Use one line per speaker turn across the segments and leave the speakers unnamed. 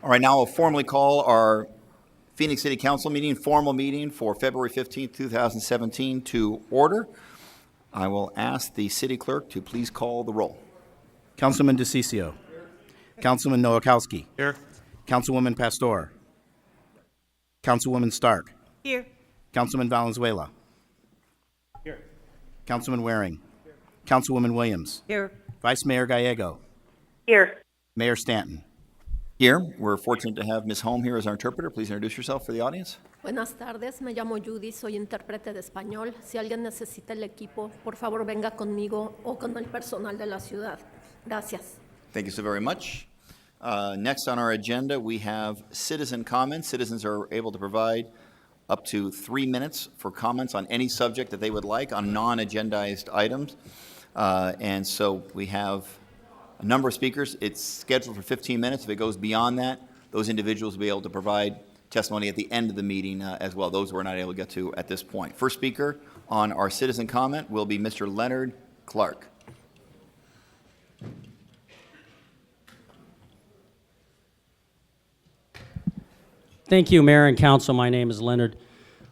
All right, now I'll formally call our Phoenix City Council meeting, formal meeting for February 15th, 2017 to order. I will ask the city clerk to please call the roll.
Councilman DeCiccio. Councilman Nowakowski.
Here.
Councilwoman Pastor. Councilwoman Stark.
Here.
Councilman Valenzuela.
Here.
Councilman Waring. Here. Councilwoman Williams.
Here.
Vice Mayor Gallego.
Here.
Mayor Stanton.
Here, we're fortunate to have Ms. Holm here as our interpreter. Please introduce yourself for the audience.
Buenas tardes, me llamo Judy, soy intérprete de español. Si alguien necesita el equipo, por favor venga conmigo o con el personal de la ciudad. Gracias.
Thank you so very much. Next on our agenda, we have citizen comments. Citizens are able to provide up to 3 minutes for comments on any subject that they would like on non-agendized items. And so we have a number of speakers. It's scheduled for 15 minutes. If it goes beyond that, those individuals will be able to provide testimony at the end of the meeting as well, those we're not able to get to at this point. First speaker on our citizen comment will be Mr. Leonard Clark.
Thank you, Mayor and Council. My name is Leonard.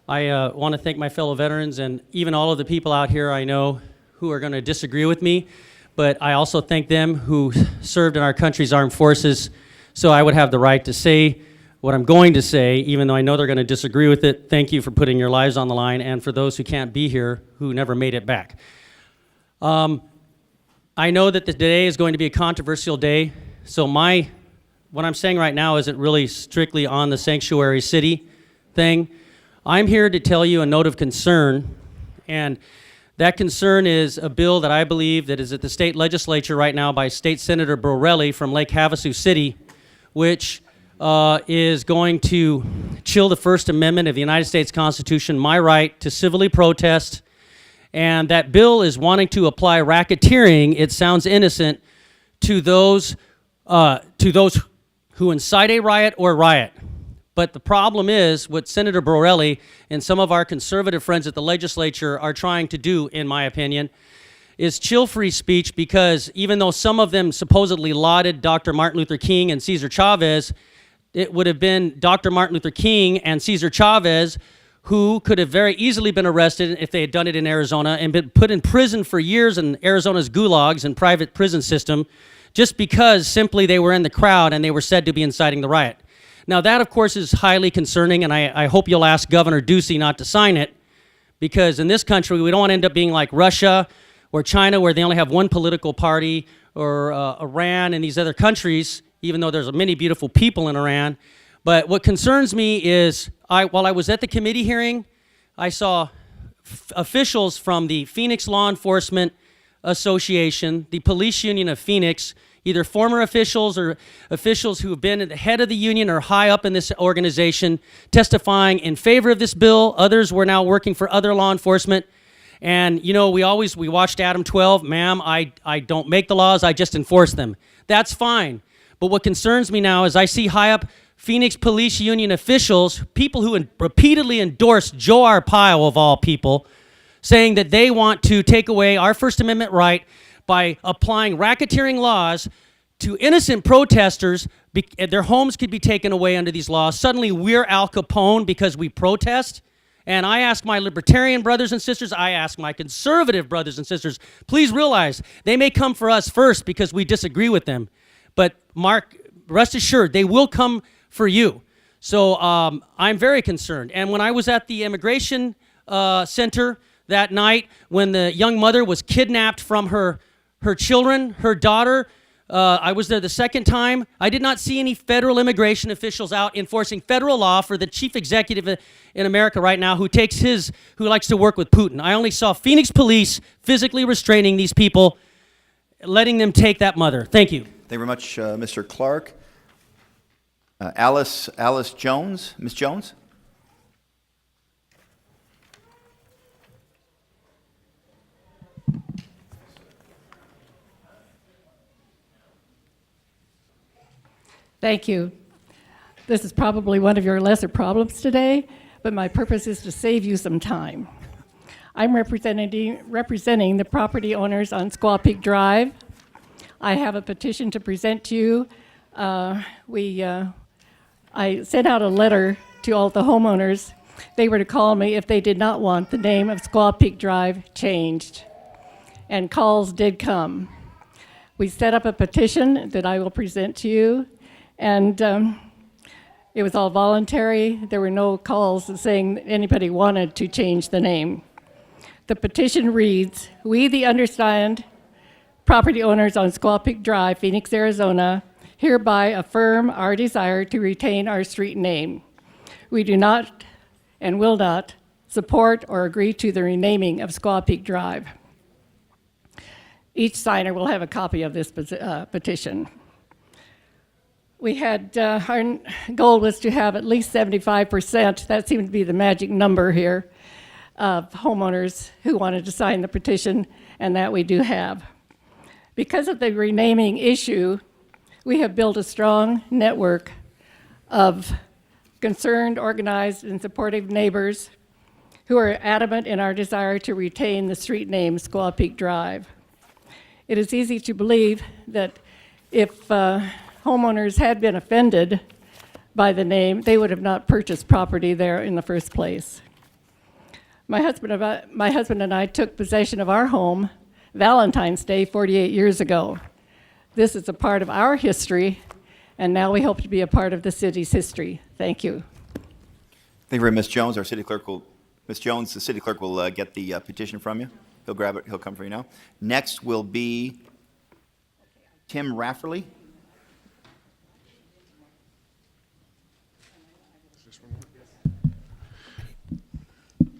I want to thank my fellow veterans and even all of the people out here I know who are going to disagree with me, but I also thank them who served in our country's armed forces, so I would have the right to say what I'm going to say, even though I know they're going to disagree with it. Thank you for putting your lives on the line, and for those who can't be here, who never made it back. I know that today is going to be a controversial day, so what I'm saying right now isn't really strictly on the sanctuary city thing. I'm here to tell you a note of concern, and that concern is a bill that I believe that is at the state legislature right now by State Senator Borrelli from Lake Havasu City, which is going to chill the First Amendment of the United States Constitution, my right to civilly protest, and that bill is wanting to apply racketeering, it sounds innocent, to those who incite a riot or riot. But the problem is what Senator Borrelli and some of our conservative friends at the legislature are trying to do, in my opinion, is chill free speech, because even though some of them supposedly lauded Dr. Martin Luther King and Cesar Chavez, it would have been Dr. Martin Luther King and Cesar Chavez who could have very easily been arrested if they had done it in Arizona and been put in prison for years in Arizona's gulags and private prison system, just because simply they were in the crowd and they were said to be inciting the riot. Now that, of course, is highly concerning, and I hope you'll ask Governor Ducey not to sign it, because in this country we don't want to end up being like Russia or China, where they only have one political party, or Iran and these other countries, even though there's many beautiful people in Iran. But what concerns me is, while I was at the committee hearing, I saw officials from the Phoenix Law Enforcement Association, the Police Union of Phoenix, either former officials or officials who have been at the head of the union or high up in this organization, testifying in favor of this bill. Others were now working for other law enforcement. And, you know, we watched Adam 12. Ma'am, I don't make the laws, I just enforce them. That's fine. But what concerns me now is I see high up Phoenix Police Union officials, people who repeatedly endorsed Joe Arpaio, of all people, saying that they want to take away our First Amendment right by applying racketeering laws to innocent protesters. Their homes could be taken away under these laws. Suddenly we're Al Capone because we protest. And I ask my libertarian brothers and sisters, I ask my conservative brothers and sisters, please realize they may come for us first because we disagree with them. But Mark, rest assured, they will come for you. So I'm very concerned. And when I was at the immigration center that night, when the young mother was kidnapped from her children, her daughter, I was there the second time. I did not see any federal immigration officials out enforcing federal law for the chief executive in America right now who likes to work with Putin. I only saw Phoenix police physically restraining these people, letting them take that mother. Thank you.
Thank you very much, Mr. Clark. Alice Jones, Ms. Jones.
Thank you. This is probably one of your lesser problems today, but my purpose is to save you some time. I'm representing the property owners on Squaw Peak Drive. I have a petition to present to you. We I sent out a letter to all the homeowners. They were to call me if they did not want the name of Squaw Peak Drive changed. And calls did come. We set up a petition that I will present to you, and it was all voluntary. There were no calls saying anybody wanted to change the name. The petition reads, "We, the undersigned property owners on Squaw Peak Drive, Phoenix, Arizona, hereby affirm our desire to retain our street name. We do not and will not support or agree to the renaming of Squaw Peak Drive." Each signer will have a copy of this petition. We had, our goal was to have at least 75%, that seemed to be the magic number here, of homeowners who wanted to sign the petition, and that we do have. Because of the renaming issue, we have built a strong network of concerned, organized, and supportive neighbors who are adamant in our desire to retain the street name Squaw Peak Drive. It is easy to believe that if homeowners had been offended by the name, they would have not purchased property there in the first place. My husband and I took possession of our home Valentine's Day 48 years ago. This is a part of our history, and now we hope to be a part of the city's history. Thank you.
Thank you very much, Ms. Jones. Our city clerk will, Ms. Jones, the city clerk will get the petition from you. He'll grab it. He'll come for you now. Next will be Tim Rafferly.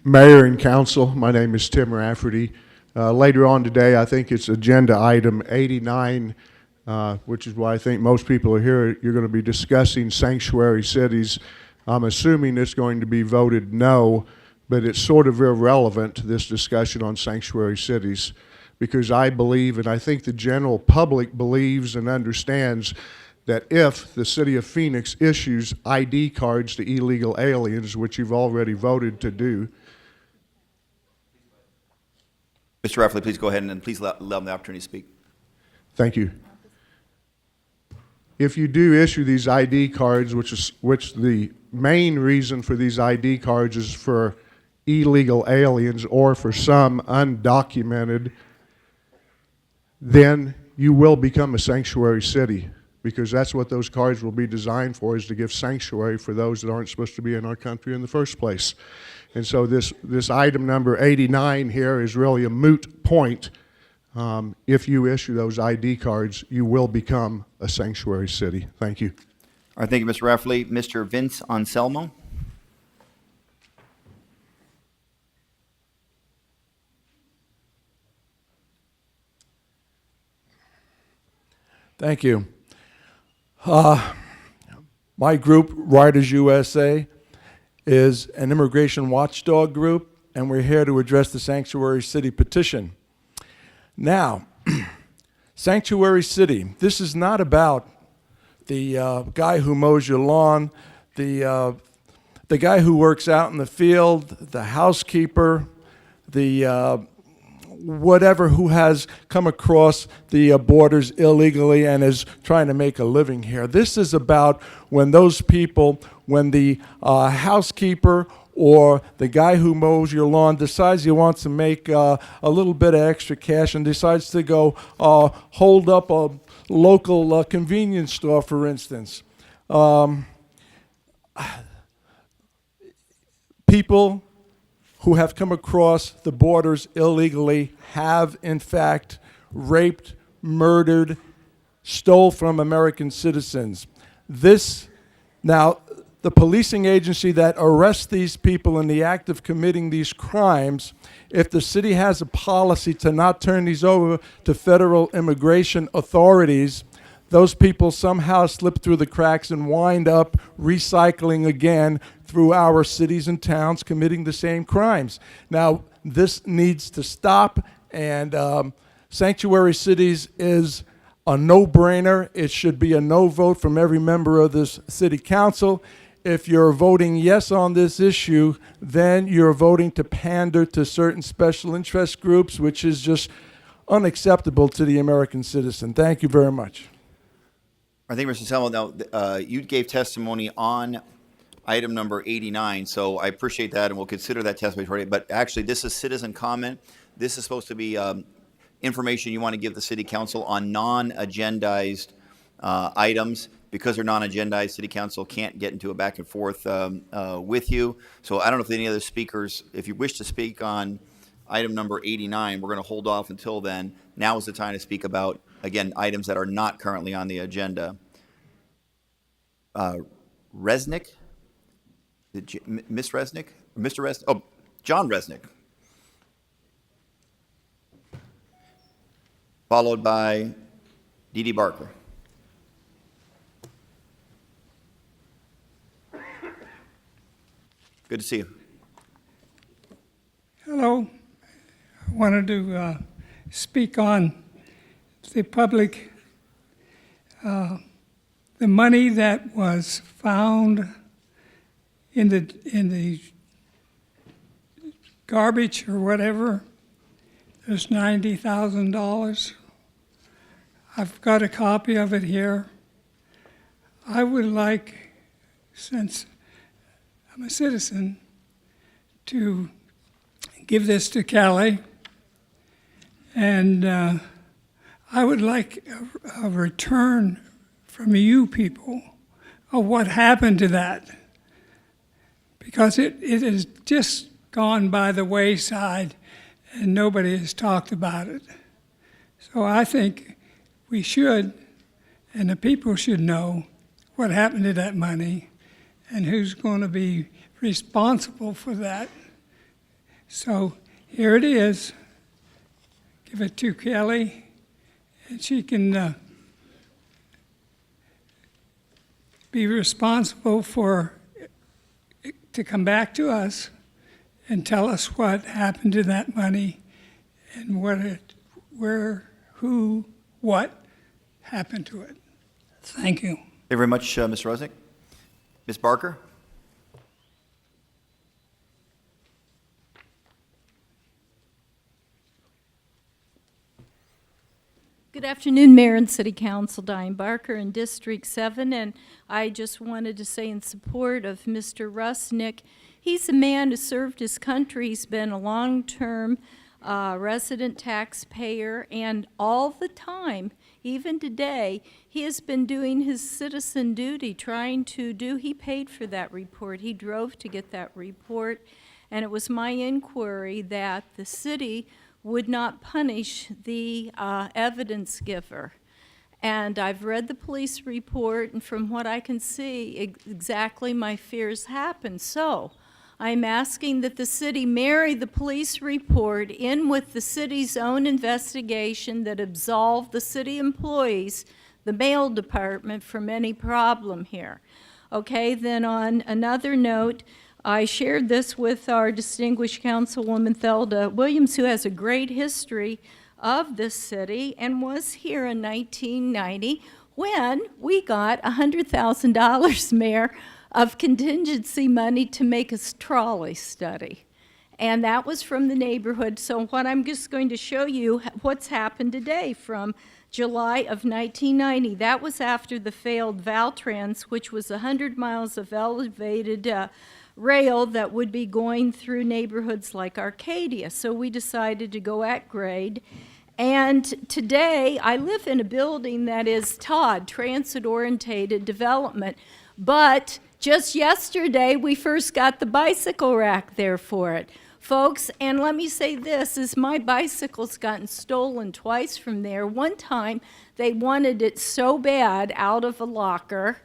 Mayor and Council, my name is Tim Rafferty. Later on today, I think it's agenda item 89, which is why I think most people are here. You're going to be discussing sanctuary cities. I'm assuming it's going to be voted no, but it's sort of irrelevant, this discussion on sanctuary cities, because I believe, and I think the general public believes and understands, that if the city of Phoenix issues ID cards to illegal aliens, which you've already voted to do.
Mr. Rafferly, please go ahead and please allow them the opportunity to speak.
Thank you. If you do issue these ID cards, which the main reason for these ID cards is for illegal aliens or for some undocumented, then you will become a sanctuary city, because that's what those cards will be designed for, is to give sanctuary for those that aren't supposed to be in our country in the first place. And so this item number 89 here is really a moot point. If you issue those ID cards, you will become a sanctuary city. Thank you.
All right, thank you, Mr. Rafferly. Mr. Vince Anselmo.
Thank you. My group, Riders USA, is an immigration watchdog group, and we're here to address the Sanctuary City petition. Now, Sanctuary City, this is not about the guy who mows your lawn, the guy who works out in the field, the housekeeper, the whatever who has come across the borders illegally and is trying to make a living here. This is about when those people, when the housekeeper or the guy who mows your lawn decides he wants to make a little bit of extra cash and decides to go hold up a local convenience store, for instance. People who have come across the borders illegally have, in fact, raped, murdered, stole from American citizens. Now, the policing agency that arrests these people in the act of committing these crimes, if the city has a policy to not turn these over to federal immigration authorities, those people somehow slip through the cracks and wind up recycling again through our cities and towns, committing the same crimes. Now, this needs to stop, and sanctuary cities is a no-brainer. It should be a no vote from every member of this city council. If you're voting yes on this issue, then you're voting to pander to certain special interest groups, which is just unacceptable to the American citizen. Thank you very much.
All I think, Mr. Selma, now, you gave testimony on item number 89, so I appreciate that, and we'll consider that testimony. But actually, this is citizen comment. This is supposed to be information you want to give the city council on non-agendized items. Because they're non-agendized, city council can't get into a back and forth with you. So I don't know if any other speakers, if you wish to speak on item number 89, we're going to hold off until then. Now is the time to speak about, again, items that are not currently on the agenda. Resnick? Miss Resnick? Mr. Resnick? Oh, John Resnick. Followed by Dee Dee Barker. Good to see you.
Hello. I wanted to speak on the public, the money that was found in the garbage or whatever. There's $90,000. I've got a copy of it here. I would like, since I'm a citizen, to give this to Kelly, and I would like a return from you people of what happened to that, because it has just gone by the wayside and nobody has talked about it. So I think we should, and the people should know what happened to that money and who's going to be responsible for that. So here it is. Give it to Kelly, and she can be responsible for it to come back to us and tell us what happened to that money and what happened to it. Thank you.
Thank you very much, Mr. Resnick. Ms. Barker?
Good afternoon, Mayor and City Council. Diane Barker in District 7, and I just wanted to say in support of Mr. Rusnick, he's a man who served his country. He's been a long-term resident taxpayer, and all the time, even today, he has been doing his citizen duty, he paid for that report. He drove to get that report, and it was my inquiry that the city would not punish the evidence giver. And I've read the police report, and from what I can see, exactly my fears happened. So I'm asking that the city marry the police report in with the city's own investigation that absolved the city employees, the mail department, from any problem here. Okay, then on another note, I shared this with our distinguished Councilwoman Thelda Williams, who has a great history of this city and was here in 1990 when we got $100,000, Mayor, of contingency money to make a trolley study. And that was from the neighborhood. So what I'm just going to show you what's happened today from July of 1990. That was after the failed Valtrans, which was 100 miles of elevated rail that would be going through neighborhoods like Arcadia. So we decided to go at grade. And today, I live in a building that is TOD, Transit-Orientated Development. But just yesterday, we first got the bicycle rack there for it. Folks, and let me say this, is my bicycle's gotten stolen twice from there. One time, they wanted it so bad out of a locker.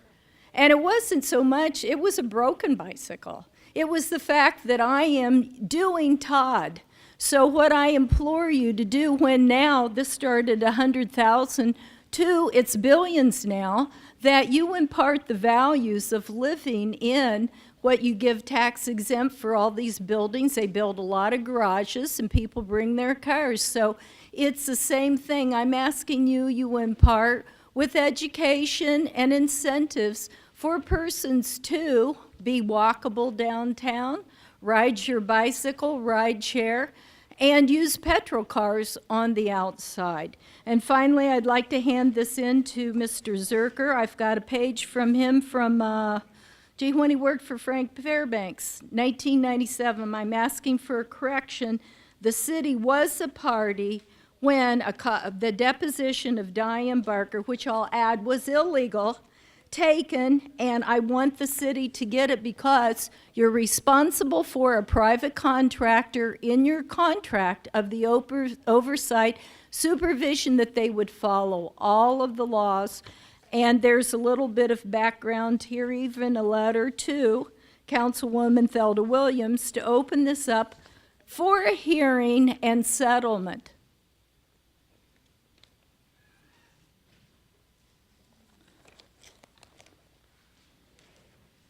And it wasn't so much, it was a broken bicycle. It was the fact that I am doing TOD. So what I implore you to do when now, this started 100,000 to it's billions now, that you impart the values of living in what you give tax exempt for all these buildings. They build a lot of garages and people bring their cars. So it's the same thing. I'm asking you impart with education and incentives for persons to be walkable downtown, ride your bicycle, ride chair, and use petrol cars on the outside. And finally, I'd like to hand this in to Mr. Zerker. I've got a page from him from, when he worked for Frank Fairbanks, 1997. I'm asking for a correction. The city was a party when the deposition of Diane Barker, which I'll add was illegal, taken, and I want the city to get it because you're responsible for a private contractor in your contract of the oversight, supervision that they would follow all of the laws. And there's a little bit of background here, even a letter to Councilwoman Thelda Williams to open this up for a hearing and settlement.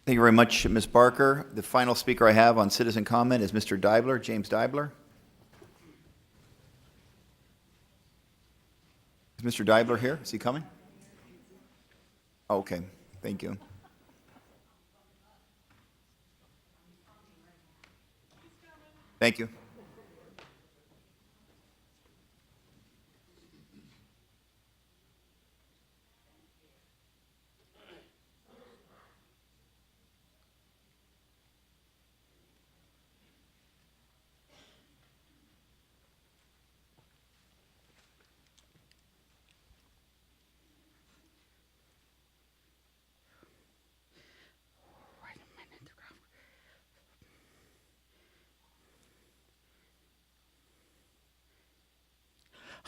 Thank you very much, Ms. Barker. The final speaker I have on citizen comment is Mr. Deibler, James Deibler. Is Mr. Deibler here? Is he coming? Okay, thank you. Thank you.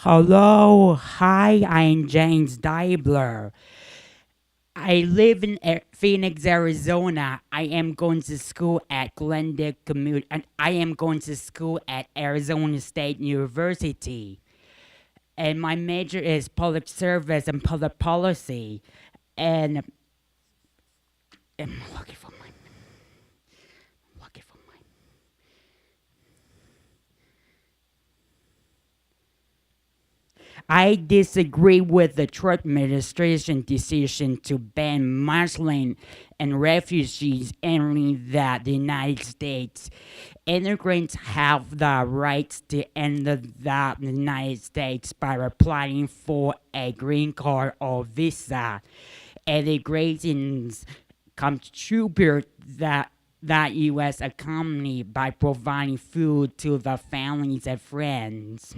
Hello, hi, I'm James Deibler. I live in Phoenix, Arizona. I am going to school at Glendale and I am going to school at Arizona State University. And my major is public service and public policy. And I'm looking for I disagree with the Trump administration decision to ban Muslim and refugees entering the United States. Immigrants have the right to enter the United States by applying for a green card or visa. Immigrants contribute the U.S. economy by providing food to the families and friends.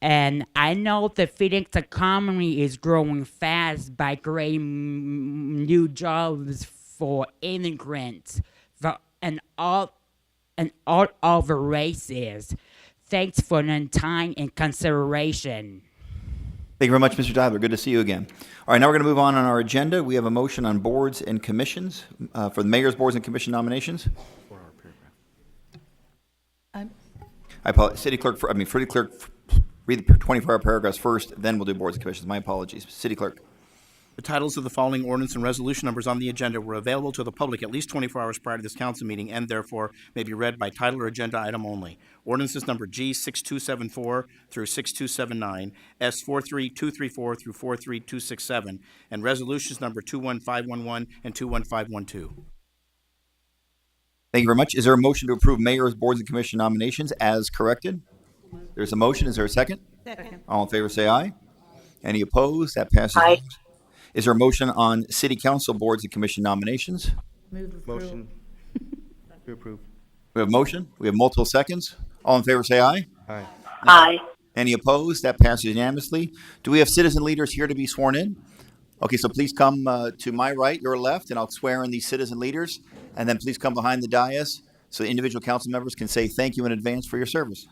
And I know the Phoenix economy is growing fast by creating new jobs for immigrants and all over races. Thanks for your time and consideration.
Thank you very much, Mr. Deibler. Good to see you again. All right, now we're going to move on our agenda. We have a motion on boards and commissions for the mayor's boards and commission nominations. I apologize. City clerk, read the 24-hour paragraphs first, then we'll do boards and commissions. My apologies. City clerk.
The titles of the following ordinance and resolution numbers on the agenda were available to the public at least 24 hours prior to this council meeting and therefore may be read by title or agenda item only. Ordinances number G6274 through 6279, S43234 through 43267, and resolutions number 21511 and 21512.
Thank you very much. Is there a motion to approve mayor's boards and commission nominations as corrected? There's a motion. Is there a second? Second. All in favor say aye. Any opposed? That passes. Aye. Is there a motion on city council boards and commission nominations?
Motion to approve.
We have a motion. We have multiple seconds. All in favor say aye.
Aye.
Aye. Any opposed? That passes unanimously. Do we have citizen leaders here to be sworn in? Okay, so please come to my right, your left, and I'll swear in these citizen leaders. And then please come behind the dais so individual council members can say thank you in advance for your service.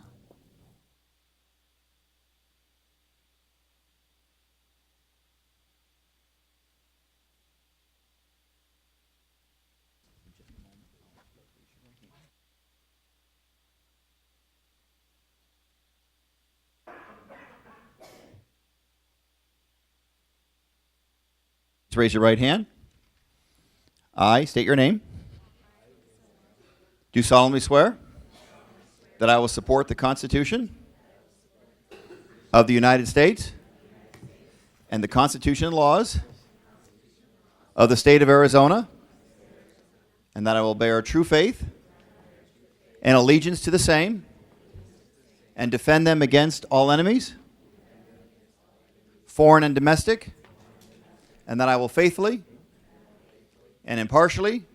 Raise your right hand. I state your name. Do solemnly swear that I will support the Constitution of the United States and the Constitution and laws of the state of Arizona, and that I will bear true faith and allegiance to the same, and defend them against all enemies, foreign and domestic, and that I will faithfully and impartially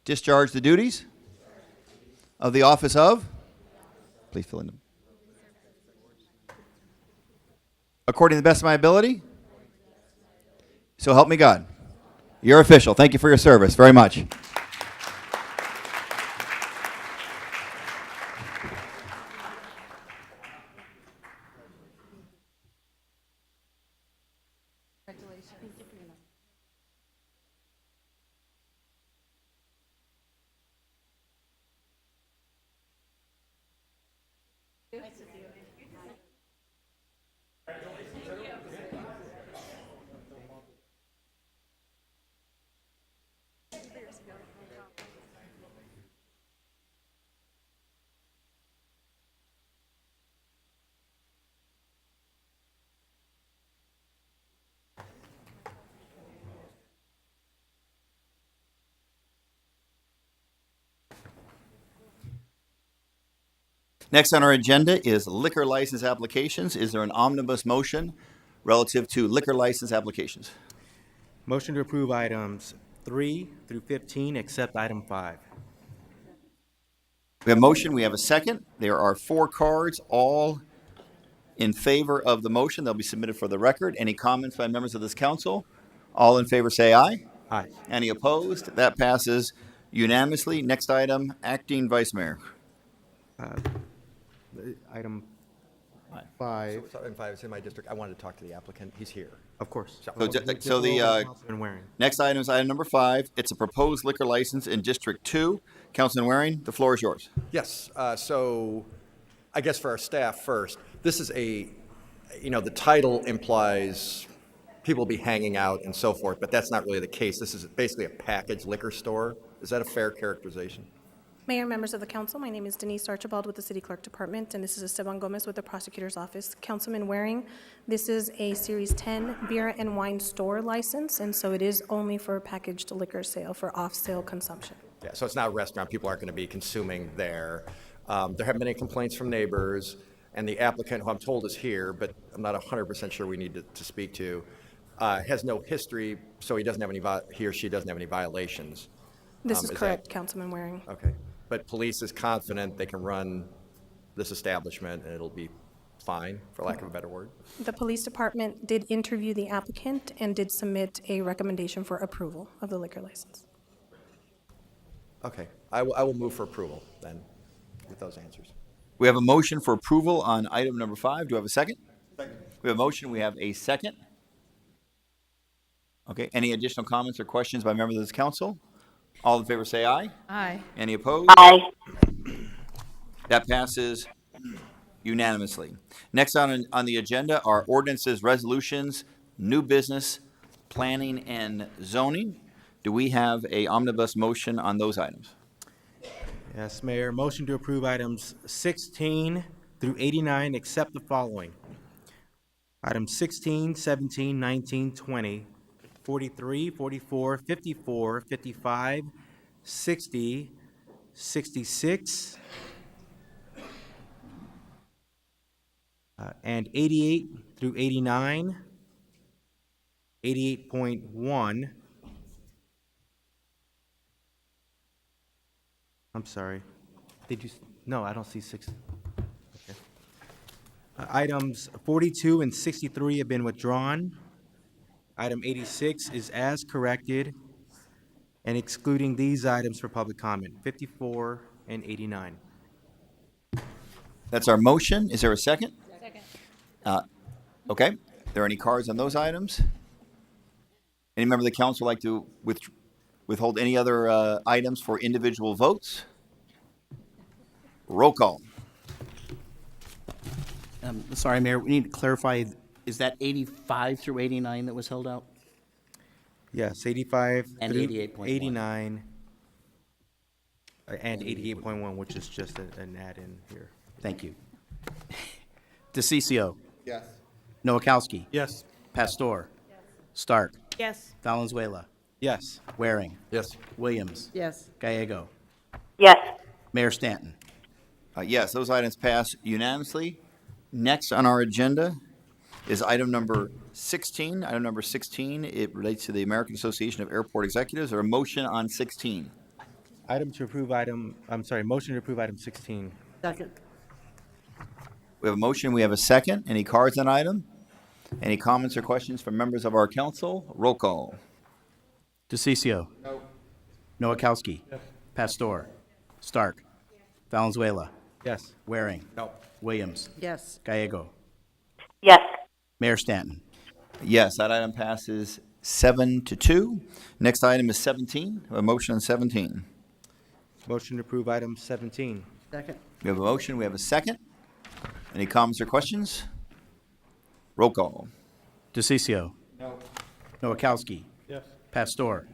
discharge the duties of the office of, please fill in them, according to the best of my ability. So help me God. You're official. Thank you for your service very much. Next on our agenda is liquor license applications. Is there an omnibus motion relative to liquor license applications?
Motion to approve items 3 through 15, except item 5.
We have a motion, we have a second. There are 4 cards, all in favor of the motion. They'll be submitted for the record. Any comments by members of this council? All in favor say aye.
Aye.
Any opposed? That passes unanimously. Next item, acting vice mayor.
Item 5,
So item 5 is in my district. I wanted to talk to the applicant. He's here.
of course.
So the
Councilman Waring.
next item is item number 5. It's a proposed liquor license in District 2. Councilman Waring, the floor is yours.
Yes, so I guess for our staff first, this is the title implies people will be hanging out and so forth, but that's not really the case. This is basically a packaged liquor store. Is that a fair characterization?
Mayor, members of the council, my name is Denise Archibald with the City Clerk Department, and this is Esteban Gomez with the Prosecutor's Office. Councilman Waring, this is a Series 10 beer and wine store license, and so it is only for packaged liquor sale, for off-sale consumption.
Yeah, so it's not a restaurant. People aren't going to be consuming there. There haven't been any complaints from neighbors, and the applicant, who I'm told is here, but I'm not 100% sure we need to speak to, has no history, so he or she doesn't have any violations.
This is
is
correct,
that-
Councilman Waring.
Okay, but police is confident they can run this establishment and it'll be fine, for lack of a better word?
The police department did interview the applicant and did submit a recommendation for approval of the liquor license.
Okay, I will move for approval then, with those answers.
We have a motion for approval on item number 5. Do we have a second? Second. We have a motion. We have a second. Okay, any additional comments or questions by members of this council? All in favor say aye.
Aye.
Any opposed?
Aye.
That passes unanimously. Next on the agenda are ordinances, resolutions, new business, planning, and zoning. Do we have a omnibus motion on those items?
Yes, Mayor. Motion to approve items 16 through 89, except the following. Items 16, 17, 19, 20, 43, 44, 54, 55, 60, 66, and 88 through 89, 88.1. I'm sorry. No, I don't see 6. Okay. Items 42 and 63 have been withdrawn. Item 86 is as corrected and excluding these items for public comment, 54 and 89.
That's our motion. Is there a second? Second. Okay. Are there any cards on those items? Any member of the council like to withhold any other items for individual votes? Roll call.
Sorry, Mayor, we need to clarify, is that 85 through 89 that was held out?
Yes, 85
And
through
88.1.
89, and 88.1, which is just an add-in here.
Thank you. DeCiccio.
Yes.
Nowakowski.
Yes.
Pastor. Stark.
Yes.
Valenzuela.
Yes.
Waring.
Yes.
Williams.
Yes.
Gallego.
Yes.
Mayor Stanton.
Yes, those items pass unanimously. Next on our agenda is item number 16. Item number 16, it relates to the American Association of Airport Executives. Or a motion on 16?
Motion to approve item 16.
Second.
We have a motion, we have a second. Any cards on item? Any comments or questions from members of our council? Roll call.
DeCiccio. No. Noakowski. Yes. Pastor. Stark. Valenzuela.
Yes.
Waring.
No.
Williams.
Yes.
Gallego.
Yes.
Mayor Stanton.
Yes, that item passes 7-2. Next item is 17. A motion on 17.
Motion to approve item 17.
Second.
We have a motion, we have a second. Any comments or questions? Roll call.
DeCiccio. No. Noakowski.
Yes.
Pastor.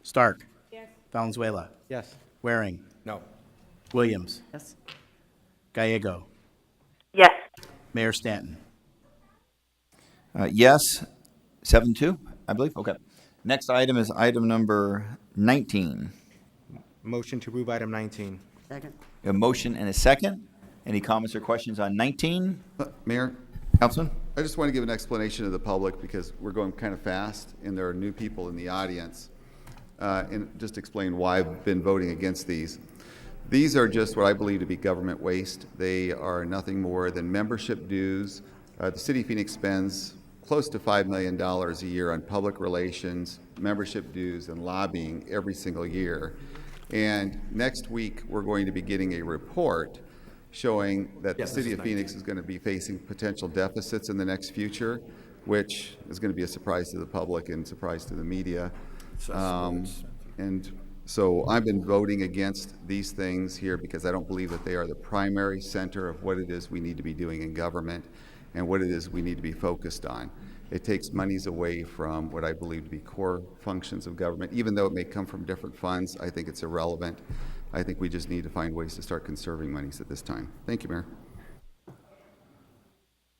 Stark. Yes. Valenzuela.
Yes.
Waring.
No.
Williams.
Yes.
Gallego.
Yes.
Mayor Stanton.
Yes, 7-2, I believe. Okay. Next item is item number 19.
Motion to approve item 19.
Second.
A motion and a second. Any comments or questions on 19?
Mayor,
Councilman?
I just want to give an explanation to the public because we're going kind of fast and there are new people in the audience. And just explain why I've been voting against these. These are just what I believe to be government waste. They are nothing more than membership dues. The City of Phoenix spends close to $5 million a year on public relations, membership dues, and lobbying every single year. And next week, we're going to be getting a report showing that the City of Phoenix is going to be facing potential deficits in the next future, which is going to be a surprise to the public and surprise to the media. And so I've been voting against these things here because I don't believe that they are the primary center of what it is we need to be doing in government and what it is we need to be focused on. It takes monies away from what I believe to be core functions of government. Even though it may come from different funds, I think it's irrelevant. I think we just need to find ways to start conserving monies at this time. Thank you, Mayor.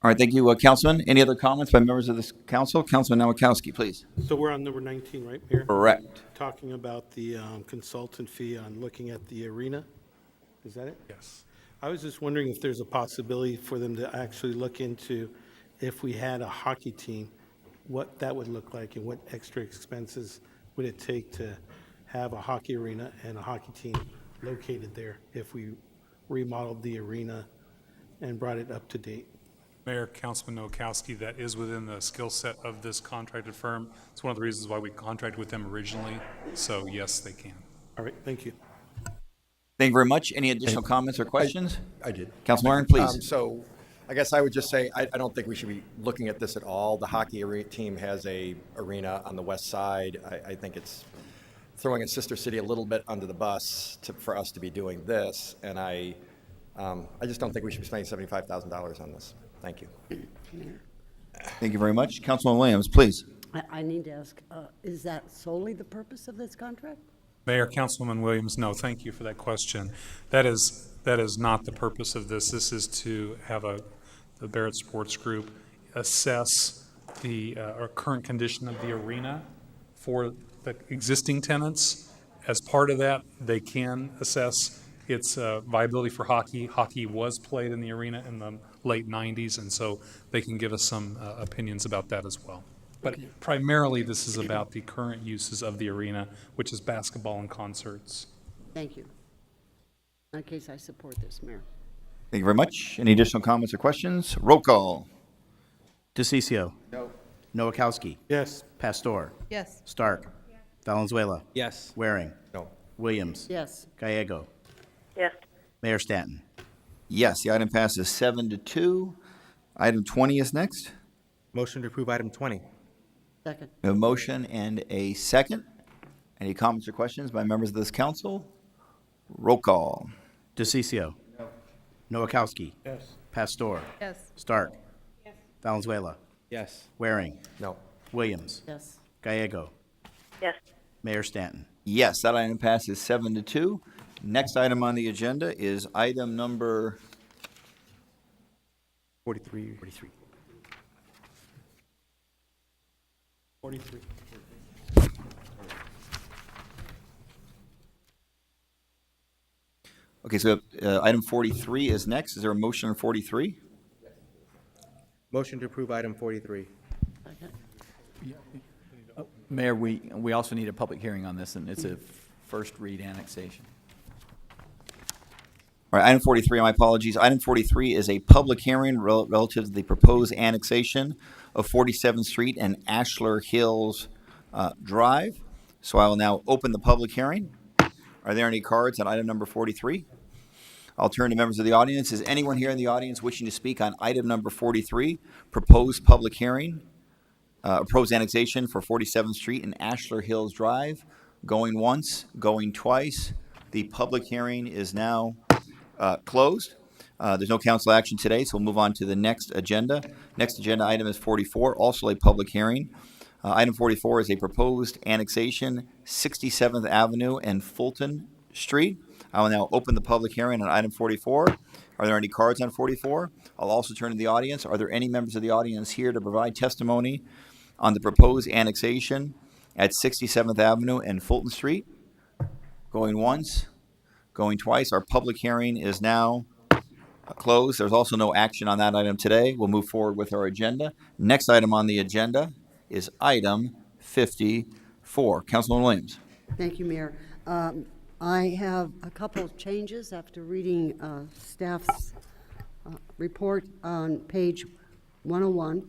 All right, thank you, Councilman. Any other comments by members of this council? Councilman Nowakowski, please.
So we're on number 19, right, Mayor?
Correct.
Talking about the consultant fee on looking at the arena. Is that it?
Yes.
I was just wondering if there's a possibility for them to actually look into if we had a hockey team, what that would look like and what extra expenses would it take to have a hockey arena and a hockey team located there if we remodeled the arena and brought it up to date?
Mayor, Councilman Nowakowski, that is within the skill set of this contracted firm. It's one of the reasons why we contracted with them originally. So yes, they can.
All right, thank you.
Thank you very much. Any additional comments or questions?
I did.
Councilman Waring, please.
So I guess I would just say, I don't think we should be looking at this at all. The hockey team has a arena on the west side. I think it's throwing its sister city a little bit under the bus for us to be doing this. And I just don't think we should be spending $75,000 on this. Thank you.
Thank you very much. Councilman Williams, please.
I need to ask, is that solely the purpose of this contract?
Mayor, Councilman Williams, no, thank you for that question. That is not the purpose of this. This is to have the Barrett Sports Group assess the current condition of the arena for the existing tenants. As part of that, they can assess its viability for hockey. Hockey was played in the arena in the late 90s, and so they can give us some opinions about that as well. But primarily, this is about the current uses of the arena, which is basketball and concerts.
Thank you. In that case, I support this, Mayor.
Thank you very much. Any additional comments or questions? Roll call.
DeCiccio.
No.
Noakowski.
Yes.
Pastor.
Yes.
Stark. Valenzuela.
Yes.
Waring.
No.
Williams.
Yes.
Gallego.
Yes.
Mayor Stanton.
Yes, the item passes 7-2. Item 20 is next.
Motion to approve item 20.
Second.
We have a motion and a second. Any comments or questions by members of this council? Roll call.
DeCiccio. No. Noakowski.
Yes.
Pastor.
Yes.
Stark. Yes. Valenzuela.
Yes.
Waring.
No.
Williams.
Yes.
Gallego.
Yes.
Mayor Stanton.
Yes, that item passes 7-2. Next item on the agenda is item number
43.
43.
Okay, so item 43 is next. Is there a motion on 43?
Motion to approve item 43.
Mayor, we also need a public hearing on this, and it's a first read annexation.
All right, item 43, my apologies. Item 43 is a public hearing relative to the proposed annexation of 47th Street and Ashler Hills Drive. So I will now open the public hearing. Are there any cards on item number 43? I'll turn to members of the audience. Is anyone here in the audience wishing to speak on item number 43, proposed public hearing, proposed annexation for 47th Street and Ashler Hills Drive? Going once, going twice. The public hearing is now closed. There's no council action today, so we'll move on to the next agenda. Next agenda item is 44, also a public hearing. Item 44 is a proposed annexation, 67th Avenue and Fulton Street. I will now open the public hearing on item 44. Are there any cards on 44? I'll also turn to the audience. Are there any members of the audience here to provide testimony on the proposed annexation at 67th Avenue and Fulton Street? Going once, going twice. Our public hearing is now closed. There's also no action on that item today. We'll move forward with our agenda. Next item on the agenda is item 54. Councilman Williams.
Thank you, Mayor. I have a couple of changes after reading staff's report on page 101,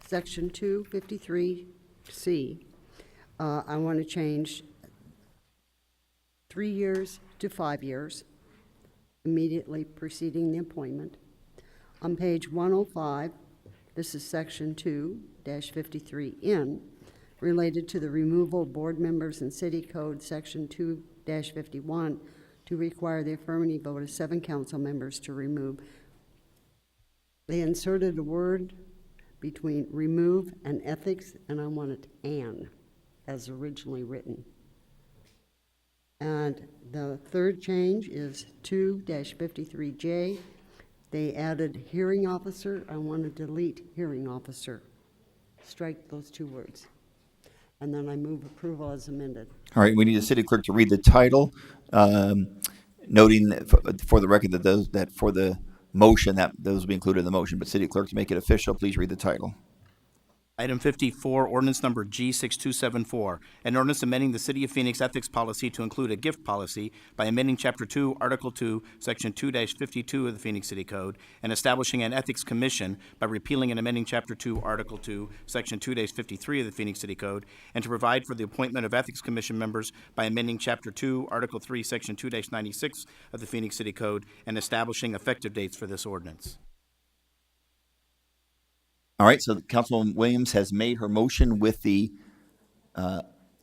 section 253C. I want to change 3 years to 5 years, immediately preceding the appointment. On page 105, this is section 2-53N, related to the removal of board members in City Code section 2-51 to require the affirmative vote of 7 council members to remove. They inserted a word between remove and ethics, and I wanted "and" as originally written. And the third change is 2-53J. They added hearing officer. I want to delete hearing officer. Strike those 2 words. And then I move approval as amended.
All right, we need the city clerk to read the title, noting that for the record that for the motion, that those will be included in the motion. But city clerk, to make it official, please read the title.
Item 54, ordinance number G6274, an ordinance amending the City of Phoenix ethics policy to include a gift policy by amending Chapter 2, Article 2, Section 2-52 of the Phoenix City Code, and establishing an ethics commission by repealing and amending Chapter 2, Article 2, Section 2-53 of the Phoenix City Code, and to provide for the appointment of ethics commission members by amending Chapter 2, Article 3, Section 2-96 of the Phoenix City Code, and establishing effective dates for this ordinance.
All right, so Councilwoman Williams has made her motion with the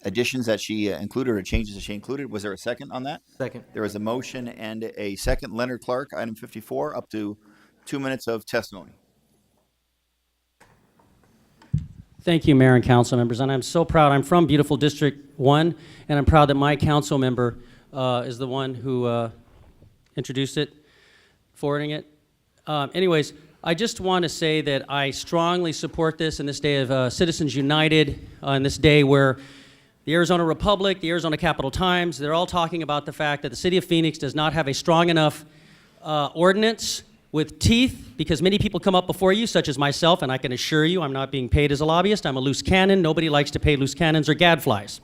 additions that she included or changes that she included. Was there a second on that?
Second.
There is a motion and a second. Leonard Clark, item 54, up to 2 minutes of testimony.
Thank you, Mayor and council members. And I'm so proud. I'm from beautiful District 1, and I'm proud that my council member is the one who introduced it, forwarding it. Anyways, I just want to say that I strongly support this in this day of Citizens United, on this day where the Arizona Republic, the Arizona Capital Times, they're all talking about the fact that the city of Phoenix does not have a strong enough ordinance with teeth, because many people come up before you, such as myself, and I can assure you I'm not being paid as a lobbyist. I'm a loose cannon. Nobody likes to pay loose cannons or gadflies.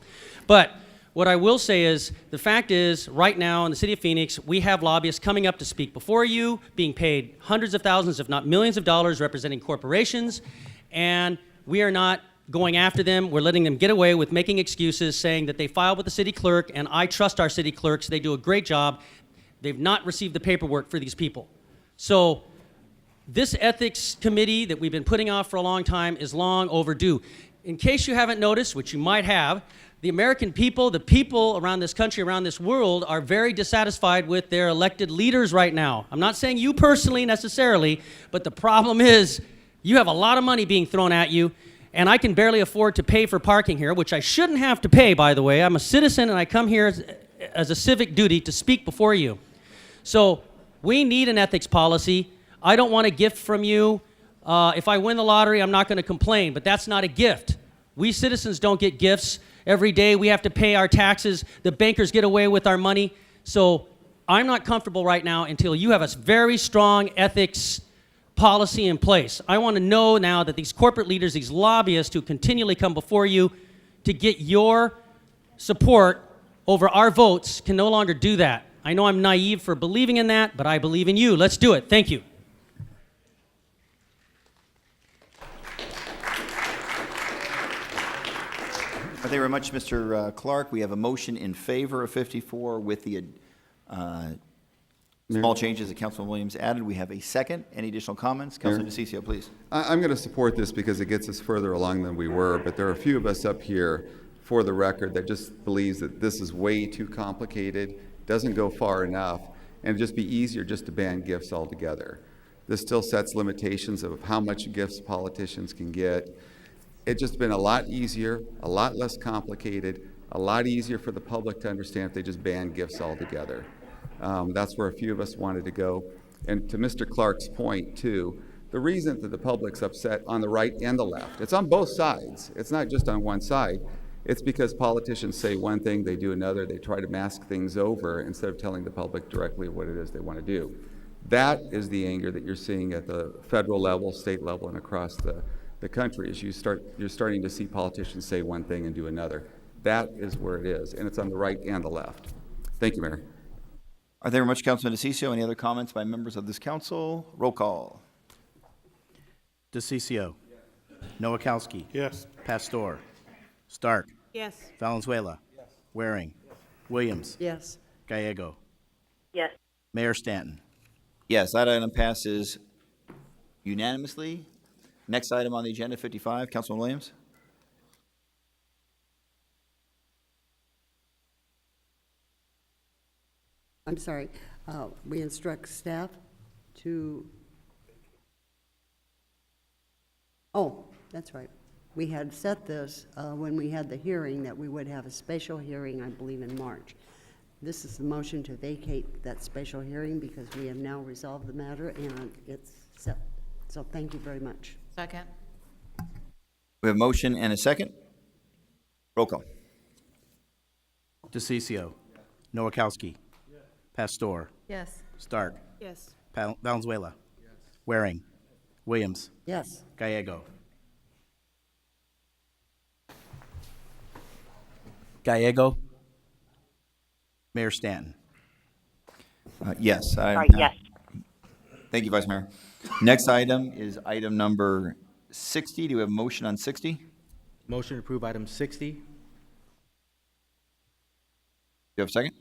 But what I will say is, the fact is, right now in the city of Phoenix, we have lobbyists coming up to speak before you, being paid hundreds of thousands, if not millions of dollars, representing corporations, and we are not going after them. We're letting them get away with making excuses, saying that they filed with the city clerk, and I trust our city clerks. They do a great job. They've not received the paperwork for these people. So this ethics committee that we've been putting off for a long time is long overdue. In case you haven't noticed, which you might have, the American people, the people around this country, around this world, are very dissatisfied with their elected leaders right now. I'm not saying you personally necessarily, but the problem is you have a lot of money being thrown at you, and I can barely afford to pay for parking here, which I shouldn't have to pay, by the way. I'm a citizen, and I come here as a civic duty to speak before you. So we need an ethics policy. I don't want a gift from you. If I win the lottery, I'm not going to complain, but that's not a gift. We citizens don't get gifts. Every day we have to pay our taxes. The bankers get away with our money. So I'm not comfortable right now until you have a very strong ethics policy in place. I want to know now that these corporate leaders, these lobbyists who continually come before you to get your support over our votes can no longer do that. I know I'm naive for believing in that, but I believe in you. Let's do it. Thank you.
Thank you very much, Mr. Clark. We have a motion in favor of 54 with the small changes that Councilman Williams added. We have a second. Any additional comments? Councilman DeCiccio, please.
I'm going to support this because it gets us further along than we were, but there are a few of us up here, for the record, that just believes that this is way too complicated, doesn't go far enough, and it'd just be easier just to ban gifts altogether. This still sets limitations of how much gifts politicians can get. It's just been a lot easier, a lot less complicated, a lot easier for the public to understand if they just ban gifts altogether. That's where a few of us wanted to go. And to Mr. Clark's point, too, the reason that the public's upset on the right and the left, it's on both sides. It's not just on one side. It's because politicians say one thing, they do another. They try to mask things over instead of telling the public directly what it is they want to do. That is the anger that you're seeing at the federal level, state level, and across the country, is you're starting to see politicians say one thing and do another. That is where it is, and it's on the right and the left. Thank you, Mayor.
Are there much, Councilman DeCiccio? Any other comments by members of this council? Roll call.
DeCiccio. Nowakowski.
Yes.
Pastor. Stark.
Yes.
Valenzuela. Waring. Williams.
Yes.
Gallego.
Yes.
Mayor Stanton.
Yes, that item passes unanimously. Next item on the agenda, 55, Councilman Williams.
I'm sorry. We instruct staff to, oh, that's right. We had set this when we had the hearing, that we would have a special hearing, I believe, in March. This is the motion to vacate that special hearing because we have now resolved the matter and it's set. So thank you very much.
Second.
We have a motion and a second. Roll call.
DeCiccio. Nowakowski. Pastor.
Yes.
Stark.
Yes.
Valenzuela. Waring. Williams.
Yes.
Gallego. Gallego. Mayor Stanton.
Yes.
Yes.
Thank you, Vice Mayor. Next item is item number 60. Do we have a motion on 60?
Motion to approve item 60.
Do you have a second?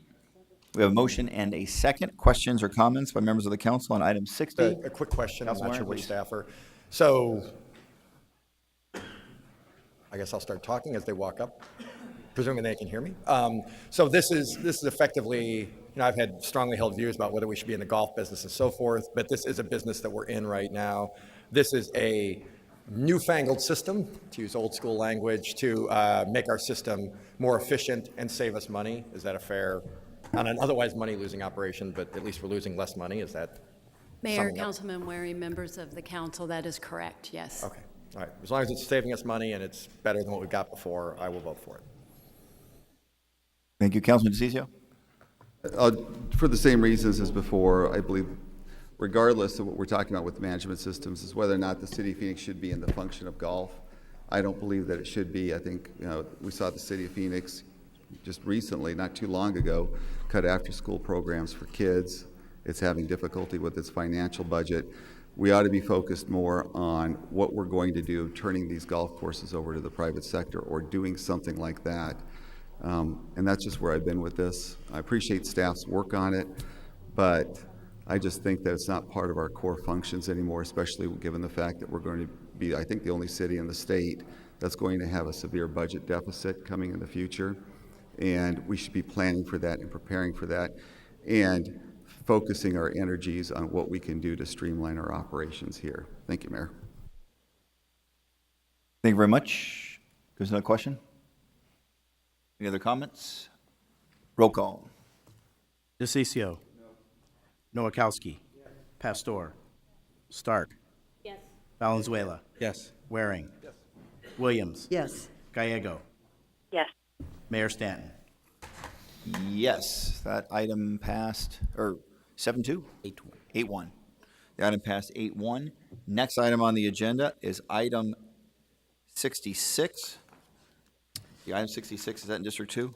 We have a motion and a second. Questions or comments by members of the council on item 60?
A quick question, I'm
Councilman
not sure
Warren,
which
please.
staffer. So, I guess I'll start talking as they walk up, presuming they can hear me. So this is effectively, I've had strongly held views about whether we should be in the golf business and so forth, but this is a business that we're in right now. This is a newfangled system, to use old school language, to make our system more efficient and save us money. Is that a fair, on an otherwise money-losing operation, but at least we're losing less money? Is that
Mayor,
summing up?
Councilman Waring, members of the council, that is correct, yes.
Okay, all right. As long as it's saving us money and it's better than what we've got before, I will vote for it.
Thank you, Councilman DeCiccio.
For the same reasons as before, I believe, regardless of what we're talking about with management systems, is whether or not the city of Phoenix should be in the function of golf. I don't believe that it should be. I think, we saw the city of Phoenix just recently, not too long ago, cut after-school programs for kids. It's having difficulty with its financial budget. We ought to be focused more on what we're going to do, turning these golf courses over to the private sector or doing something like that. And that's just where I've been with this. I appreciate staff's work on it, but I just think that it's not part of our core functions anymore, especially given the fact that we're going to be, I think, the only city in the state that's going to have a severe budget deficit coming in the future. And we should be planning for that and preparing for that and focusing our energies on what we can do to streamline our operations here. Thank you, Mayor.
Thank you very much. There's another question? Any other comments? Roll call.
DeCiccio. Nowakowski. Pastor. Stark.
Yes.
Valenzuela.
Yes.
Waring. Williams.
Yes.
Gallego.
Yes.
Mayor Stanton.
Yes, that item passed, or 7-2? 8-1. 8-1. The item passed 8-1. Next item on the agenda is item 66. The item 66, is that in District 2?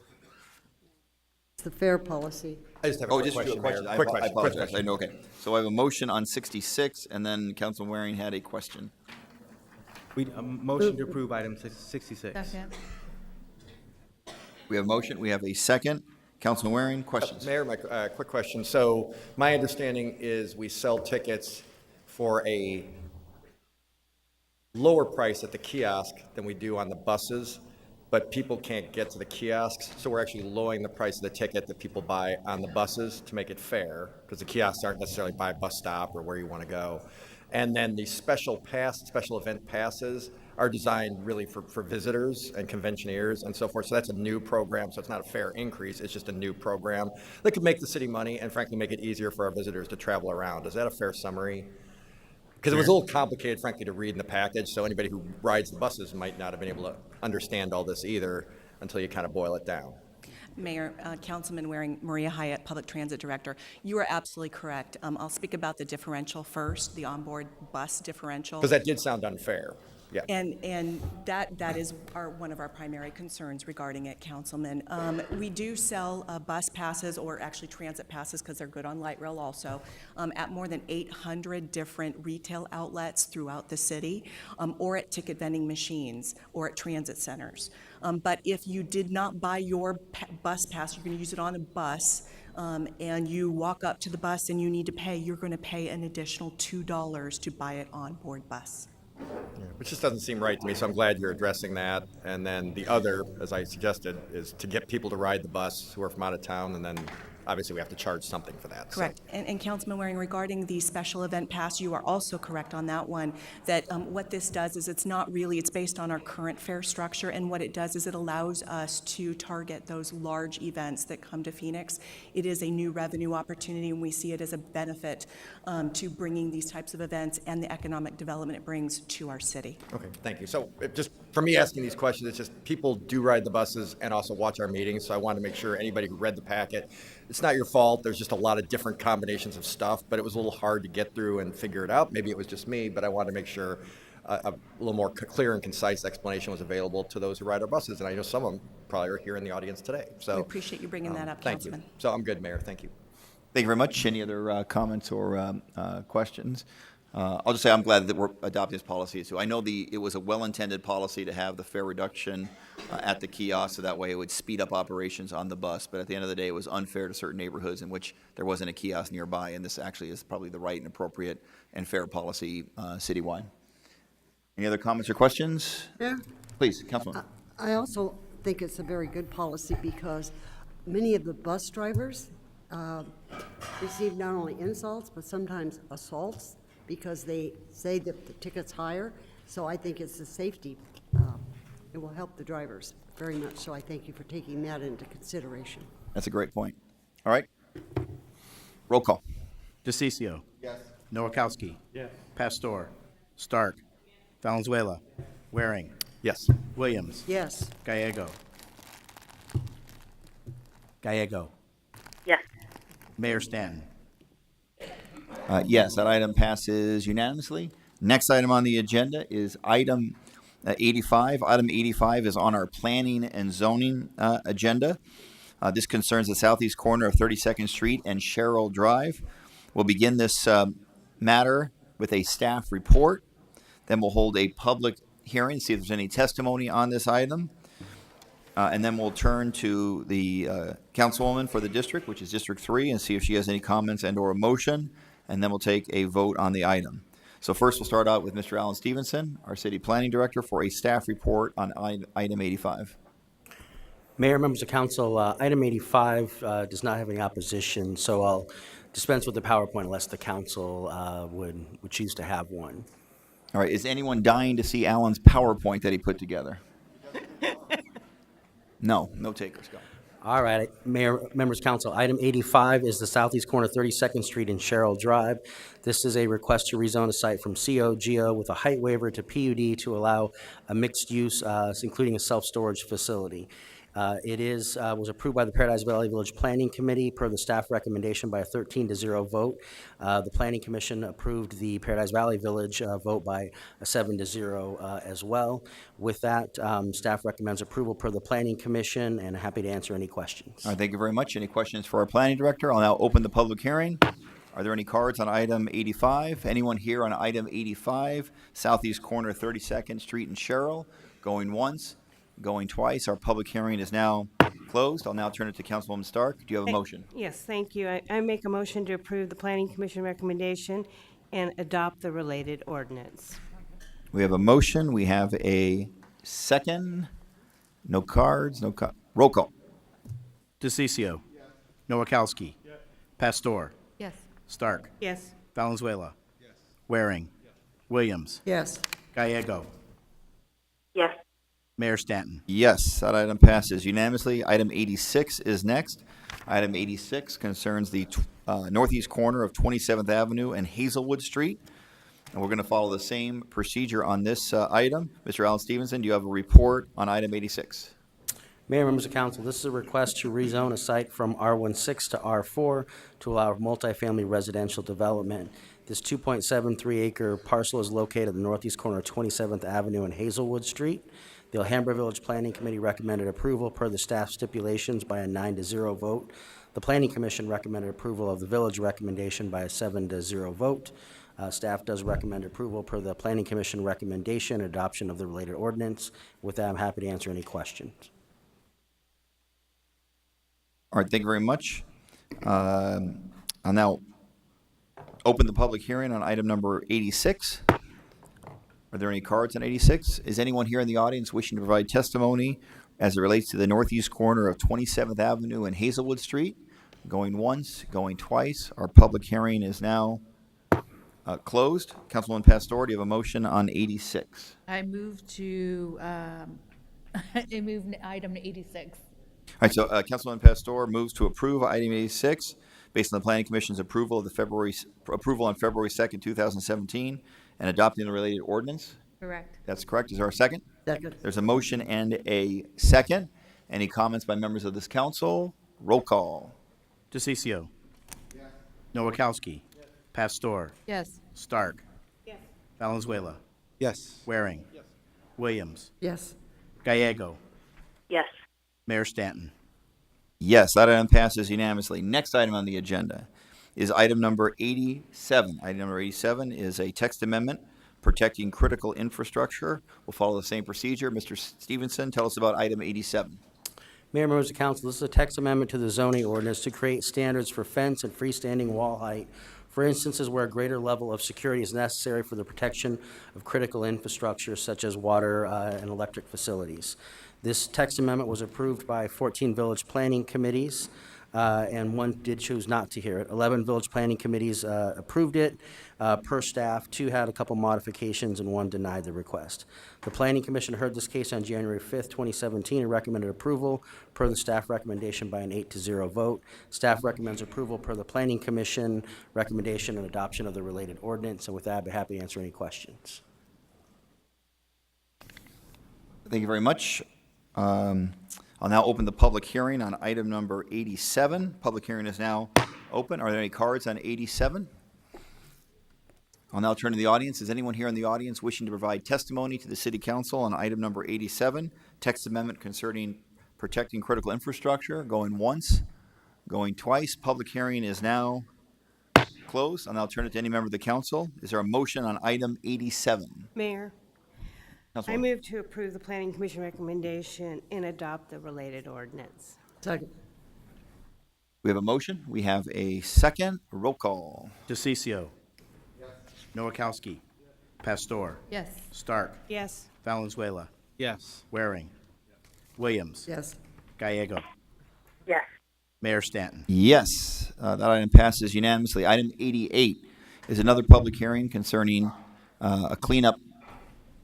It's the fair policy.
I just have a
Oh,
quick
just
question,
a question.
Mayor.
I
Quick
I
question, quick
apologize. I
question.
know, okay. So I have a motion on 66, and then Councilman Waring had a question.
We, motion to approve item 66.
We have a motion, we have a second. Councilman Waring, questions?
Mayor, my quick question. So my understanding is we sell tickets for a lower price at the kiosk than we do on the buses, but people can't get to the kiosks, so we're actually lowering the price of the ticket that people buy on the buses to make it fair, because the kiosks aren't necessarily by a bus stop or where you want to go. And then the special event passes are designed really for visitors and conventioneers and so forth. So that's a new program, so it's not a fare increase, it's just a new program that could make the city money and frankly make it easier for our visitors to travel around. Is that a fair summary? Because it was a little complicated, frankly, to read in the package, so anybody who rides the buses might not have been able to understand all this either until you kind of boil it down.
Mayor, Councilman Waring, Maria Hyatt, Public Transit Director. You are absolutely correct. I'll speak about the differential first, the onboard bus differential.
Because that did sound unfair. Yeah.
And that is one of our primary concerns regarding it, Councilman. We do sell bus passes, or actually transit passes, because they're good on light rail also, at more than 800 different retail outlets throughout the city, or at ticket vending machines, or at transit centers. But if you did not buy your bus pass, you're going to use it on a bus, and you walk up to the bus and you need to pay, you're going to pay an additional $2 to buy it on board bus.
Yeah, which just doesn't seem right to me, so I'm glad you're addressing that. And then the other, as I suggested, is to get people to ride the bus who are from out of town, and then obviously we have to charge something for that.
Correct. And Councilman Waring, regarding the special event pass, you are also correct on that one, that what this does is it's based on our current fare structure, and what it does is it allows us to target those large events that come to Phoenix. It is a new revenue opportunity, and we see it as a benefit to bringing these types of events and the economic development it brings to our city.
Okay, thank you. So just for me asking these questions, it's just people do ride the buses and also watch our meetings, so I wanted to make sure anybody who read the packet, it's not your fault. There's just a lot of different combinations of stuff, but it was a little hard to get through and figure it out. Maybe it was just me, but I wanted to make sure a little more clear and concise explanation was available to those who ride our buses, and I know some of them probably are here in the audience today. So
We appreciate you bringing that up,
thank you.
Councilman.
So I'm good, Mayor. Thank you.
Thank you very much. Any other comments or questions? I'll just say I'm glad that we're adopting this policy too. I know it was a well-intended policy to have the fare reduction at the kiosk, so that way it would speed up operations on the bus. But at the end of the day, it was unfair to certain neighborhoods in which there wasn't a kiosk nearby, and this actually is probably the right and appropriate and fair policy citywide. Any other comments or questions?
Yeah.
Please, Councilman.
I also think it's a very good policy because many of the bus drivers receive not only insults, but sometimes assaults because they say that the ticket's higher. So I think it's a safety. It will help the drivers very much. So I thank you for taking that into consideration.
That's a great point. All right. Roll call.
DeCiccio.
Yes.
Nowakowski.
Yes.
Pastor. Stark. Valenzuela. Waring.
Yes.
Williams.
Yes.
Gallego. Gallego.
Yes.
Mayor Stanton.
Yes, that item passes unanimously. Next item on the agenda is item 85. Item 85 is on our planning and zoning agenda. This concerns the southeast corner of 32nd Street and Sherrill Drive. We'll begin this matter with a staff report. Then we'll hold a public hearing, see if there's any testimony on this item. And then we'll turn to the councilwoman for the district, which is District 3, and see if she has any comments and or a motion. And then we'll take a vote on the item. So first, we'll start out with Mr. Alan Stevenson, our city planning director, for a staff report on item 85.
Mayor, members of council, item 85 does not have any opposition, so I'll dispense with the PowerPoint unless the council would choose to have one.
All right, is anyone dying to see Alan's PowerPoint that he put together? No takers. Go.
All right, Mayor, members of council, item 85 is the southeast corner 32nd Street and Sherrill Drive. This is a request to rezone a site from CO/GO with a height waiver to PUD to allow a mixed use, including a self-storage facility. Was approved by the Paradise Valley Village Planning Committee per the staff recommendation by a 13-0 vote. The Planning Commission approved the Paradise Valley Village vote by a 7-0 as well. With that, staff recommends approval per the Planning Commission, and happy to answer any questions.
All right, thank you very much. Any questions for our planning director? I'll now open the public hearing. Are there any cards on item 85? Anyone here on item 85, southeast corner 32nd Street in Sherrill? Going once, going twice. Our public hearing is now closed. I'll now turn it to Councilwoman Stark. Do you have a motion?
Yes, thank you. I make a motion to approve the Planning Commission recommendation and adopt the related ordinance.
We have a motion. We have a second. No cards, roll call.
DeCiccio. Noakowski. Pastor.
Yes.
Stark.
Yes.
Valenzuela. Waring. Williams.
Yes.
Gallego.
Yes.
Mayor Stanton.
Yes, that item passes unanimously. Item 86 is next. Item 86 concerns the northeast corner of 27th Avenue and Hazelwood Street. And we're going to follow the same procedure on this item. Mr. Alan Stevenson, do you have a report on item 86?
Mayor, members of council, this is a request to rezone a site from R16 to R4 to allow multifamily residential development. This 2.73 acre parcel is located at the northeast corner of 27th Avenue and Hazelwood Street. The Alhambra Village Planning Committee recommended approval per the staff stipulations by a 9-0 vote. The Planning Commission recommended approval of the village recommendation by a 7-0 vote. Staff does recommend approval per the Planning Commission recommendation, adoption of the related ordinance. With that, I'm happy to answer any questions.
All right, thank you very much. I'll now open the public hearing on item number 86. Are there any cards on 86? Is anyone here in the audience wishing to provide testimony as it relates to the northeast corner of 27th Avenue and Hazelwood Street? Going once, going twice. Our public hearing is now closed. Councilwoman Pastor, do you have a motion on 86?
I move to, I move item 86.
All right, so Councilwoman Pastor moves to approve item 86 based on the Planning Commission's approval of the approval on February 2nd, 2017, and adopting the related ordinance.
Correct.
That's correct. Is there a second?
Second.
There's a motion and a second. Any comments by members of this council? Roll call.
DeCiccio. Noakowski. Pastor.
Yes.
Stark.
Yes.
Valenzuela.
Yes.
Waring. Williams.
Yes.
Gallego.
Yes.
Mayor Stanton.
Yes, that item passes unanimously. Next item on the agenda is item number 87. Item number 87 is a text amendment protecting critical infrastructure. We'll follow the same procedure. Mr. Stevenson, tell us about item 87.
Mayor, members of council, this is a text amendment to the zoning ordinance to create standards for fence and freestanding wall height for instances where a greater level of security is necessary for the protection of critical infrastructure such as water and electric facilities. This text amendment was approved by 14 village planning committees, and one did choose not to hear it. 11 village planning committees approved it per staff. 2 had a couple modifications, and 1 denied the request. The Planning Commission heard this case on January 5th, 2017, and recommended approval per the staff recommendation by an 8-0 vote. Staff recommends approval per the Planning Commission recommendation and adoption of the related ordinance. And with that, I'd be happy to answer any questions.
Thank you very much. I'll now open the public hearing on item number 87. Public hearing is now open. Are there any cards on 87? I'll now turn to the audience. Is anyone here in the audience wishing to provide testimony to the City Council on item number 87, text amendment concerning protecting critical infrastructure? Going once, going twice. Public hearing is now closed. I'll now turn it to any member of the council. Is there a motion on item 87?
Mayor, I
Councilwoman.
move to approve the Planning Commission recommendation and adopt the related ordinance.
Second.
We have a motion. We have a second. Roll call.
DeCiccio. Noakowski. Pastor.
Yes.
Stark.
Yes.
Valenzuela.
Yes.
Waring. Williams.
Yes.
Gallego.
Yes.
Mayor Stanton.
Yes, that item passes unanimously. Item 88 is another public hearing concerning a cleanup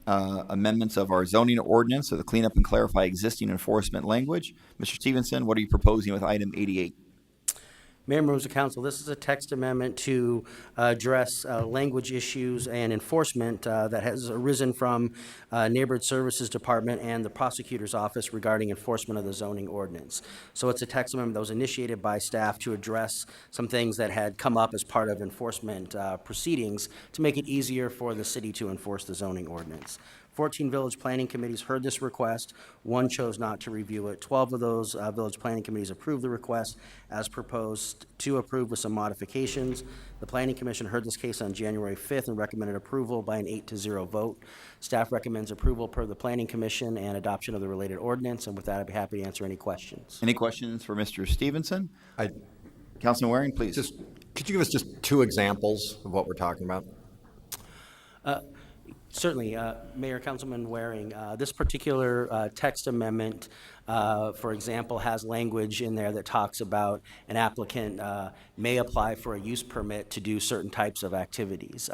amendments of our zoning ordinance, so the cleanup and clarify existing enforcement language. Mr. Stevenson, what are you proposing with item 88?
Mayor, members of council, this is a text amendment to address language issues and enforcement that has arisen from Neighborhood Services Department and the Prosecutor's Office regarding enforcement of the zoning ordinance. So it's a text amendment that was initiated by staff to address some things that had come up as part of enforcement proceedings to make it easier for the city to enforce the zoning ordinance. 14 village planning committees heard this request. 1 chose not to review it. 12 of those village planning committees approved the request as proposed. 2 approved with some modifications. The planning commission heard this case on January 5th and recommended approval by an 8-0 vote. Staff recommends approval per the planning commission and adoption of the related ordinance. And with that, I'd be happy to answer any questions.
Any questions for Mr. Stevenson? Councilman Waring, please.
Could you give us just 2 examples of what we're talking about?
Certainly, Mayor, Councilman Waring, this particular text amendment, for example, has language in there that talks about an applicant may apply for a use permit to do certain types of activities.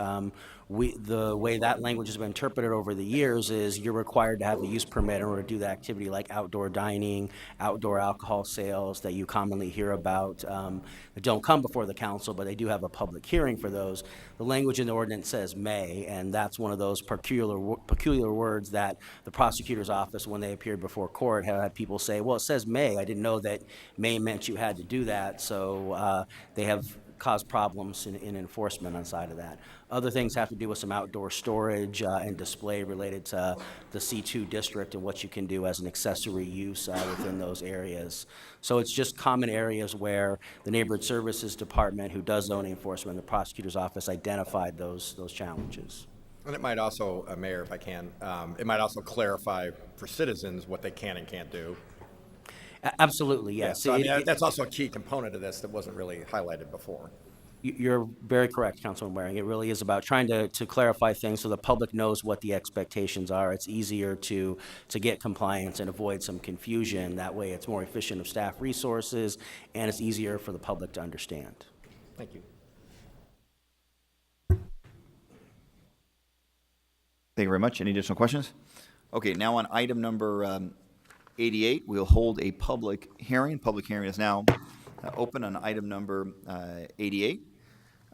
The way that language has been interpreted over the years is you're required to have a use permit in order to do the activity like outdoor dining, outdoor alcohol sales that you commonly hear about that don't come before the council, but they do have a public hearing for those. The language in the ordinance says may, and that's one of those peculiar words that the prosecutor's office, when they appeared before court, had people say, well, it says may. I didn't know that may meant you had to do that. So they have caused problems in enforcement on the side of that. Other things have to do with some outdoor storage and display related to the C2 district and what you can do as an accessory use within those areas. So it's just common areas where the Neighborhood Services Department, who does zoning enforcement, the prosecutor's office identified those challenges.
And it might also, Mayor, if I can, it might also clarify for citizens what they can and can't do.
Absolutely, yes.
Yeah, so I mean, that's also a key component of this that wasn't really highlighted before.
You're very correct, Councilman Waring. It really is about trying to clarify things so the public knows what the expectations are. It's easier to get compliance and avoid some confusion. That way it's more efficient of staff resources and it's easier for the public to understand.
Thank you.
Thank you very much. Any additional questions? Okay, now on item number 88, we'll hold a public hearing. Public hearing is now open on item number 88.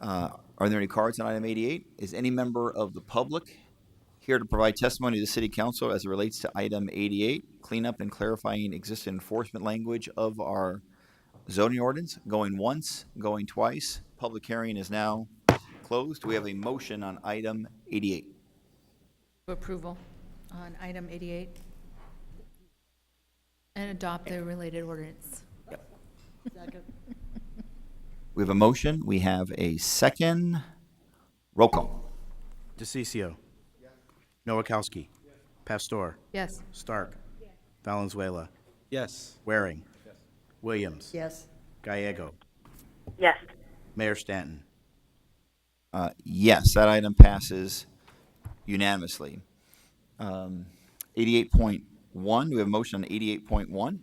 Are there any cards on item 88? Is any member of the public here to provide testimony to the City Council as it relates to item 88, cleanup and clarifying existing enforcement language of our zoning ordinance? Going once, going twice. Public hearing is now closed. Do we have a motion on item 88?
Approval on item 88 and adopt the related ordinance.
We have a motion. We have a second. Roll call.
DeCiccio. Nowakowski. Pastor.
Yes.
Stark. Valenzuela.
Yes.
Waring. Williams.
Yes.
Gallego.
Yes.
Mayor Stanton.
Yes, that item passes unanimously. 88.1, do we have a motion on 88.1?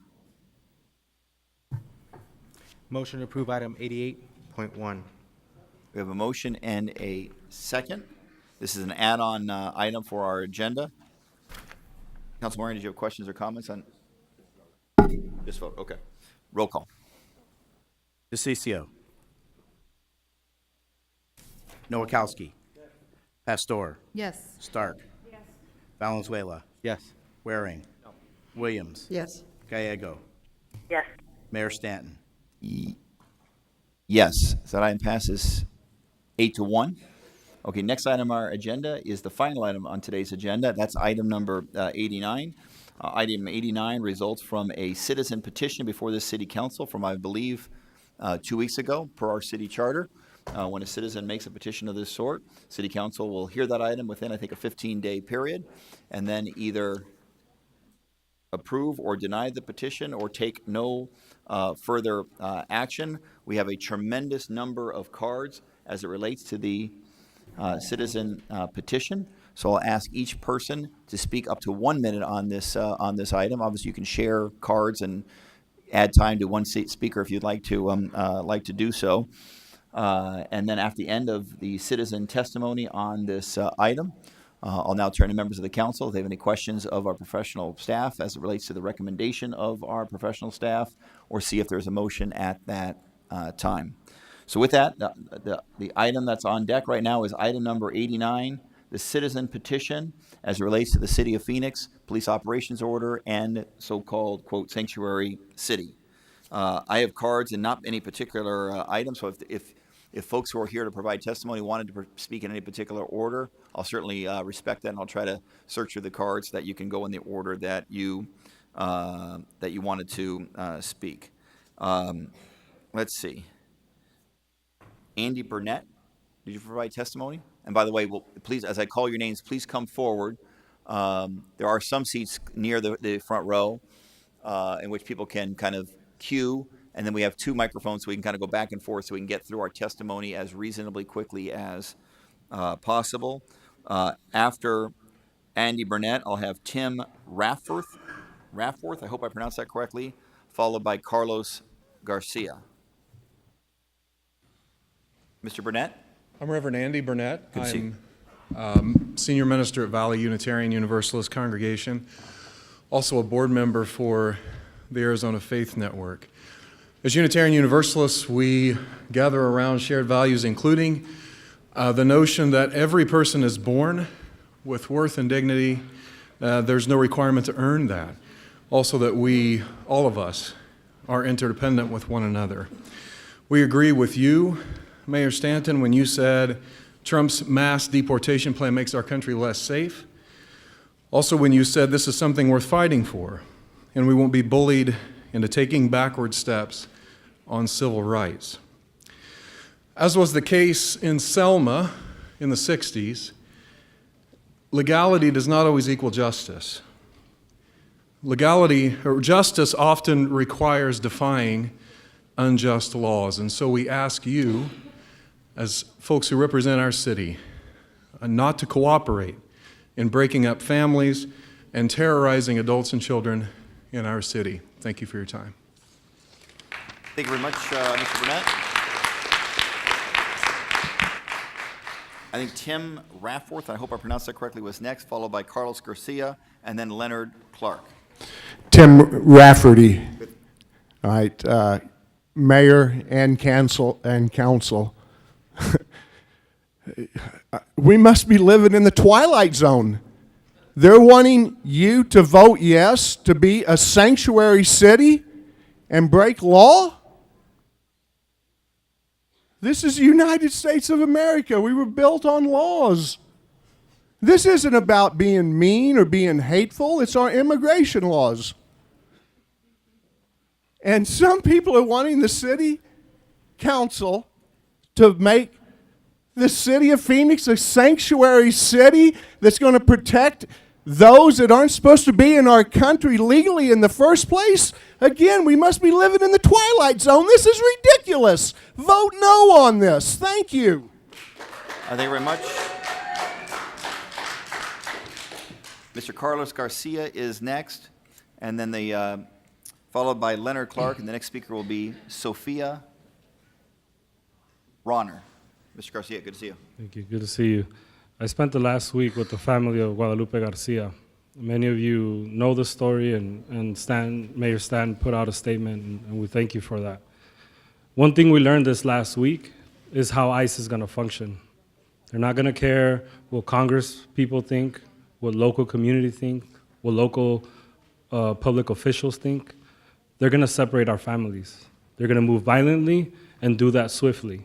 Motion to approve item 88.1.
We have a motion and a second. This is an add-on item for our agenda. Councilman Waring, did you have questions or comments on? Just vote, okay. Roll call.
DeCiccio. Nowakowski. Pastor.
Yes.
Stark.
Yes.
Valenzuela.
Yes.
Waring. Williams.
Yes.
Gallego.
Yes.
Mayor Stanton.
Yes, so that item passes 8-1. Okay, next item on our agenda is the final item on today's agenda. That's item number 89. Item 89 results from a citizen petition before the City Council from, I believe, 2 weeks ago, per our city charter. When a citizen makes a petition of this sort, City Council will hear that item within, I think, a 15-day period, and then either approve or deny the petition or take no further action. We have a tremendous number of cards as it relates to the citizen petition. So I'll ask each person to speak up to 1 minute on this item. Obviously, you can share cards and add time to one speaker if you'd like to do so. And then at the end of the citizen testimony on this item, I'll now turn to members of the council if they have any questions of our professional staff as it relates to the recommendation of our professional staff, or see if there's a motion at that time. So with that, the item that's on deck right now is item number 89, the citizen petition as it relates to the City of Phoenix Police Operations Order and so-called, quote, sanctuary city. I have cards and not any particular item, so if folks who are here to provide testimony wanted to speak in any particular order, I'll certainly respect that, and I'll try to search through the cards so that you can go in the order that you wanted to speak. Let's see. Andy Burnett, did you provide testimony? And by the way, please, as I call your names, please come forward. There are some seats near the front row in which people can kind of queue, and then we have 2 microphones so we can kind of go back and forth so we can get through our testimony as reasonably quickly as possible. After Andy Burnett, I'll have Tim Rafforth, I hope I pronounced that correctly, followed by Carlos Garcia. Mr. Burnett?
I'm Reverend Andy Burnett.
Good to see you.
I'm senior minister at Valley Unitarian Universalist Congregation, also a board member for the Arizona Faith Network. As Unitarian Universalists, we gather around shared values, including the notion that every person is born with worth and dignity. There's no requirement to earn that. Also that we, all of us, are interdependent with one another. We agree with you, Mayor Stanton, when you said Trump's mass deportation plan makes our country less safe. Also when you said this is something worth fighting for, and we won't be bullied into taking backward steps on civil rights. As was the case in Selma in the 60s, legality does not always equal justice. Legality, or justice, often requires defying unjust laws, and so we ask you, as folks who represent our city, not to cooperate in breaking up families and terrorizing adults and children in our city. Thank you for your time.
Thank you very much, Mr. Burnett. I think Tim Rafforth, I hope I pronounced that correctly, was next, followed by Carlos Garcia, and then Leonard Clark.
Tim Rafferty. All right, Mayor and council. We must be living in the twilight zone. They're wanting you to vote yes to be a sanctuary city and break law? This is the United States of America. We were built on laws. This isn't about being mean or being hateful. It's our immigration laws. And some people are wanting the city council to make the city of Phoenix a sanctuary city that's going to protect those that aren't supposed to be in our country legally in the first place. Again, we must be living in the twilight zone. This is ridiculous. Vote no on this. Thank you.
Thank you very much. Mr. Carlos Garcia is next, and then followed by Leonard Clark, and the next speaker will be Sophia Ronner. Mr. Garcia, good to see you.
Thank you. Good to see you. I spent the last week with the family of Guadalupe Garcia. Many of you know the story, and Mayor Stan put out a statement, and we thank you for that. One thing we learned this last week is how ICE is going to function. They're not going to care what Congress people think, what local community think, what local public officials think. They're going to separate our families. They're going to move violently and do that swiftly.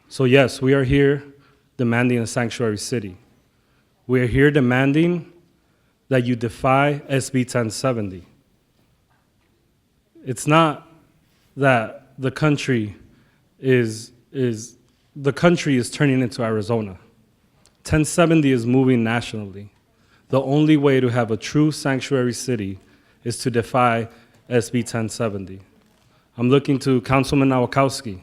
So yes, we are here demanding a sanctuary city. We are here demanding that you defy SB 1070. It's not that the country is turning into Arizona. 1070 is moving nationally. The only way to have a true sanctuary city is to defy SB 1070. I'm looking to Councilman Nowakowski,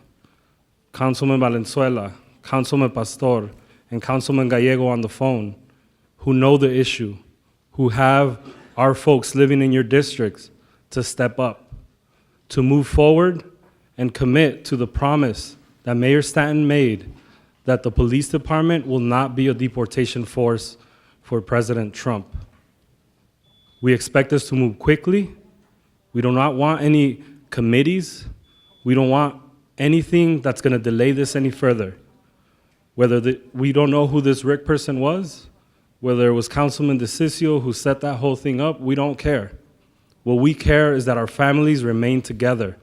Councilman Valenzuela, Councilman Pastor, and Councilman Gallego on the phone, who know the issue, who have our folks living in your districts to step up, to move forward and commit to the promise that Mayor Stanton made that the police department will not be a deportation force for President Trump. We expect us to move quickly. We do not want any committees. We don't want anything that's going to delay this any further, we don't know who this Rick person was, whether it was Councilman DeCiccio who set that whole thing up, we don't care. What we care is that our families remain together.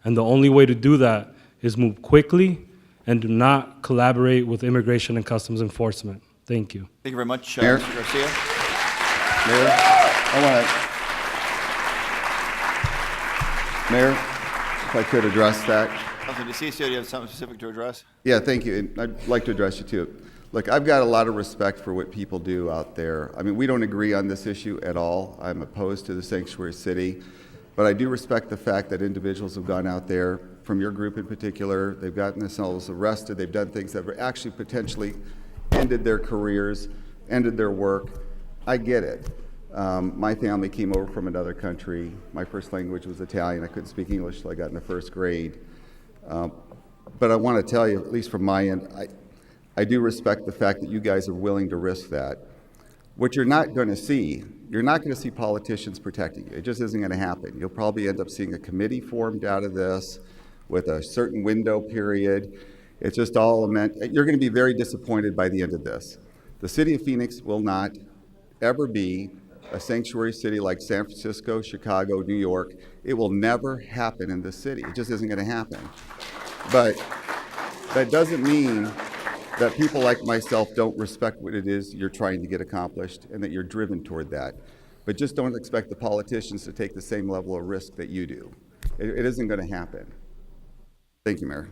And the only way to do that is move quickly and do not collaborate with Immigration and Customs Enforcement. Thank you.
Thank you very much,
Mayor?
Mr. Garcia.
Mayor, Mayor, if I could address that.
Councilman DeCiccio, do you have something specific to address?
Yeah, thank you, and I'd like to address you too. Look, I've got a lot of respect for what people do out there. I mean, we don't agree on this issue at all. I'm opposed to the sanctuary city, but I do respect the fact that individuals have gone out there, from your group in particular, they've gotten themselves arrested, they've done things that have actually potentially ended their careers, ended their work. I get it. My family came over from another country. My first language was Italian. I couldn't speak English till I got in the first grade. But I want to tell you, at least from my end, I do respect the fact that you guys are willing to risk that. What you're not going to see, you're not going to see politicians protecting you. It just isn't going to happen. You'll probably end up seeing a committee formed out of this with a certain window period. It's just all meant, you're going to be very disappointed by the end of this. The city of Phoenix will not ever be a sanctuary city like San Francisco, Chicago, New York. It will never happen in this city. It just isn't going to happen. But that doesn't mean that people like myself don't respect what it is you're trying to get accomplished and that you're driven toward that. But just don't expect the politicians to take the same level of risk that you do. It isn't going to happen. Thank you, Mayor.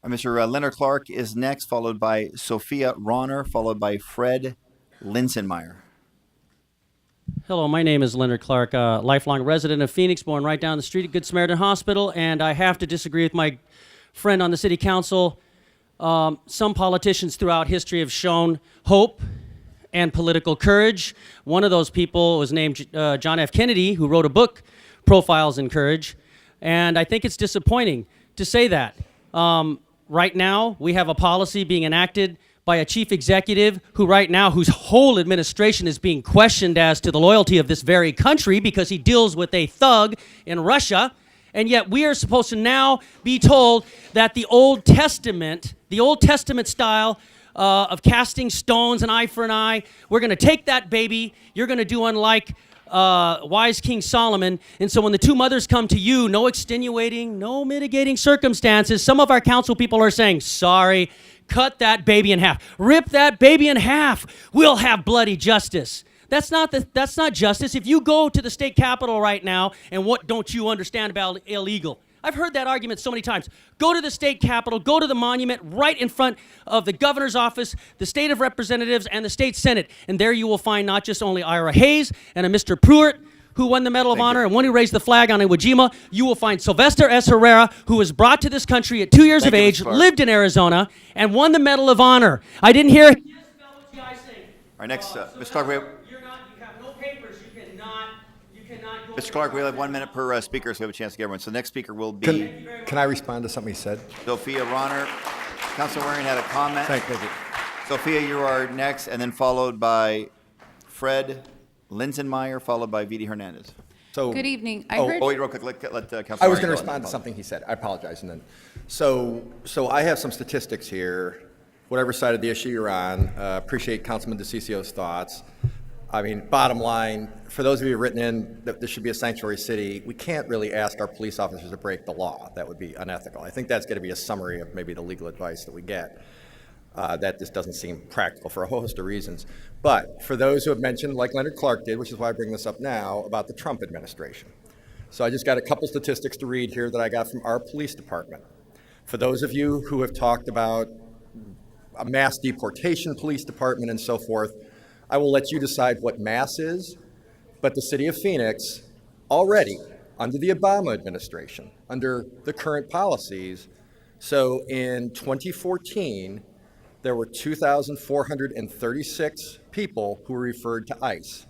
Mr. Leonard Clark is next, followed by Sophia Ronner, followed by Fred Linsenmeyer.
Hello, my name is Leonard Clark, a lifelong resident of Phoenix, born right down the street at Good Samaritan Hospital, and I have to disagree with my friend on the city council. Some politicians throughout history have shown hope and political courage. One of those people was named John F. Kennedy, who wrote a book, Profiles in Courage, and I think it's disappointing to say that. Right now, we have a policy being enacted by a chief executive whose whole administration is being questioned as to the loyalty of this very country because he deals with a thug in Russia. And yet we are supposed to now be told that the Old Testament style of casting stones, an eye for an eye, we're going to take that baby, you're going to do unlike wise King Solomon. And so when the two mothers come to you, no extenuating, no mitigating circumstances, some of our council people are saying, sorry, cut that baby in half. Rip that baby in half. We'll have bloody justice. That's not justice. If you go to the state capitol right now, and what don't you understand about illegal? I've heard that argument so many times. Go to the state capitol, go to the monument right in front of the governor's office, the state of representatives, and the state senate. And there you will find not just only Ira Hayes and a Mr. Pruitt, who won the Medal of Honor, and one who raised the flag on Iwo Jima. You will find Sylvester S. Herrera, who was brought to this country at 2 years of age, lived in Arizona, and won the Medal of Honor. I didn't hear...
All right, next, Mr. Clark, we have...
You have no papers. You cannot go...
Mr. Clark, we'll have 1 minute per speaker, so we have a chance to get everyone. So the next speaker will be...
Can I respond to something he said?
Sophia Ronner. Councilor Waring had a comment.
Thank you.
Sophia, you are next, and then followed by Fred Linsenmeyer, followed by Vidi Hernandez.
So,
Good evening.
Wait, real quick. Let Councilor
I was
Waring
going to respond to something he said. I apologize. And then, so I have some statistics here. Whatever side of the issue you're on, appreciate Councilman DeCiccio's thoughts. I mean, bottom line, for those of you who've written in that this should be a sanctuary city, we can't really ask our police officers to break the law. That would be unethical. I think that's going to be a summary of maybe the legal advice that we get. That just doesn't seem practical for a host of reasons. But for those who have mentioned, like Leonard Clark did, which is why I bring this up now, about the Trump administration. So I just got a couple statistics to read here that I got from our police department. For those of you who have talked about a mass deportation police department and so forth, I will let you decide what mass is, but the city of Phoenix already, under the Obama administration, under the current policies, so in 2014, there were 2,436 people who were referred to ICE.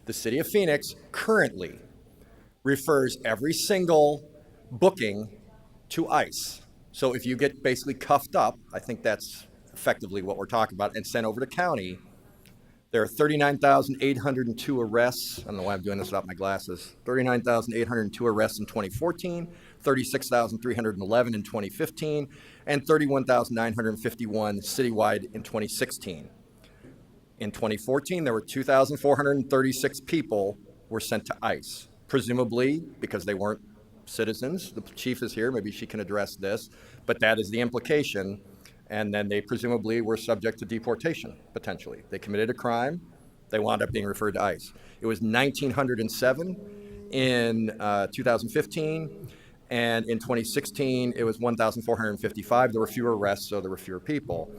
The city of Phoenix currently refers every single booking to ICE. So if you get basically cuffed up, I think that's effectively what we're talking about, and sent over to county, There are 39,802 arrests. I don't know why I'm doing this without my glasses. 39,802 arrests in 2014, 36,311 in 2015, and 31,951 citywide in 2016. In 2014, there were 2,436 people were sent to ICE, presumably because they weren't citizens. The chief is here, maybe she can address this, but that is the implication. And then they presumably were subject to deportation, potentially. They committed a crime, they wound up being referred to ICE. It was 1,907 in 2015, and in 2016, it was 1,455. There were fewer arrests, so there were fewer people.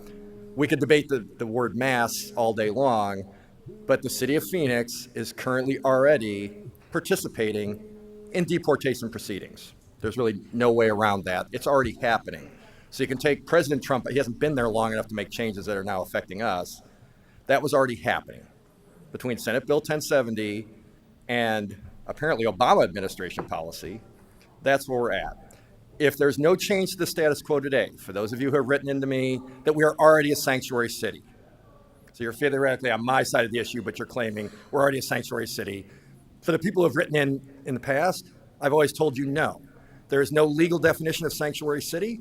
We could debate the word mass all day long, but the city of Phoenix is currently already participating in deportation proceedings. There's really no way around that. It's already happening. So you can take President Trump, he hasn't been there long enough to make changes that are now affecting us. That was already happening. Between Senate Bill 1070 and apparently Obama administration policy, that's where we're at. If there's no change to the status quo today, for those of you who have written into me that we are already a sanctuary city. So you're theoretically on my side of the issue, but you're claiming we're already a sanctuary city. For the people who have written in the past, I've always told you no. There is no legal definition of sanctuary city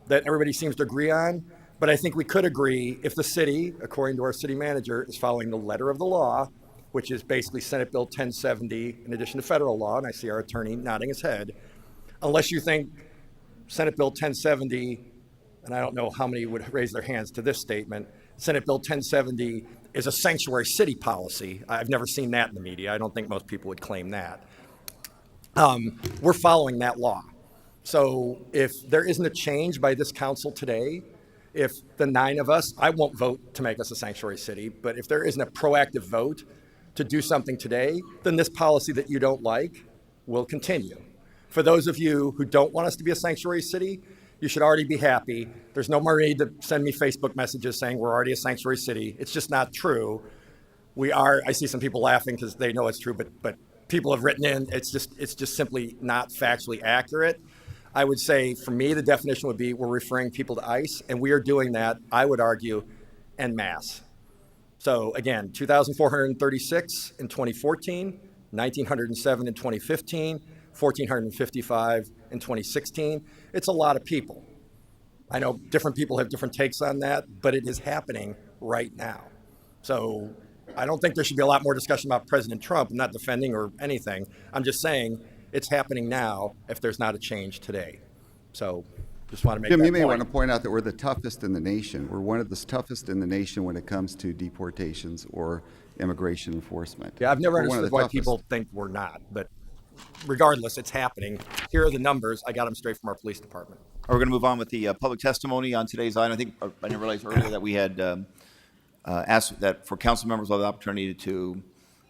that everybody seems to agree on, but I think we could agree if the city, according to our city manager, is following the letter of the law, which is basically Senate Bill 1070 in addition to federal law, and I see our attorney nodding his head, unless you think Senate Bill 1070, and I don't know how many would raise their hands to this statement, Senate Bill 1070 is a sanctuary city policy. I've never seen that in the media. I don't think most people would claim that. We're following that law. So if there isn't a change by this council today, if the 9 of us, I won't vote to make us a sanctuary city, but if there isn't a proactive vote to do something today, then this policy that you don't like will continue. For those of you who don't want us to be a sanctuary city, you should already be happy. There's no more need to send me Facebook messages saying we're already a sanctuary city. It's just not true. We are. I see some people laughing because they know it's true, but people have written in, it's just simply not factually accurate. I would say, for me, the definition would be we're referring people to ICE, and we are doing that, I would argue, en masse. So again, 2,436 in 2014, 1,907 in 2015, 1,455 in 2016. It's a lot of people. I know different people have different takes on that, but it is happening right now. So I don't think there should be a lot more discussion about President Trump. I'm not defending or anything. I'm just saying it's happening now if there's not a change today. So just want to make that
Jim, you
point.
may want to point out that we're the toughest in the nation. We're one of the toughest in the nation when it comes to deportations or immigration enforcement.
Yeah, I've never
We're one of
understood
the
why
toughest.
people think we're not, but regardless, it's happening. Here are the numbers. I got them straight from our police department.
We're going to move on with the public testimony on today's item. I think I didn't realize earlier that we had asked that for council members will have the opportunity to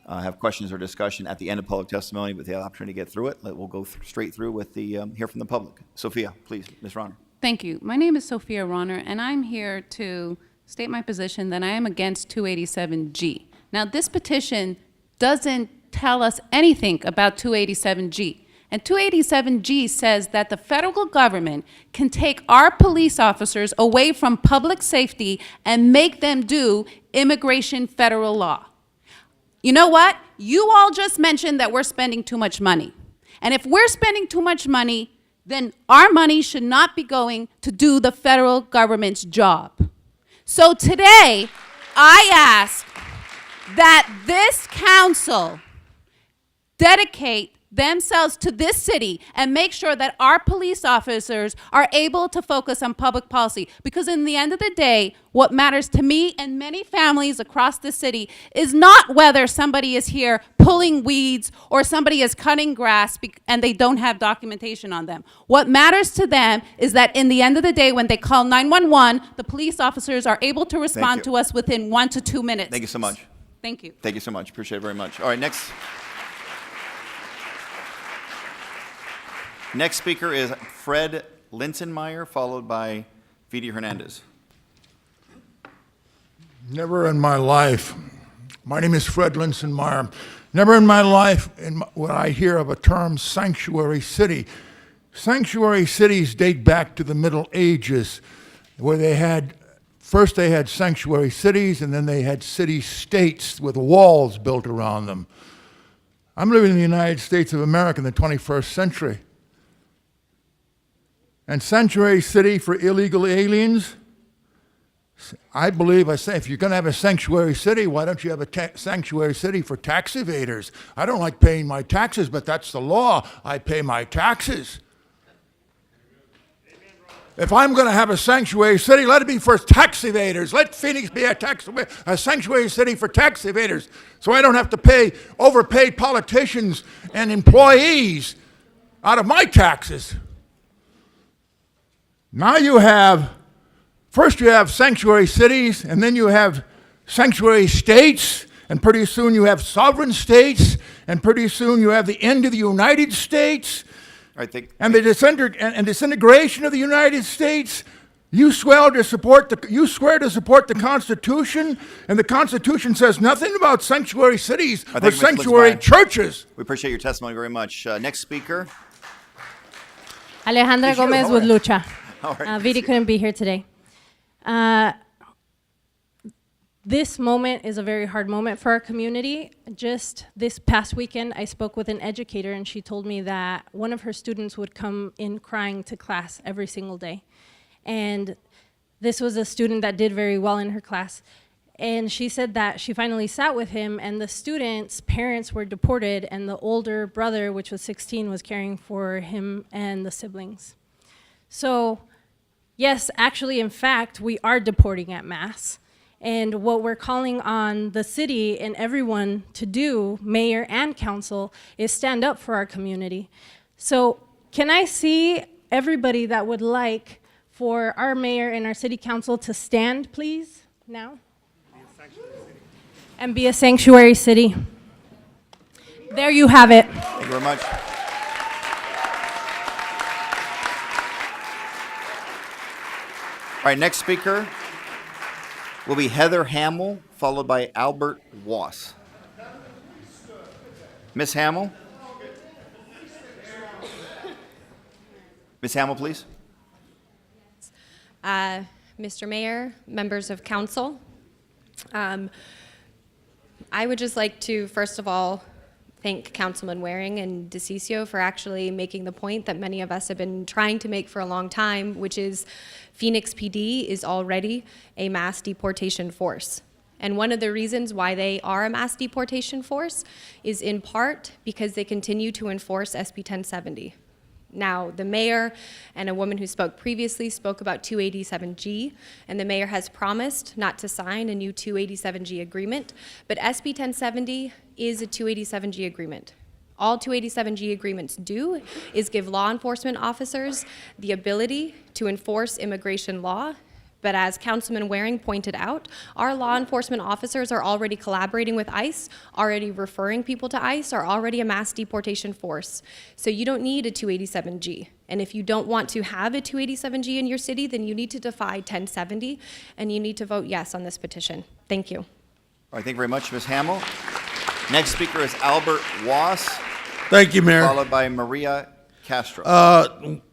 have questions or discussion at the end of public testimony, but they have the opportunity to get through it. We'll go straight through with the hear from the public. Sophia, please, Ms. Ronner.
Thank you. My name is Sophia Ronner, and I'm here to state my position that I am against 287G. Now, this petition doesn't tell us anything about 287G. And 287G says that the federal government can take our police officers away from public safety and make them do immigration federal law. You know what? You all just mentioned that we're spending too much money. And if we're spending too much money, then our money should not be going to do the federal government's job. So today, I ask that this council dedicate themselves to this city and make sure that our police officers are able to focus on public policy. Because in the end of the day, what matters to me and many families across the city is not whether somebody is here pulling weeds or somebody is cutting grass and they don't have documentation on them. What matters to them is that in the end of the day, when they call 911, the police officers are able to respond to us within 1 to 2 minutes.
Thank you so much.
Thank you.
Thank you so much. Appreciate it very much. All right, next. Next speaker is Fred Linsenmeyer, followed by Vidi Hernandez.
Never in my life, my name is Fred Linsenmeyer, never in my life would I hear of a term sanctuary city. Sanctuary cities date back to the Middle Ages, where they had first they had sanctuary cities, and then they had city-states with walls built around them. I'm living in the United States of America in the 21st century. And sanctuary city for illegal aliens, I say, if you're going to have a sanctuary city, why don't you have a sanctuary city for tax evaders? I don't like paying my taxes, but that's the law. I pay my taxes. If I'm going to have a sanctuary city, let it be for tax evaders. Let Phoenix be a sanctuary city for tax evaders, so I don't have to pay overpaid politicians and employees out of my taxes. Now first you have sanctuary cities, and then you have sanctuary states, and pretty soon you have sovereign states, and pretty soon you have the end of the United States. And the disintegration of the United States. You swear to support the Constitution, and the Constitution says nothing about sanctuary cities or sanctuary churches.
We appreciate your testimony very much. Next speaker.
Alejandra Gomez with Lucha.
All right.
Vidi couldn't be here today. This moment is a very hard moment for our community. Just this past weekend, I spoke with an educator, and she told me that one of her students would come in crying to class every single day. And this was a student that did very well in her class. And she said that she finally sat with him, and the student's parents were deported, and the older brother, which was 16, was caring for him and the siblings. So, yes, actually, in fact, we are deporting en masse. And what we're calling on the city and everyone to do, mayor and council, is stand up for our community. So can I see everybody that would like for our mayor and our city council to stand, please, now? And be a sanctuary city. There you have it.
Thank you very much. All right, next speaker will be Heather Hamill, followed by Albert Wass. Ms. Hamill? Ms. Hamill, please.
Mr. Mayor, members of council, I would just like to, first of all, thank Councilman Waring and DeCiccio for actually making the point that many of us have been trying to make for a long time, which is Phoenix PD is already a mass deportation force. And one of the reasons why they are a mass deportation force is in part because they continue to enforce SB 1070. Now, the mayor and a woman who spoke previously spoke about 287G, and the mayor has promised not to sign a new 287G agreement, but SB 1070 is a 287G agreement. All 287G agreements do is give law enforcement officers the ability to enforce immigration law. But as Councilman Waring pointed out, our law enforcement officers are already collaborating with ICE, already referring people to ICE, are already a mass deportation force. So you don't need a 287G. And if you don't want to have a 287G in your city, then you need to defy 1070, and you need to vote yes on this petition. Thank you.
All right, thank you very much, Ms. Hamill. Next speaker is Albert Wass.
Thank you, Mayor.
Followed by Maria Castro.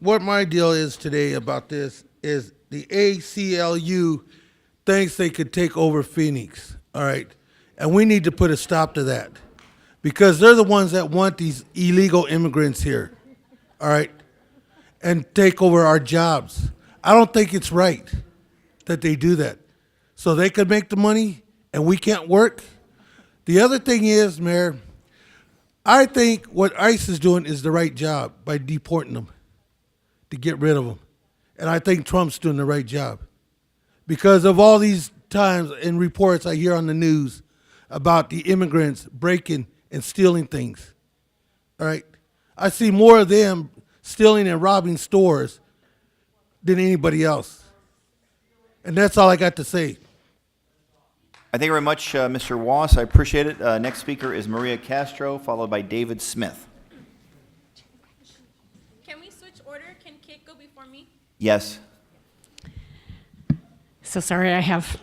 What my deal is today about this is the ACLU thinks they could take over Phoenix, all right? And we need to put a stop to that because they're the ones that want these illegal immigrants here, all right? And take over our jobs. I don't think it's right that they do that. So they could make the money and we can't work. The other thing is, Mayor, I think what ICE is doing is the right job by deporting them to get rid of them. And I think Trump's doing the right job because of all these times and reports I hear on the news about the immigrants breaking and stealing things. All right. I see more of them stealing and robbing stores than anybody else. And that's all I got to say.
Thank you very much, Mr. Wass. I appreciate it. Next speaker is Maria Castro, followed by David Smith.
Can we switch order? Can Kate go before me?
Yes.
So sorry, I have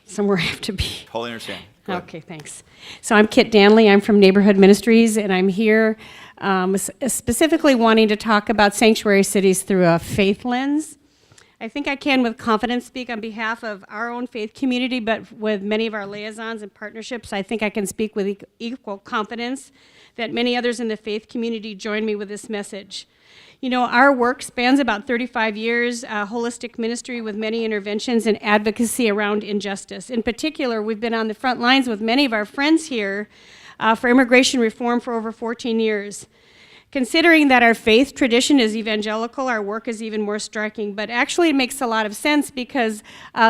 somewhere I have to be.
Totally understand. Go ahead.
Okay, thanks. So I'm Kit Danley. I'm from Neighborhood Ministries, and I'm here specifically wanting to talk about sanctuary cities through a faith lens. I think I can with confidence speak on behalf of our own faith community, but with many of our liaisons and partnerships, I think I can speak with equal confidence that many others in the faith community join me with this message. You know, our work spans about 35 years, holistic ministry with many interventions and advocacy around injustice. In particular, we've been on the front lines with many of our friends here for immigration reform for over 14 years. Considering that our faith tradition is evangelical, our work is even more striking. But actually, it makes a lot of sense because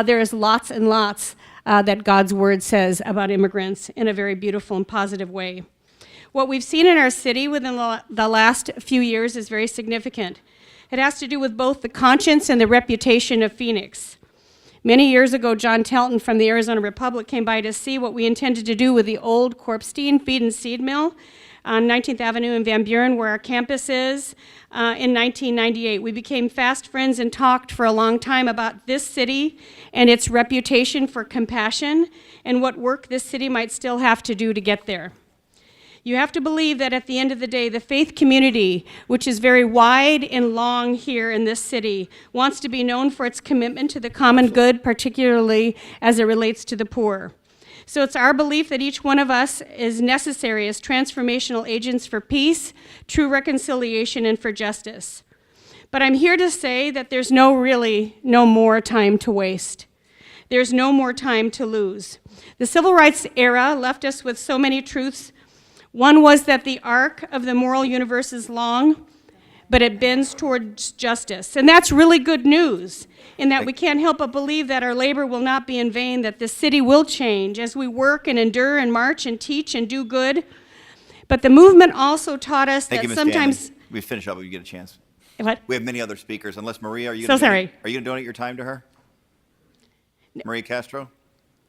there is lots and lots that God's word says about immigrants in a very beautiful and positive way. What we've seen in our city within the last few years is very significant. It has to do with both the conscience and the reputation of Phoenix. Many years ago, John Telton from the Arizona Republic came by to see what we intended to do with the old Korpstein feed and seed mill on 19th Avenue in Van Buren, where our campus is, in 1998. We became fast friends and talked for a long time about this city and its reputation for compassion and what work this city might still have to do to get there. You have to believe that at the end of the day, the faith community, which is very wide and long here in this city, wants to be known for its commitment to the common good, particularly as it relates to the poor. So it's our belief that each one of us is necessary as transformational agents for peace, true reconciliation, and for justice. But I'm here to say that there's really no more time to waste. There's no more time to lose. The civil rights era left us with so many truths. One was that the arc of the moral universe is long, but it bends towards justice. And that's really good news, in that we can't help but believe that our labor will not be in vain, that the city will change as we work and endure and march and teach and do good. But the movement also taught us that sometimes...
We finish up if you get a chance.
What?
We have many other speakers. Unless Maria, are you
So sorry.
Are you going to donate your time to her? Maria Castro?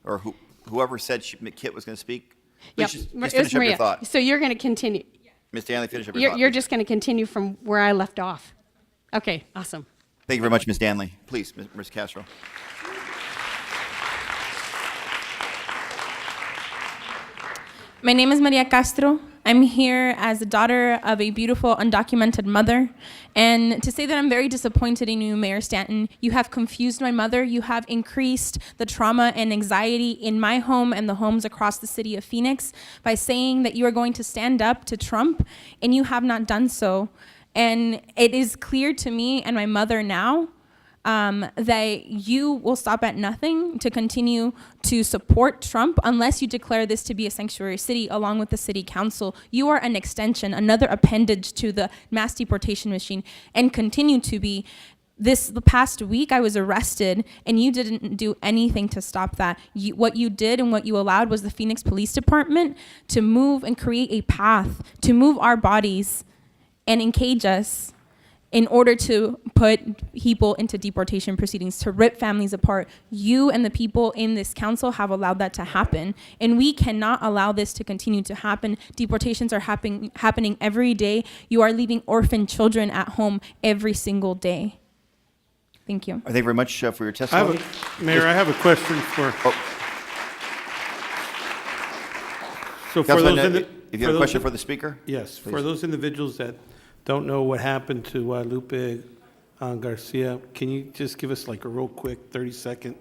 Or whoever said Kit was going to speak?
Yep,
Just
it was
finish up
Maria.
your thought.
So you're going to continue.
Ms. Danley, finish up your thought.
You're just going to continue from where I left off. Okay, awesome.
Thank you very much, Ms. Danley. Please, Ms. Castro.
My name is Maria Castro. I'm here as the daughter of a beautiful undocumented mother. And to say that I'm very disappointed in you, Mayor Stanton. You have confused my mother. You have increased the trauma and anxiety in my home and the homes across the city of Phoenix by saying that you are going to stand up to Trump, and you have not done so. And it is clear to me and my mother now that you will stop at nothing to continue to support Trump unless you declare this to be a sanctuary city along with the city council. You are an extension, another appendage to the mass deportation machine, and continue to be. The past week, I was arrested, and you didn't do anything to stop that. What you did and what you allowed was the Phoenix Police Department to move and create a path to move our bodies and encage us in order to put people into deportation proceedings, to rip families apart. You and the people in this council have allowed that to happen, and we cannot allow this to continue to happen. Deportations are happening every day. You are leaving orphan children at home every single day. Thank you.
Thank you very much for your testimony.
Mayor, I have a question for... So for
Councilman,
those...
if you have a question for the speaker?
Yes.
Please.
For those individuals that don't know what happened to Guadalupe Garcia, can you just give us like a real quick 30-second?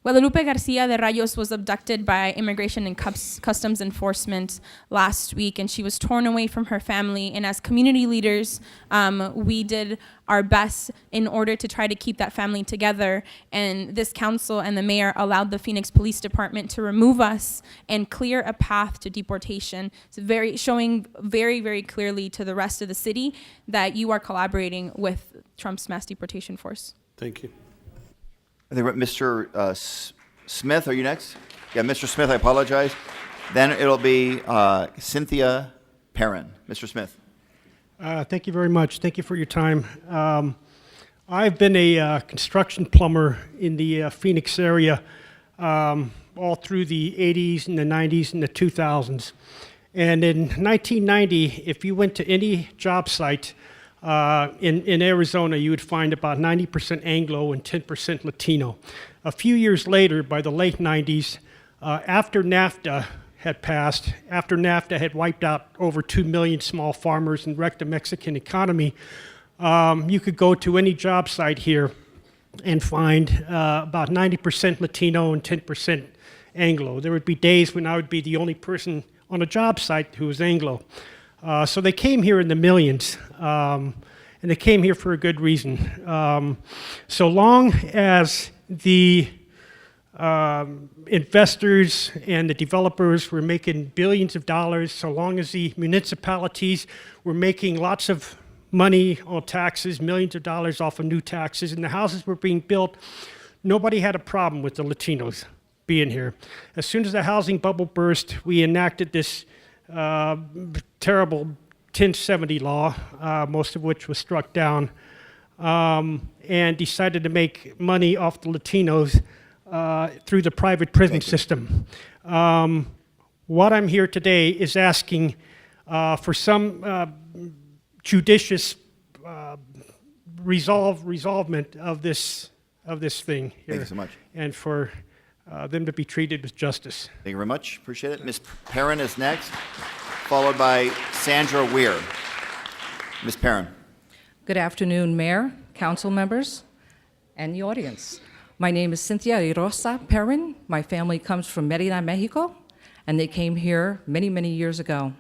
Guadalupe Garcia de Rayos was abducted by Immigration and Customs Enforcement last week, and she was torn away from her family. And as community leaders, we did our best in order to try to keep that family together. And this council and the mayor allowed the Phoenix Police Department to remove us and clear a path to deportation. It's showing very, very clearly to the rest of the city that you are collaborating with Trump's mass deportation force.
Thank you.
I think Mr. Smith, are you next? Yeah, Mr. Smith, I apologize. Then it'll be Cynthia Perrin. Mr. Smith.
Thank you very much. Thank you for your time. I've been a construction plumber in the Phoenix area all through the 80s and the 90s and the 2000s. And in 1990, if you went to any job site in Arizona, you would find about 90% Anglo and 10% Latino. A few years later, by the late 90s, after NAFTA had passed, after NAFTA had wiped out over 2 million small farmers and wrecked the Mexican economy, You could go to any job site here and find about 90% Latino and 10% Anglo. There would be days when I would be the only person on a job site who was Anglo. So they came here in the millions, and they came here for a good reason. So long as the investors and the developers were making billions of dollars, so long as the municipalities were making lots of money on taxes, millions of dollars off of new taxes, and the houses were being built, nobody had a problem with the Latinos being here. As soon as the housing bubble burst, we enacted this terrible 1070 law, most of which was struck down, and decided to make money off the Latinos through the private prison system. What I'm here today is asking for some judicious resolvement of this thing here.
Thank you so much.
And for them to be treated with justice.
Thank you very much. Appreciate it. Ms. Perrin is next, followed by Sandra Weir. Ms. Perrin.
Good afternoon, Mayor, council members, and the audience. My name is Cynthia Rosa Perrin. My family comes from Mérida, Mexico, and they came here many, many years ago.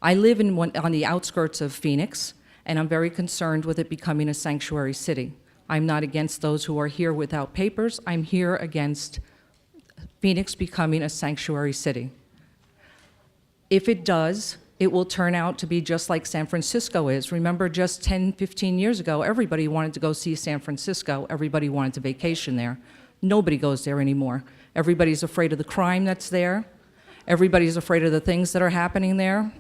I live on the outskirts of Phoenix, and I'm very concerned with it becoming a sanctuary city. I'm not against those who are here without papers. I'm here against Phoenix becoming a sanctuary city. If it does, it will turn out to be just like San Francisco is. Remember, just 10, 15 years ago, everybody wanted to go see San Francisco. Everybody wanted to vacation there. Nobody goes there anymore. Everybody's afraid of the crime that's there. Everybody's afraid of the things that are happening there.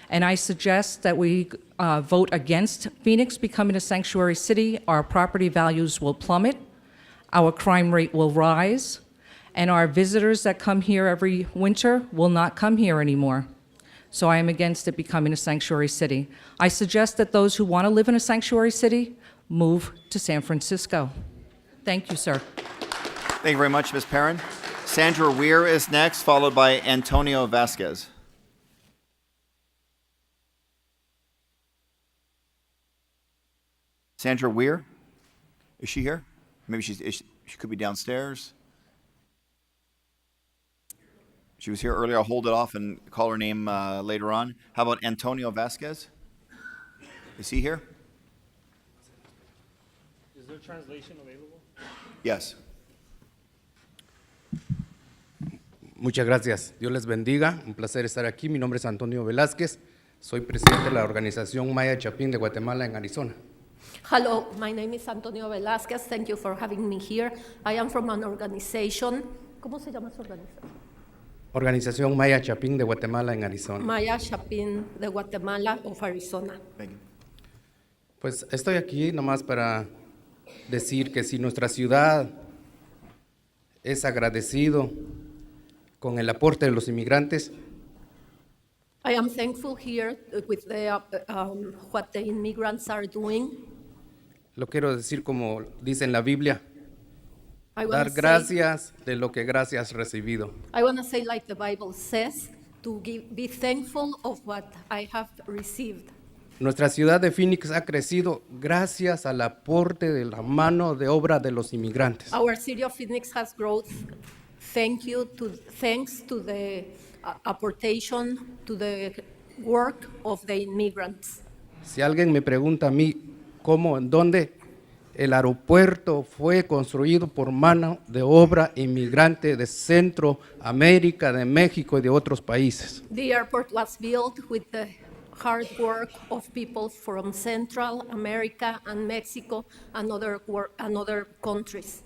And I suggest that we vote against Phoenix becoming a sanctuary city. Our property values will plummet, our crime rate will rise, and our visitors that come here every winter will not come here anymore. So I am against it becoming a sanctuary city. I suggest that those who want to live in a sanctuary city move to San Francisco. Thank you, sir.
Thank you very much, Ms. Perrin. Sandra Weir is next, followed by Antonio Vasquez. Sandra Weir, is she here? Maybe she could be downstairs. She was here earlier. I'll hold it off and call her name later on. How about Antonio Vasquez? Is he here?
Is there translation available?
Yes.
Muchas gracias. Dios les bendiga. Un placer estar aquí. Mi nombre es Antonio Velázquez. Soy presidente de la organización Maya Chapín de Guatemala en Arizona.
Hello, my name is Antonio Velázquez. Thank you for having me here. I am from an organization. ¿Cómo se llama su organización?
Organización Maya Chapín de Guatemala en Arizona.
Maya Chapín de Guatemala of Arizona.
Thank you.
Pues estoy aquí nomás para decir que si nuestra ciudad es agradecido con el aporte de los inmigrantes,
I am thankful here with what the immigrants are doing.
lo quiero decir como dice en la Biblia,
I wanna
dar gracias de lo que gracias recibido.
I want to say, like the Bible says, to be thankful of what I have received.
Nuestra ciudad de Phoenix ha crecido gracias al aporte de la mano de obra de los inmigrantes.
Our city of Phoenix has growth thanks to the apportation to the work of the immigrants.
Si alguien me pregunta a mí cómo, en dónde, el aeropuerto fue construido por mano de obra inmigrante de Centroamérica, de México y de otros países.
The airport was built with the hard work of people from Central America and Mexico and other countries.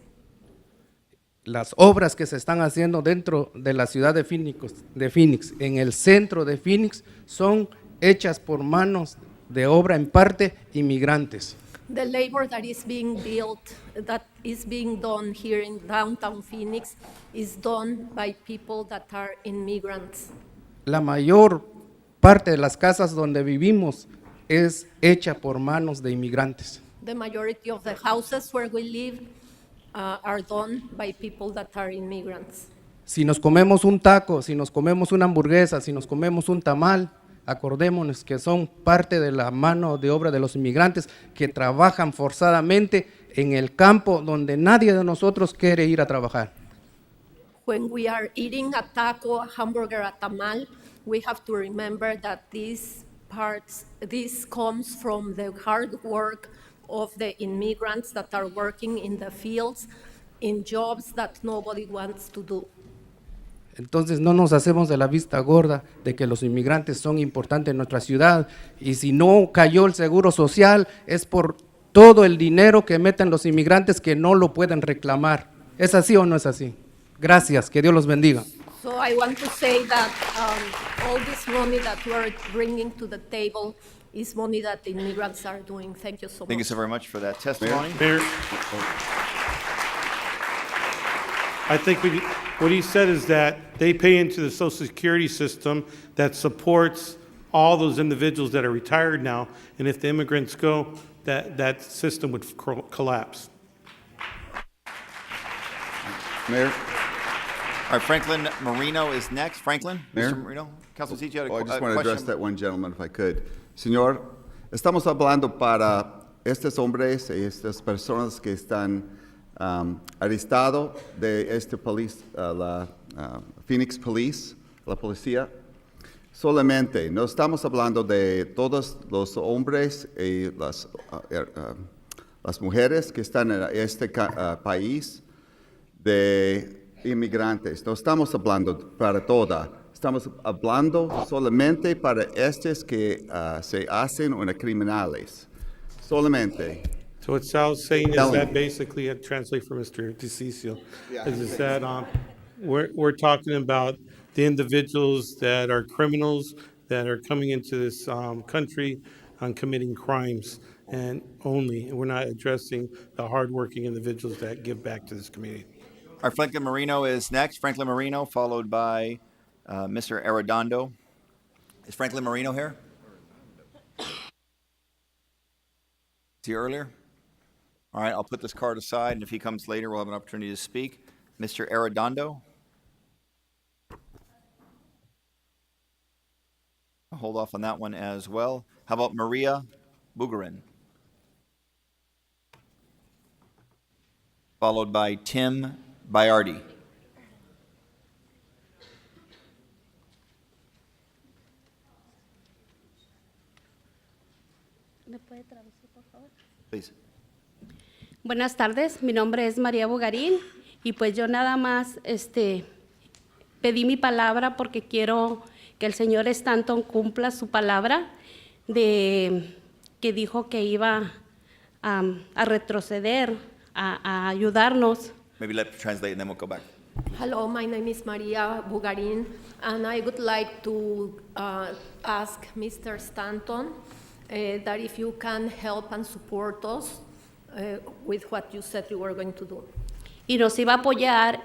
Las obras que se están haciendo dentro de la ciudad de Phoenix, en el centro de Phoenix, son hechas por manos de obra en parte inmigrantes.
The labor that is being built, that is being done here in downtown Phoenix, is done by people that are immigrants.
La mayor parte de las casas donde vivimos es hecha por manos de inmigrantes.
The majority of the houses where we live are done by people that are immigrants.
Si nos comemos un taco, si nos comemos una hamburguesa, si nos comemos un tamal, Acordémonos que son parte de la mano de obra de los inmigrantes que trabajan forzadamente en el campo donde nadie de nosotros quiere ir a trabajar.
When we are eating a taco, a hamburger, a tamal, we have to remember that this comes from the hard work of the immigrants that are working in the fields, in jobs that nobody wants to do.
Entonces no nos hacemos de la vista gorda de que los inmigrantes son importantes en nuestra ciudad y si no cayó el seguro social es por todo el dinero que meten los inmigrantes que no lo pueden reclamar. ¿Es así o no es así? Gracias, que Dios los bendiga.
So I want to say that all this money that we're bringing to the table is money that the immigrants are doing. Thank you so much.
Thank you so very much for that testimony.
Mayor, I think what he said is that they pay into the Social Security system that supports all those individuals that are retired now, and if the immigrants go, that system would collapse.
Mayor?
All right, Franklin Marino is next. Franklin?
Mayor?
Mr. Marino? Council seat, you had
I
a
just want to address
question?
that one gentleman, if I could. Señor, estamos hablando para estos hombres y estas personas que están arrestados de este la Phoenix Police, la policía. Solamente, no estamos hablando de todos los hombres y las mujeres que están en este país de inmigrantes. No estamos hablando para toda. Estamos hablando solamente para estos que se hacen criminales. Solamente.
So what Sal's saying is
Telling
that
you.
basically, I translate for Mr. DeCiccio, is that we're talking about the individuals that are criminals that are coming into this country and committing crimes and we're not addressing the hardworking individuals that give back to this community.
All right, Franklin Marino is next. Franklin Marino, followed by Mr. Arredondo. Is Franklin Marino here? Is he earlier? All right, I'll put this card aside, and if he comes later, we'll have an opportunity to speak. Mr. Arredondo? I'll hold off on that one as well. How about Maria Bugarin? Followed by Tim Bayardi. Please.
Buenas tardes, mi nombre es María Bugarín y pues yo nada más pedí mi palabra porque quiero que el señor Stanton cumpla su palabra de que dijo que iba a retroceder, a ayudarnos.
Maybe let me translate and then we'll go back.
Hello, my name is Maria Bugarin, and I would like to ask Mr. Stanton that if you can help and support us with what you said you were going to do.
Y nos iba a apoyar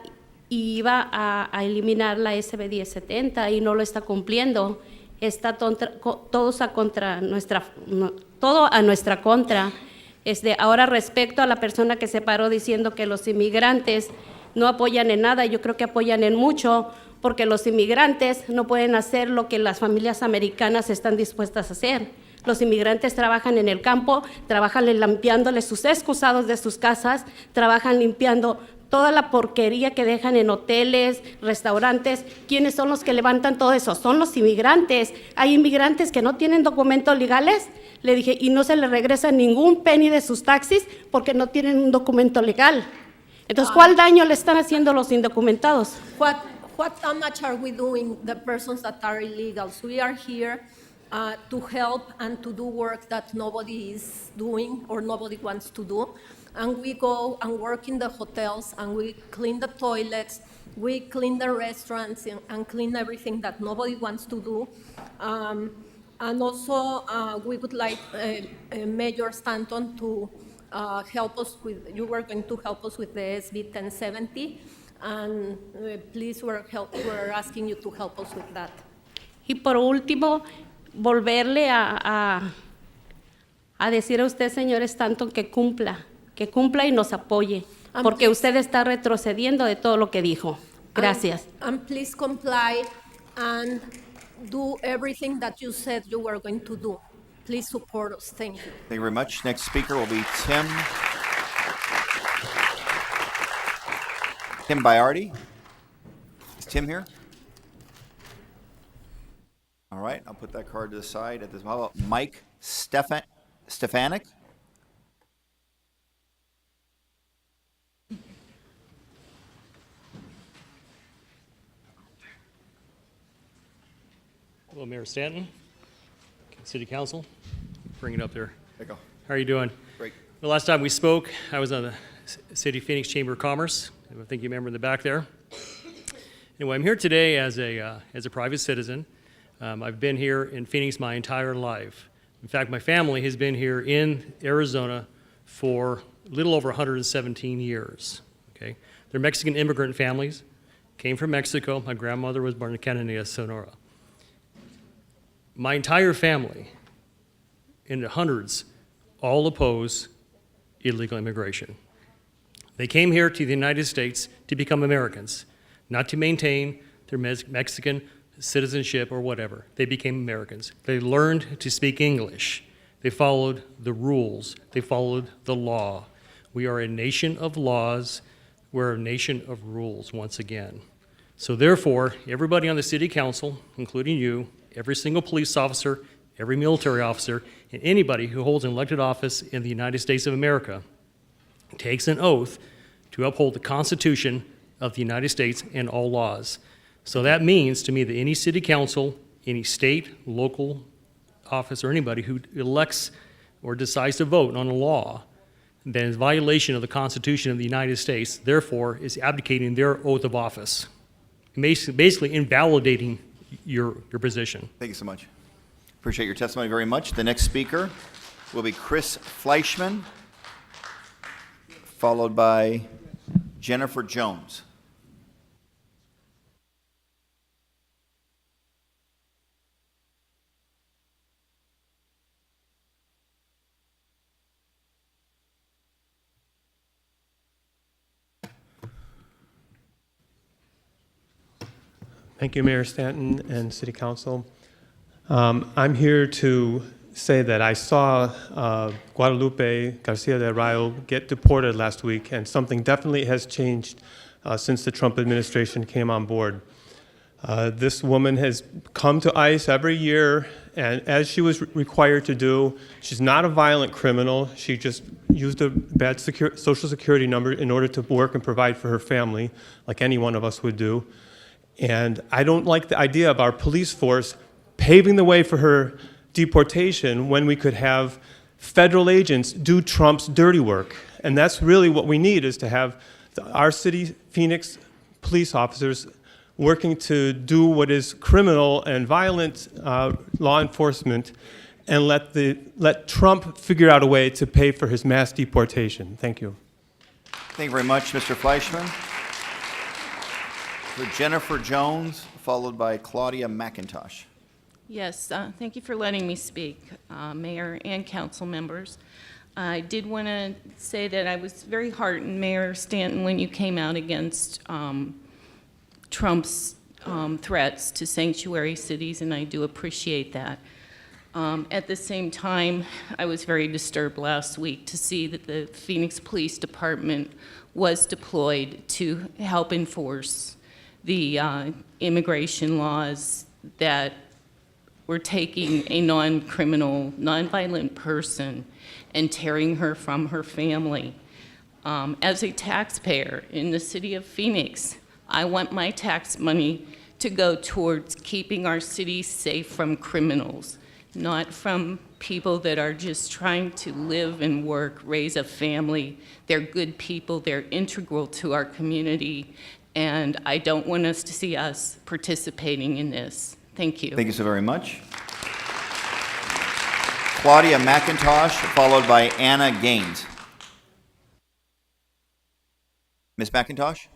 y iba a eliminar la SB 1070 y no lo está cumpliendo. Está todo a nuestra contra. Ahora respecto a la persona que se paró diciendo que los inmigrantes no apoyan en nada, yo creo que apoyan en mucho, porque los inmigrantes no pueden hacer lo que las familias americanas están dispuestas a hacer. Los inmigrantes trabajan en el campo, trabajan limpiándoles sus excusados de sus casas, trabajan limpiando toda la porquería que dejan en hoteles, restaurantes. ¿Quiénes son los que levantan todo eso? Son los inmigrantes. Hay inmigrantes que no tienen documentos legales, le dije, y no se les regresa ningún penny de sus taxis porque no tienen un documento legal. Entonces, ¿cuál daño le están haciendo los indocumentados?
How much are we doing the persons that are illegals? We are here to help and to do work that nobody is doing or nobody wants to do. And we go and work in the hotels and we clean the toilets, we clean the restaurants and clean everything that nobody wants to do. And also we would like Mayor Stanton to help us with, you were going to help us with the SB 1070. And please, we're asking you to help us with that.
Y por último, volverle a decir a usted, señor Stanton, que cumpla y nos apoye, porque usted está retrocediendo de todo lo que dijo. Gracias.
And please comply and do everything that you said you were going to do. Please support us. Thank you.
Thank you very much. Next speaker will be Tim Biardi. Is Tim here? All right, I'll put that card to the side at this. How about Mike Stefanik?
Hello, Mayor Stanton, City Council. Bring it up there.
There you go.
How are you doing?
Great.
The last time we spoke, I was on the City of Phoenix Chamber of Commerce. I think you remember in the back there. Anyway, I'm here today as a private citizen. I've been here in Phoenix my entire life. In fact, my family has been here in Arizona for a little over 117 years. Okay, they're Mexican immigrant families, came from Mexico. My grandmother was born in Cananea, Sonora. My entire family, in the hundreds, all oppose illegal immigration. They came here to the United States to become Americans, not to maintain their Mexican citizenship or whatever. They became Americans. They learned to speak English. They followed the rules. They followed the law. We are a nation of laws. We're a nation of rules once again. So therefore, everybody on the City Council, including you, every single police officer, every military officer, and anybody who holds an elected office in the United States of America takes an oath to uphold the Constitution of the United States and all laws. So that means to me that any city council, any state, local office, or anybody who elects or decides to vote on a law that is violation of the Constitution of the United States, therefore is abdicating their oath of office, basically invalidating your position.
Thank you so much. Appreciate your testimony very much. The next speaker will be Chris Fleischman, followed by Jennifer Jones.
Thank you, Mayor Stanton and City Council. I'm here to say that I saw Guadalupe Garcia del Rio get deported last week, and something definitely has changed since the Trump administration came on board. This woman has come to ICE every year, and as she was required to do, she's not a violent criminal. She just used a bad social security number in order to work and provide for her family, like any one of us would do. And I don't like the idea of our police force paving the way for her deportation when we could have federal agents do Trump's dirty work. And that's really what we need, is to have our city, Phoenix police officers working to do what is criminal and violent law enforcement, and let Trump figure out a way to pay for his mass deportation. Thank you.
Thank you very much, Mr. Fleischman. For Jennifer Jones, followed by Claudia McIntosh.
Yes, thank you for letting me speak, Mayor and council members. I did want to say that I was very heartened, Mayor Stanton, when you came out against Trump's threats to sanctuary cities, and I do appreciate that. At the same time, I was very disturbed last week to see that the Phoenix Police Department was deployed to help enforce the immigration laws that were taking a non-criminal, non-violent person and tearing her from her family. As a taxpayer in the city of Phoenix, I want my tax money to go towards keeping our city safe from criminals, not from people that are just trying to live and work, raise a family. They're good people, they're integral to our community, and I don't want us to see us participating in this. Thank you.
Thank you so very much. Claudia McIntosh, followed by Anna Gaines. Ms. McIntosh?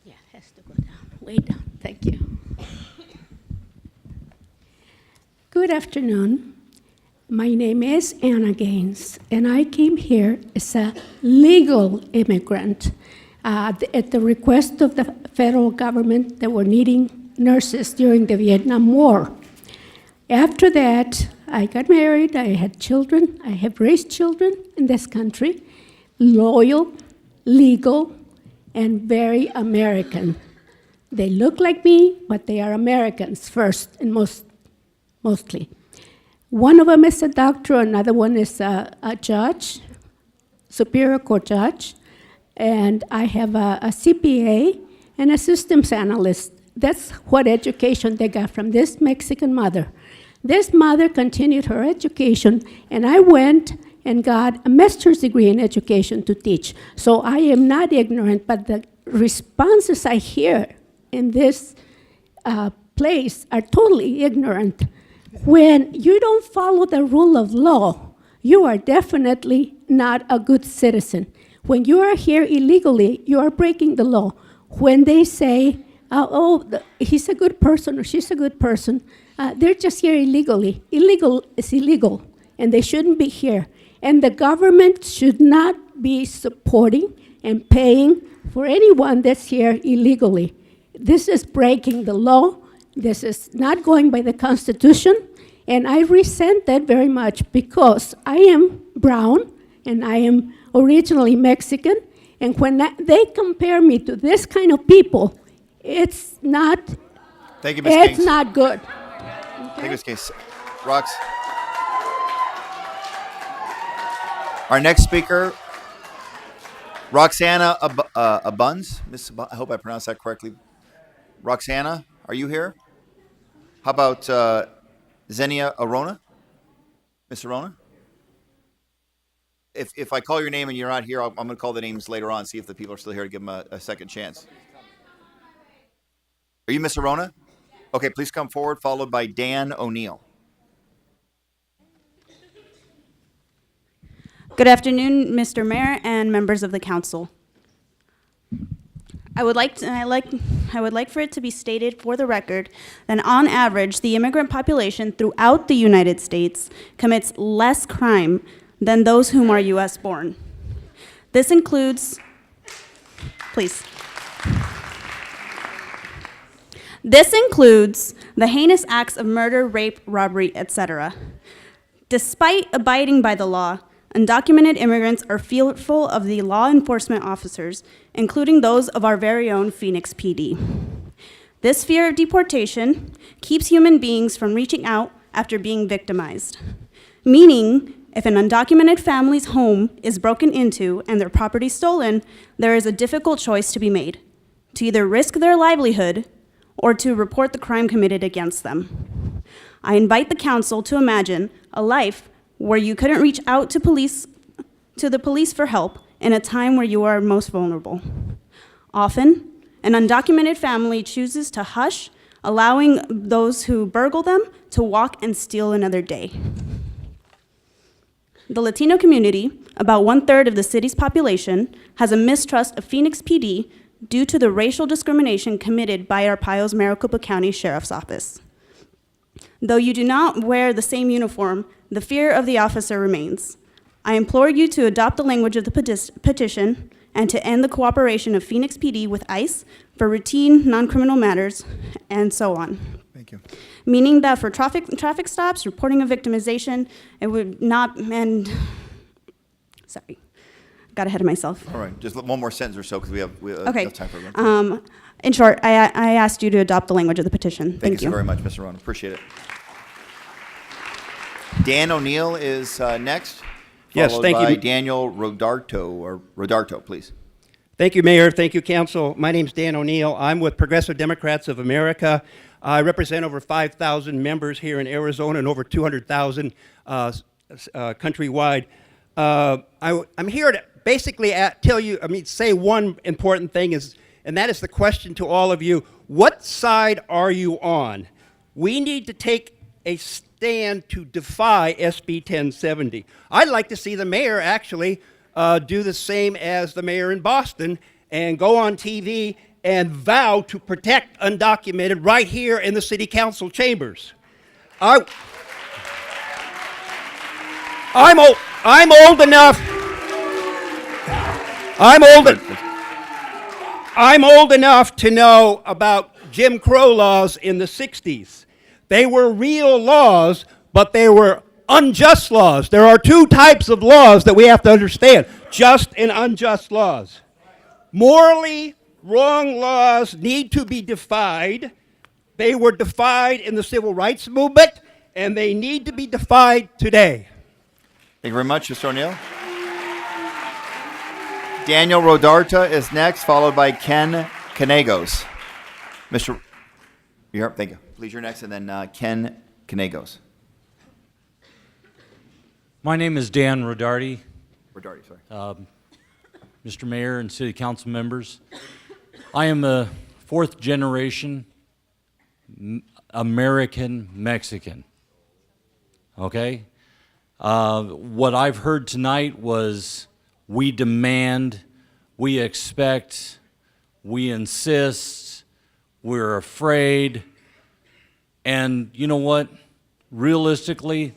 Yeah, it has to go down, way down. Thank you. Good afternoon. My name is Anna Gaines, and I came here as a legal immigrant. At the request of the federal government, they were needing nurses during the Vietnam War. After that, I got married, I had children, I have raised children in this country, loyal, legal, and very American. They look like me, but they are Americans first and mostly. One of them is a doctor, another one is a judge, Superior Court judge, and I have a CPA and a systems analyst. That's what education they got from this Mexican mother. This mother continued her education, and I went and got a master's degree in education to teach. So I am not ignorant, but the responses I hear in this place are totally ignorant. When you don't follow the rule of law, you are definitely not a good citizen. When you are here illegally, you are breaking the law. When they say, he's a good person or she's a good person, they're just here illegally. Illegal is illegal, and they shouldn't be here. And the government should not be supporting and paying for anyone that's here illegally. This is breaking the law. This is not going by the Constitution, and I resent that very much because I am brown and I am originally Mexican, and when they compare me to this kind of people, it's not.
Thank you, Ms.
It's
Gaines.
not good.
Thank you, Ms. Gaines. Rox. Our next speaker, Roxana Abuns. I hope I pronounced that correctly. Roxana, are you here? How about Xenia Arona? Ms. Arona? If I call your name and you're not here, I'm going to call the names later on, see if the people are still here to give them a second chance. Are you Ms. Arona? Okay, please come forward, followed by Dan O'Neill.
Good afternoon, Mr. Mayor and members of the council. I would like for it to be stated for the record that on average, the immigrant population throughout the United States commits less crime than those whom are U.S. born. This includes, please. This includes the heinous acts of murder, rape, robbery, etc. Despite abiding by the law, undocumented immigrants are fearful of the law enforcement officers, including those of our very own Phoenix PD. This fear of deportation keeps human beings from reaching out after being victimized, meaning if an undocumented family's home is broken into and their property stolen, there is a difficult choice to be made, to either risk their livelihood or to report the crime committed against them. I invite the council to imagine a life where you couldn't reach out to the police for help in a time where you are most vulnerable. Often, an undocumented family chooses to hush, allowing those who burgle them to walk and steal another day. The Latino community, about 1/3 of the city's population, has a mistrust of Phoenix PD due to the racial discrimination committed by Arpaio's Maricopa County Sheriff's Office. Though you do not wear the same uniform, the fear of the officer remains. I implore you to adopt the language of the petition and to end the cooperation of Phoenix PD with ICE for routine non-criminal matters, and so on.
Thank you.
Meaning that for traffic stops, reporting of victimization, it would not, and, sorry, got ahead of myself.
All right, just one more sentence or so because we have
Okay.
enough time for everyone.
In short, I asked you to adopt the language of the petition.
Thank you so very much, Mr. Arona. Appreciate it. Dan O'Neill is next.
Yes,
followed
thank you.
by Daniel Rodarto, please.
Thank you, Mayor. Thank you, Council. My name's Dan O'Neill. I'm with Progressive Democrats of America. I represent over 5,000 members here in Arizona and over 200,000 countrywide. I'm here to basically say one important thing and that is the question to all of you: what side are you on? We need to take a stand to defy SB 1070. I'd like to see the mayor actually do the same as the mayor in Boston and go on TV and vow to protect undocumented right here in the city council chambers. I'm old enough. I'm old enough to know about Jim Crow laws in the 60s. They were real laws, but they were unjust laws. There are two types of laws that we have to understand: just and unjust laws. Morally wrong laws need to be defied. They were defied in the civil rights movement, and they need to be defied today.
Thank you very much, Mr. O'Neill. Daniel Rodarta is next, followed by Ken Canegos. Mr. Thank you. Please, you're next, and then Ken Canegos.
My name is Dan Rodarty.
Rodarty, sorry.
Mr. Mayor and City Council members, I am a fourth generation American Mexican. Okay? What I've heard tonight was we demand, we expect, we insist, we're afraid, and you know what? Realistically,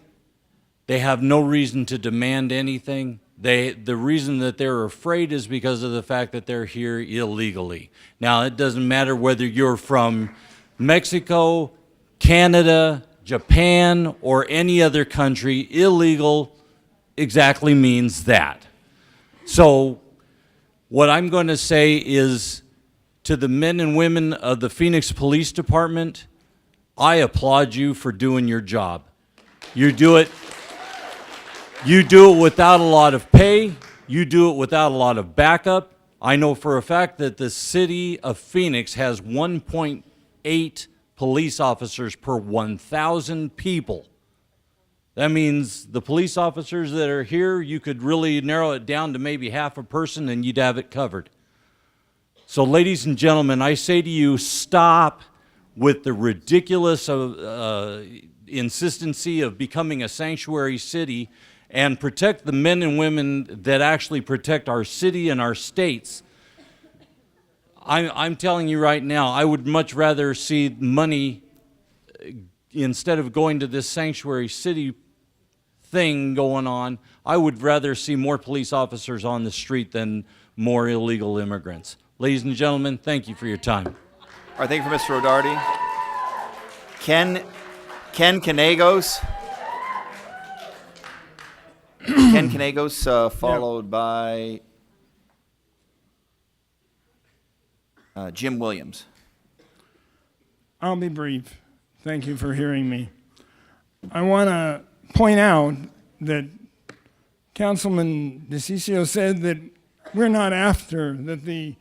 they have no reason to demand anything. The reason that they're afraid is because of the fact that they're here illegally. Now, it doesn't matter whether you're from Mexico, Canada, Japan, or any other country. Illegal exactly means that. So what I'm going to say is, to the men and women of the Phoenix Police Department, I applaud you for doing your job. You do it without a lot of pay. You do it without a lot of backup. I know for a fact that the city of Phoenix has 1.8 police officers per 1,000 people. That means the police officers that are here, you could really narrow it down to maybe half a person and you'd have it covered. So ladies and gentlemen, I say to you, stop with the ridiculous insistency of becoming a sanctuary city and protect the men and women that actually protect our city and our states. I'm telling you right now, I would much rather see money, instead of going to this sanctuary city thing going on, I would rather see more police officers on the street than more illegal immigrants. Ladies and gentlemen, thank you for your time.
All right, thank you for Mr. Rodarty. Ken Canegos. Ken Canegos, followed by Jim Williams.
I'll be brief. Thank you for hearing me. I want to point out that Councilman DeCiccio said that we're not after, that the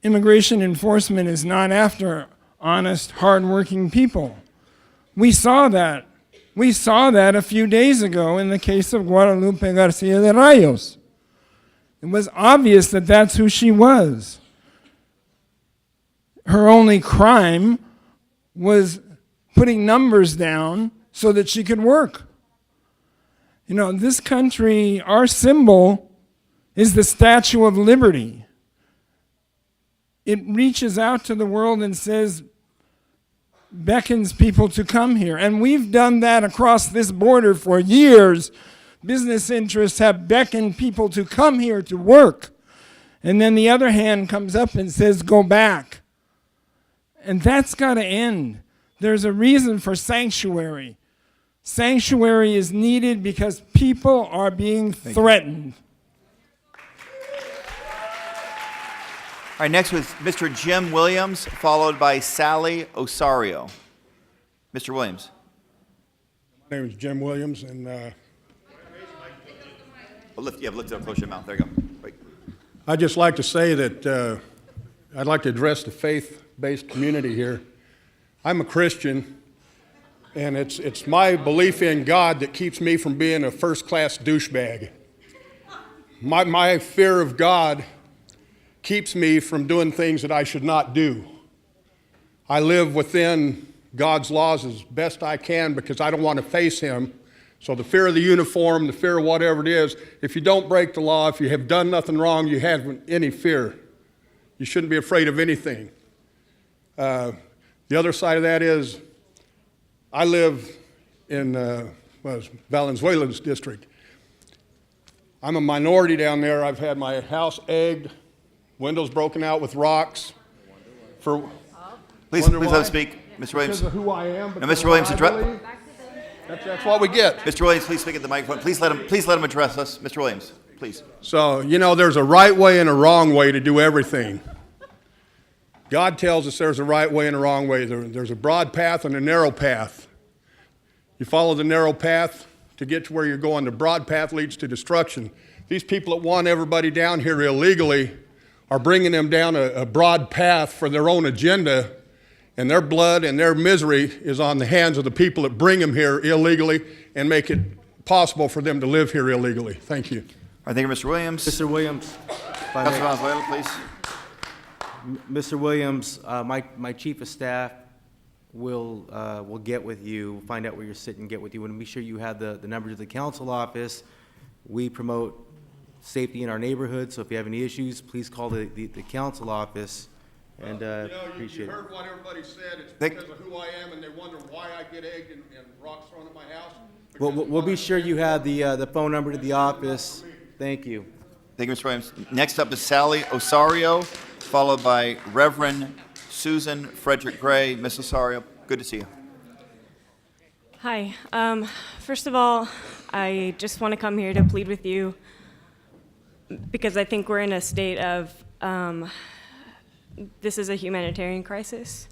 immigration enforcement is not after honest, hardworking people. We saw that. We saw that a few days ago in the case of Guadalupe Garcia de Rayos. It was obvious that that's who she was. Her only crime was putting numbers down so that she could work. You know, this country, our symbol is the Statue of Liberty. It reaches out to the world and says, beckons people to come here. And we've done that across this border for years. Business interests have beckoned people to come here to work. And then the other hand comes up and says, go back. And that's got to end. There's a reason for sanctuary. Sanctuary is needed because people are being threatened.
All right, next was Mr. Jim Williams, followed by Sally Osario. Mr. Williams.
My name is Jim Williams, and
Lift it up close to your mouth. There you go. Right.
I'd just like to say that I'd like to address the faith-based community here. I'm a Christian, and it's my belief in God that keeps me from being a first-class douchebag. My fear of God keeps me from doing things that I should not do. I live within God's laws as best I can because I don't want to face Him. So the fear of the uniform, the fear of whatever it is, if you don't break the law, if you have done nothing wrong, you haven't any fear. You shouldn't be afraid of anything. The other side of that is I live in was Valenzuela's district. I'm a minority down there. I've had my house egged, windows broken out with rocks.
Please let him speak, Mr. Williams.
Because of who I am.
No, Mr. Williams,
That's what we get.
Mr. Williams, please speak at the microphone. Please let him address us. Mr. Williams, please.
So, you know, there's a right way and a wrong way to do everything. God tells us there's a right way and a wrong way. There's a broad path and a narrow path. You follow the narrow path to get to where you're going. The broad path leads to destruction. These people that want everybody down here illegally are bringing them down a broad path for their own agenda, and their blood and their misery is on the hands of the people that bring them here illegally and make it possible for them to live here illegally. Thank you.
All right, thank you, Mr. Williams.
Mr. Williams.
Councilor Valenzuela, please.
Mr. Williams, my chief of staff will get with you, find out where you're sitting, get with you, and be sure you have the numbers of the council office. We promote safety in our neighborhood, so if you have any issues, please call the council office. And appreciate
you
it.
heard what everybody said. It's because of who I am, and they wonder why I get egged and rocks thrown at my house.
We'll be sure you have the phone number to the office. Thank you.
Thank you, Mr. Williams. Next up is Sally Osario, followed by Reverend Susan Frederick Gray. Ms. Osario, good to see you.
Hi. First of all, I just want to come here to plead with you because I think we're in a state of this is a humanitarian crisis.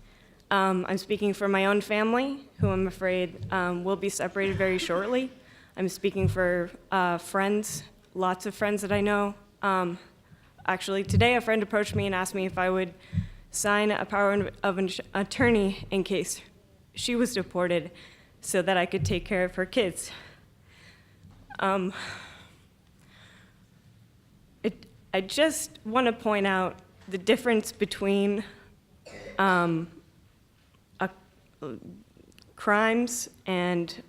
I'm speaking for my own family, who I'm afraid will be separated very shortly. I'm speaking for friends, lots of friends that I know. Actually, today a friend approached me and asked me if I would sign a power of attorney in case she was deported so that I could take care of her kids. I just want to point out the difference between crimes and,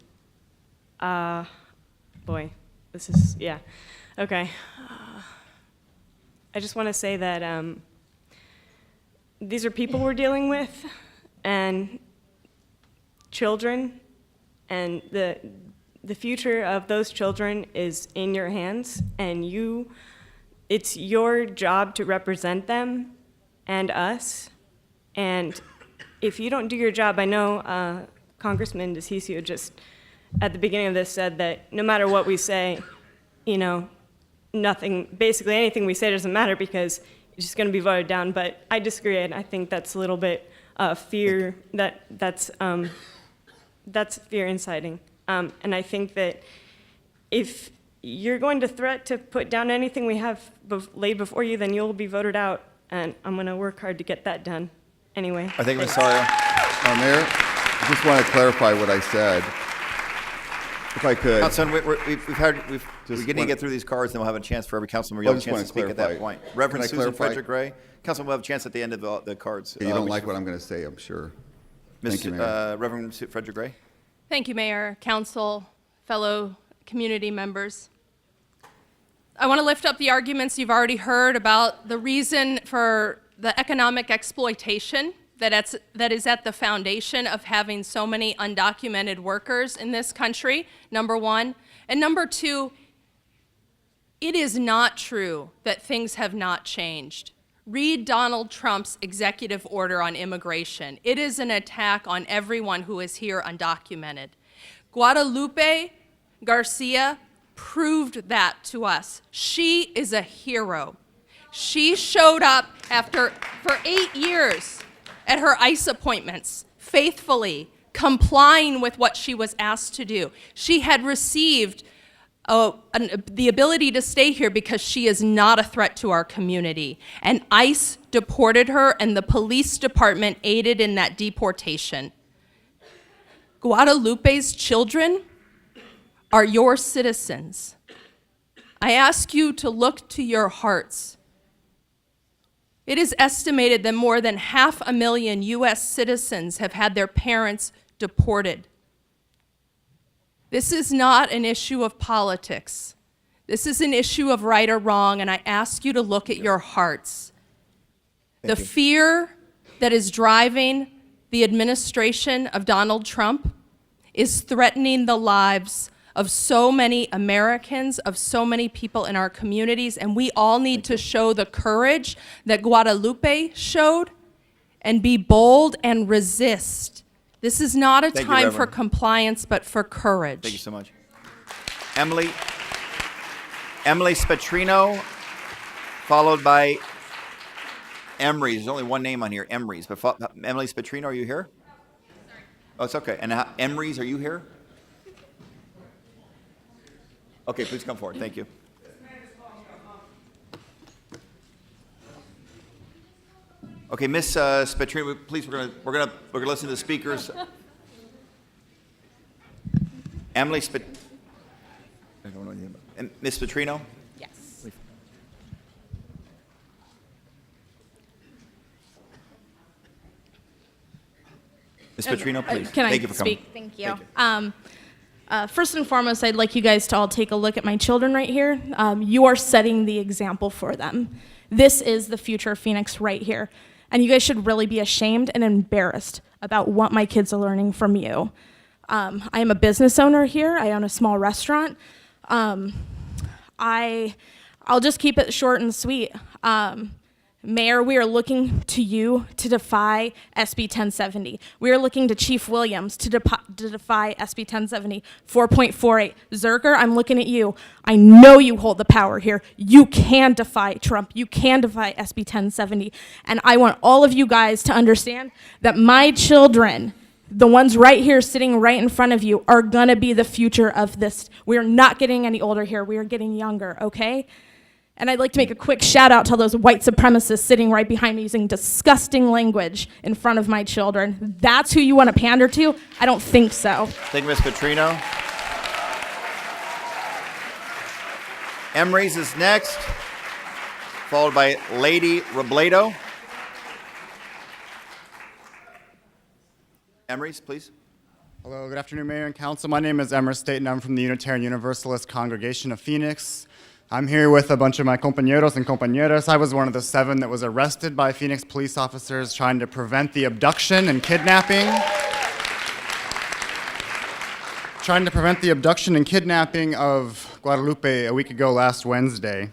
boy, this is, yeah, okay. I just want to say that these are people we're dealing with, and children, and the future of those children is in your hands, and it's your job to represent them and us. And if you don't do your job, I know Congressman DeCiccio just at the beginning of this said that no matter what we say, you know, basically anything we say doesn't matter because it's just going to be voted down. But I disagree, and I think that's a little bit fear, that's fear inciting. And I think that if you're going to threat to put down anything we have laid before you, then you'll be voted out, and I'm going to work hard to get that done. Anyway.
I think, Ms. Osario.
Mayor, I just want to clarify what I said, if I could.
Councilman, we're getting to get through these cards, and we'll have a chance for every councilman. You'll have a chance to speak at that point. Reverend Susan Frederick Gray. Councilman, we'll have a chance at the end of the cards.
You don't like what I'm going to say, I'm sure. Thank you, Mayor.
Reverend Frederick Gray.
Thank you, Mayor, Council, fellow community members. I want to lift up the arguments you've already heard about the reason for the economic exploitation that is at the foundation of having so many undocumented workers in this country, number one. And number two, it is not true that things have not changed. Read Donald Trump's executive order on immigration. It is an attack on everyone who is here undocumented. Guadalupe Garcia proved that to us. She is a hero. She showed up for 8 years at her ICE appointments, faithfully complying with what she was asked to do. She had received the ability to stay here because she is not a threat to our community. And ICE deported her, and the police department aided in that deportation. Guadalupe's children are your citizens. I ask you to look to your hearts. It is estimated that more than 500,000 U.S. citizens have had their parents deported. This is not an issue of politics. This is an issue of right or wrong, and I ask you to look at your hearts. The fear that is driving the administration of Donald Trump is threatening the lives
of so many Americans, of so many people in our communities, and we all need to show the courage that Guadalupe showed and be bold and resist. This is not a
Thank you,
time for
Reverend.
compliance, but for courage.
Thank you so much. Emily Spatrino, followed by Emrys. There's only one name on here, Emrys. But Emily Spatrino, are you here? Oh, it's okay. And Emrys, are you here? Okay, please come forward. Thank you. Okay, Miss Spatrino, please. We're gonna listen to the speakers. Emily Spatrino. I don't know anything about. And Ms. Spatrino?
Yes.
Ms. Spatrino, please.
Can
Thank
I
you for coming.
speak? Thank you. First and foremost, I'd like you guys to all take a look at my children right here. You are setting the example for them. This is the future of Phoenix right here. And you guys should really be ashamed and embarrassed about what my kids are learning from you. I am a business owner here. I own a small restaurant. I'll just keep it short and sweet. Mayor, we are looking to you to defy SB 1070. We are looking to Chief Williams to defy SB 1070 4.48. Zerker, I'm looking at you. I know you hold the power here. You can defy Trump. You can defy SB 1070. And I want all of you guys to understand that my children, the ones right here sitting right in front of you, are gonna be the future of this. We're not getting any older here. We are getting younger, okay? And I'd like to make a quick shout out to all those white supremacists sitting right behind me using disgusting language in front of my children. That's who you want to pander to? I don't think so.
Thank you, Ms. Petrino. Emrys is next, followed by Lady Robledo. Emrys, please.
Hello, good afternoon, Mayor and Council. My name is Emrys Staten. I'm from the Unitarian Universalist Congregation of Phoenix. I'm here with a bunch of my compañeros and compañeras. I was one of the 7 that was arrested by Phoenix police officers trying to prevent the abduction and kidnapping. Trying to prevent the abduction and kidnapping of Guadalupe a week ago last Wednesday.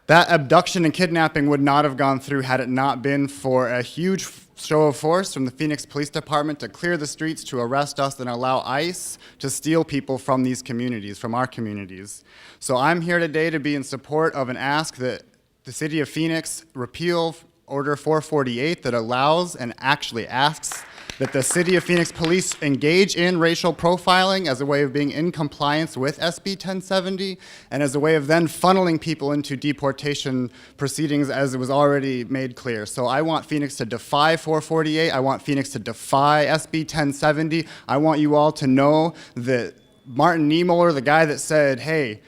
That abduction and kidnapping would not have gone through had it not been for a huge show of force from the Phoenix Police Department to clear the streets, to arrest us, and allow ICE to steal people from these communities, from our communities. So I'm here today to be in support of an ask that the City of Phoenix repeal Order 448 that allows and actually asks that the City of Phoenix Police engage in racial profiling as a way of being in compliance with SB 1070 and as a way of then funneling people into deportation proceedings as it was already made clear. So I want Phoenix to defy 448. I want Phoenix to defy SB 1070. I want you all to know that Martin Niemöller, the guy that said, hey,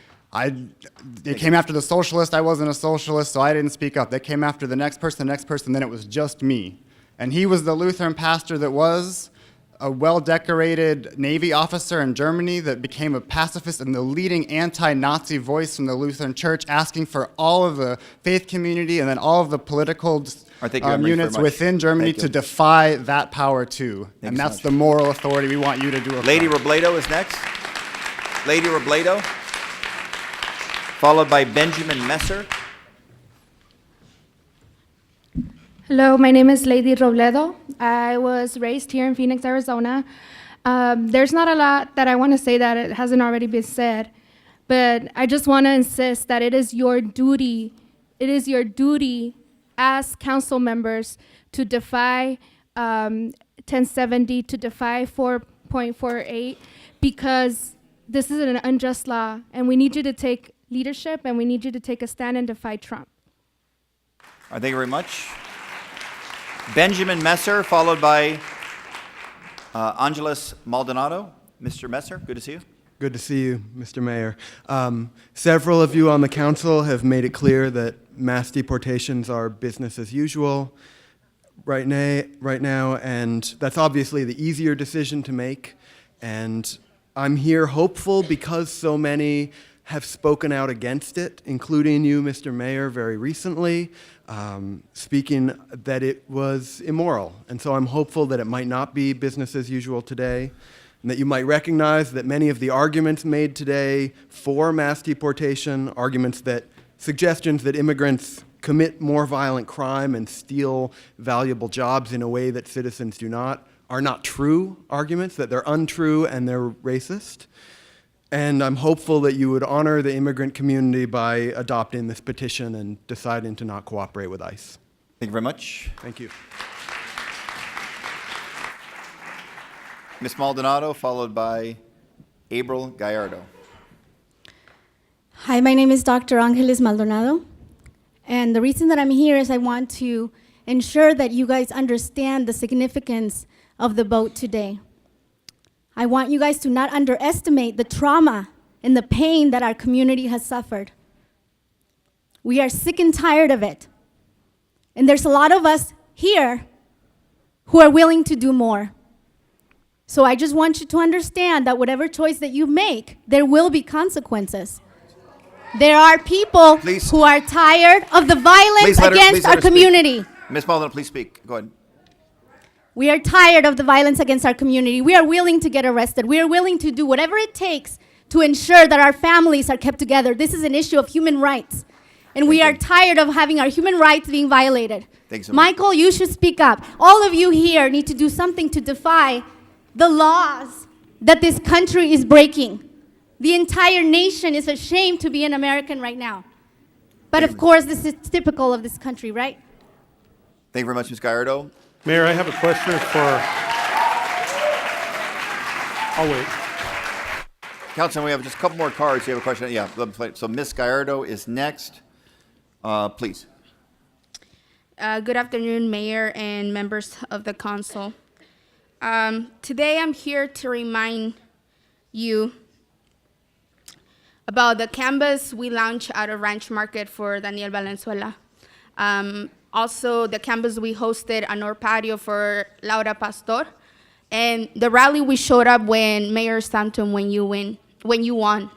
they came after the socialist, I wasn't a socialist, so I didn't speak up. They came after the next person, then it was just me. And he was the Lutheran pastor that was a well-decorated Navy officer in Germany that became a pacifist and the leading anti-Nazi voice from the Lutheran Church, asking for all of the faith community and then all of the political units within Germany to defy that power too. And that's the moral authority we want you to do.
Lady Robledo is next. Lady Robledo, followed by Benjamin Messer.
Hello, my name is Lady Robledo. I was raised here in Phoenix, Arizona. There's not a lot that I want to say that it hasn't already been said, but I just want to insist that it is your duty as council members to defy 1070, to defy 4.48, because this is an unjust law, and we need you to take leadership, and we need you to take a stand and defy Trump.
Thank you very much. Benjamin Messer, followed by Angeles Maldonado. Mr. Messer, good to see you.
Good to see you, Mr. Mayor. Several of you on the council have made it clear that mass deportations are business as usual right now, and that's obviously the easier decision to make. And I'm here hopeful because so many have spoken out against it, including you, Mr. Mayor, very recently, speaking that it was immoral. And so I'm hopeful that it might not be business as usual today. and that you might recognize that many of the arguments made today for mass deportation, suggestions that immigrants commit more violent crime and steal valuable jobs in a way that citizens do not, are not true arguments, that they're untrue and they're racist. And I'm hopeful that you would honor the immigrant community by adopting this petition and deciding to not cooperate with ICE.
Thank you very much.
Thank you.
Ms. Maldonado, followed by April Gallardo.
Hi, my name is Dr. Angeles Maldonado. And the reason that I'm here is I want to ensure that you guys understand the significance of the vote today. I want you guys to not underestimate the trauma and the pain that our community has suffered. We are sick and tired of it. And there's a lot of us here who are willing to do more. So I just want you to understand that whatever choice that you make, there will be consequences. There are people who are tired of the violence against our community.
Ms. Maldonado, please speak. Go ahead.
We are tired of the violence against our community. We are willing to get arrested. We are willing to do whatever it takes to ensure that our families are kept together. This is an issue of human rights. And we are tired of having our human rights being violated.
Thanks so much.
Michael, you should speak up. All of you here need to do something to defy the laws that this country is breaking. The entire nation is ashamed to be an American right now. But of course, this is typical of this country, right?
Thank you very much, Ms. Gallardo.
Mayor, I have a question for, I'll wait.
Councilman, we have just a couple more cards. You have a question? Yeah. So Ms. Gallardo is next. Please.
Good afternoon, Mayor and members of the council. Today I'm here to remind you about the canvas we launched at a ranch market for Daniel Valenzuela. Also, the canvas we hosted on our patio for Laura Pastor, and the rally we showed up when Mayor Stanton, when you won.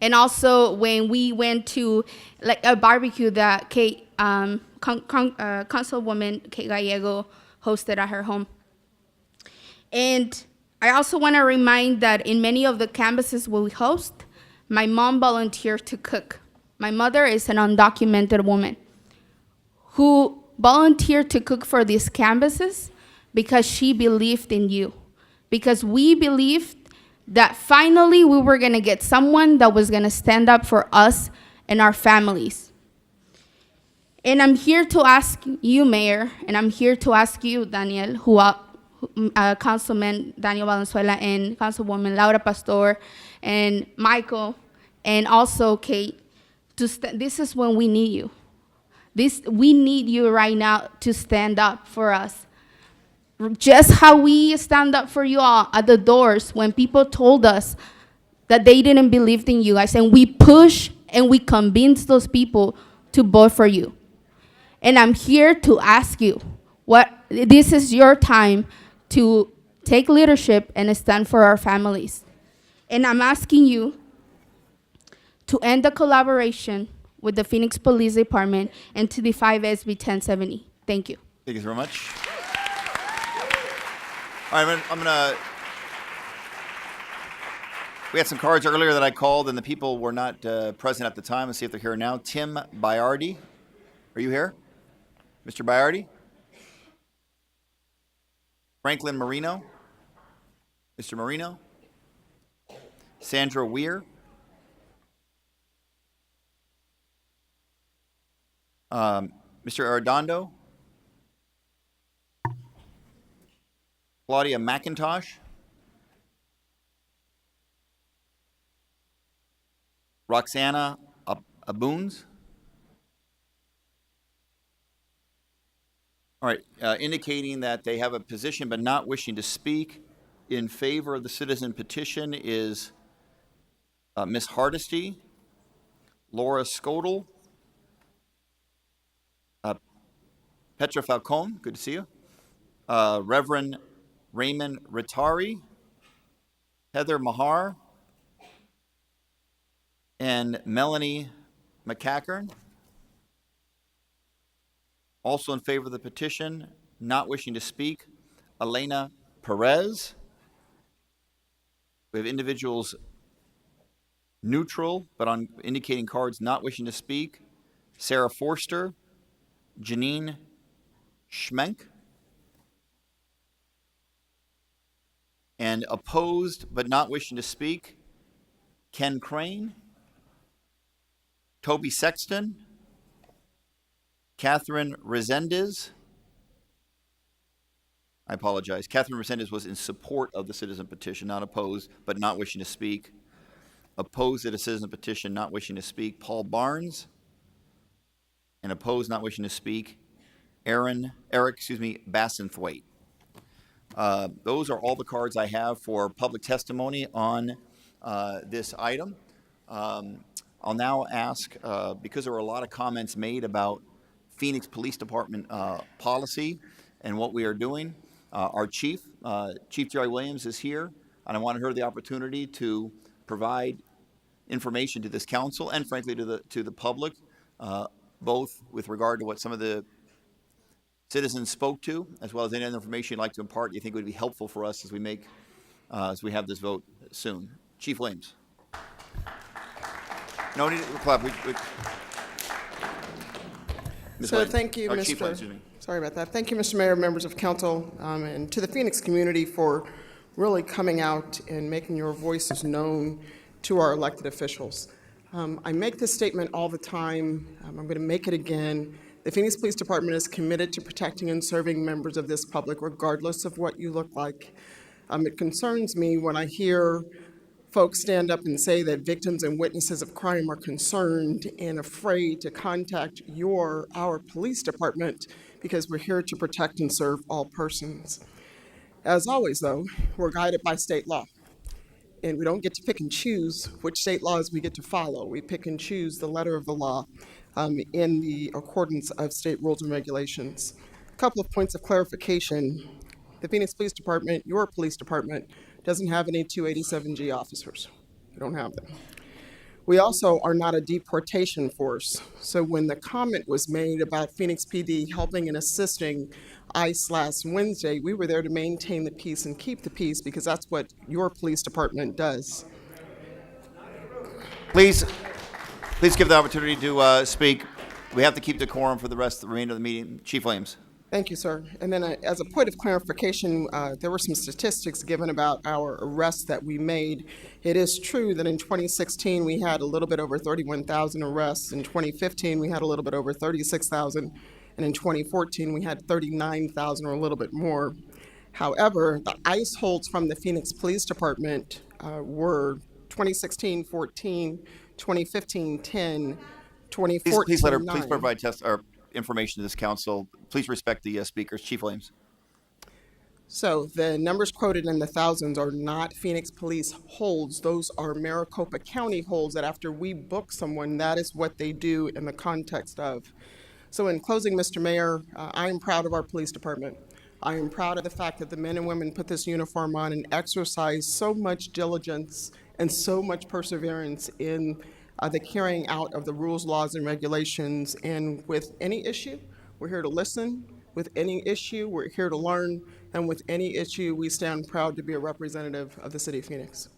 And also when we went to like a barbecue that Councilwoman Kate Gallego hosted at her home. And I also want to remind that in many of the canvases we host, my mom volunteered to cook. My mother is an undocumented woman who volunteered to cook for these canvases because she believed in you. Because we believed that finally we were going to get someone that was going to stand up for us and our families. And I'm here to ask you, Mayor, and I'm here to ask you, Daniel, Councilman Daniel Valenzuela and Councilwoman Laura Pastor and Michael and also Kate, this is when we need you. We need you right now to stand up for us. Just how we stand up for you all at the doors when people told us that they didn't believe in you guys, and we push and we convince those people to vote for you. And I'm here to ask you, this is your time to take leadership and stand for our families. And I'm asking you to end the collaboration with the Phoenix Police Department and to defy SB 1070. Thank you.
Thank you very much. All right, I'm gonna. We had some cards earlier that I called, and the people were not present at the time. Let's see if they're here now. Tim Biardi, are you here? Mr. Biardi? Franklin Marino? Mr. Marino? Sandra Weir? Mr. Arredondo? Claudia McIntosh? Roxana Aboons? All right, indicating that they have a position but not wishing to speak in favor of the citizen petition is Ms. Hardesty, Laura Skodel, Petra Falcone, good to see you, Reverend Raymond Ritari, Heather Mahar, and Melanie McCackern. Also in favor of the petition, not wishing to speak, Elena Perez, We have individuals neutral, but on indicating cards not wishing to speak. Sarah Forster, Janine Schmenk. And opposed but not wishing to speak, Ken Crane, Toby Sexton, Catherine Resendez. I apologize. Catherine Resendez was in support of the citizen petition, not opposed, but not wishing to speak. Opposed to the citizen petition, not wishing to speak, Paul Barnes. And opposed, not wishing to speak, Eric Bassenthwaite. Those are all the cards I have for public testimony on this item. I'll now ask, because there were a lot of comments made about Phoenix Police Department policy and what we are doing, our chief, Chief Jerry Williams, is here, and I wanted her the opportunity to provide information to this council and frankly to the public, both with regard to what some of the citizens spoke to, as well as any other information you'd like to impart you think would be helpful for us as we have this vote soon. Chief Williams. No need to clap.
So thank you,
Chief
Mr.
Williams, excuse me.
Sorry about that. Thank you, Mr. Mayor, members of council, and to the Phoenix community for really coming out and making your voices known to our elected officials. I make this statement all the time. I'm going to make it again. The Phoenix Police Department is committed to protecting and serving members of this public, regardless of what you look like. It concerns me when I hear folks stand up and say that victims and witnesses of crime are concerned and afraid to contact our police department because we're here to protect and serve all persons. As always, though, we're guided by state law. And we don't get to pick and choose which state laws we get to follow. We pick and choose the letter of the law in the accordance of state rules and regulations. A couple of points of clarification. The Phoenix Police Department, your police department, doesn't have any 287G officers. We don't have them. We also are not a deportation force. So when the comment was made about Phoenix PD helping and assisting ICE last Wednesday, we were there to maintain the peace and keep the peace because that's what your police department does.
Please give the opportunity to speak. We have to keep decorum for the remainder of the meeting. Chief Williams.
Thank you, sir. And then as a point of clarification, there were some statistics given about our arrests that we made. It is true that in 2016 we had a little bit over 31,000 arrests. In 2015 we had a little bit over 36,000. And in 2014 we had 39,000 or a little bit more. However, the ICE holds from the Phoenix Police Department were 2016, 14, 2015, 10, 2014,
Please provide information to this council. Please respect the speakers. Chief Williams.
So the numbers quoted in the thousands are not Phoenix Police holds. Those are Maricopa County holds that after we book someone, that is what they do in the context of. So in closing, Mr. Mayor, I am proud of our police department. I am proud of the fact that the men and women put this uniform on and exercise so much diligence and so much perseverance in the carrying out of the rules, laws, and regulations. And with any issue, we're here to listen. With any issue, we're here to learn. And with any issue, we stand proud to be a representative of the city of Phoenix.
All